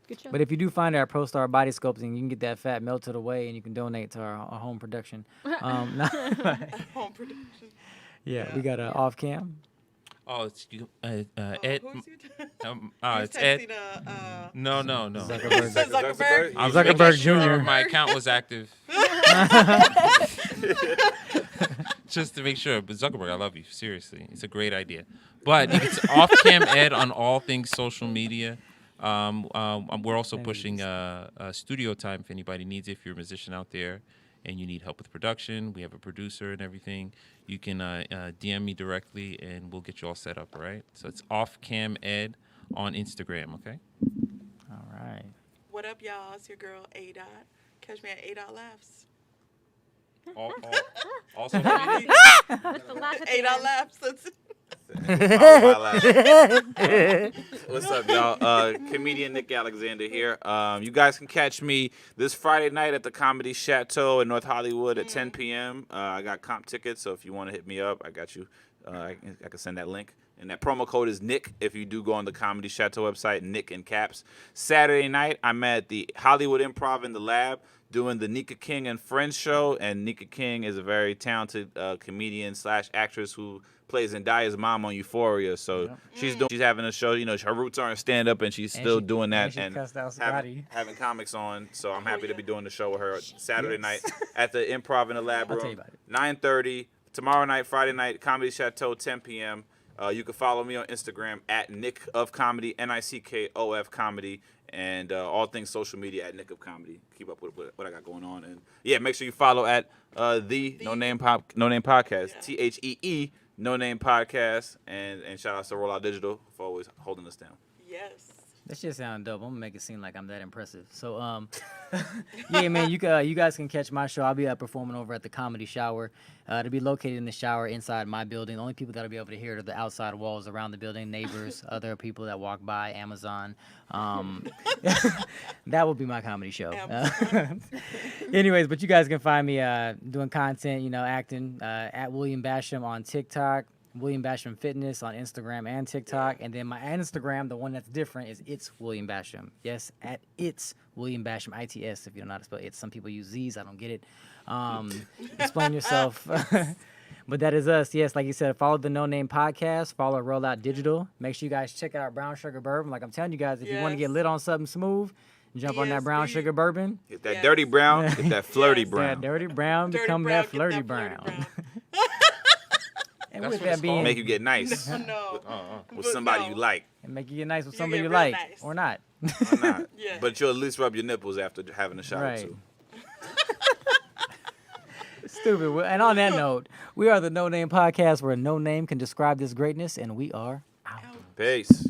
Good show. But if you do find her at Pro Star Body Sculpting, you can get that fat melted away, and you can donate to our home production. Home production. yeah, we Yeah. got off cam. Oh, it's you, Ed. Who's you? It's Ed. Texting, No. Zuckerberg. Zuckerberg. I was Zuckerberg making sure Jr. my account was active. just to make sure. But Zuckerberg, I love you. Seriously, it's a great idea. But it's Off Cam Ed on all things social media. We're also pushing studio time if anybody needs it. If you're a musician out there and you need help with production, we have a producer and everything. You can DM me directly and we'll get you all set up, all right? So it's Off Cam Ed on Instagram, okay? All right. What up, y'all? It's your girl, A Dot. Catch me at A Dot Laughs. Also, maybe? The laugh at the A Dot end. Laughs. That's What's up, y'all? Comedian Nick Alexander here. You guys can catch me this Friday night at the Comedy Chateau in North Hollywood at 10 p.m. I got comp tickets, so if you want to hit me up, I got you. I can send that link. And that promo code is Nick if you do go on the Comedy Chateau website, Nick in caps. Saturday night, I'm at the Hollywood Improv in the Lab doing the Nika King and Friends show. And Nika King is a very talented comedian / actress who plays Zendaya's mom on Euphoria. So she's having a show. You know, her roots are in stand-up, and she's still doing that and having comics on. So I'm happy to be doing the show with her Saturday night at the Improv in the Lab room, 9:30. Tomorrow night, Friday night, Comedy Chateau, 10 p.m. You can follow me on Instagram at Nick of Comedy, NICKOF Comedy, and all things social media at Nick of Comedy. Keep up with what I got going on, and yeah, make sure you follow at the No Name Podcast, THEE No Name Podcast, and shout out to Rollout Digital for always holding us down. yes. That shit sound dope. I'm gonna make it seem like I'm that impressive. So, yeah, man, you guys can catch my show. I'll be performing over at the Comedy Shower. To be located in the shower inside my building. The only people that'll be able to hear it are the outside walls around the building, neighbors, other people that walk by, Amazon. That will be my comedy show. Anyways, but you guys can find me doing content, you know, acting at William Basham on TikTok. William Basham Fitness on Instagram and TikTok. And then my Instagram, the one that's different, is It's William Basham. Yes, at It's William Basham, ITS, if you don't know how to spell it. Some people use Z's. I don't get it. Explain yourself. But that is us. Yes, like you said, follow the No Name Podcast. Follow Rollout Digital. Make sure you guys check out Brown Sugar Bourbon. Like I'm telling you guys, if you want to get lit on something smooth, jump on that Brown Sugar Bourbon. Get that dirty brown, get that flirty brown. That dirty brown, become that flirty brown. And with that being, make you get nice with somebody you like. And make you get nice with somebody you like, or not. Or not. But you'll at least rub your nipples after having a shower too. Stupid. And on that note, we are the No Name Podcast, where no name can describe this greatness, and we are out. Peace.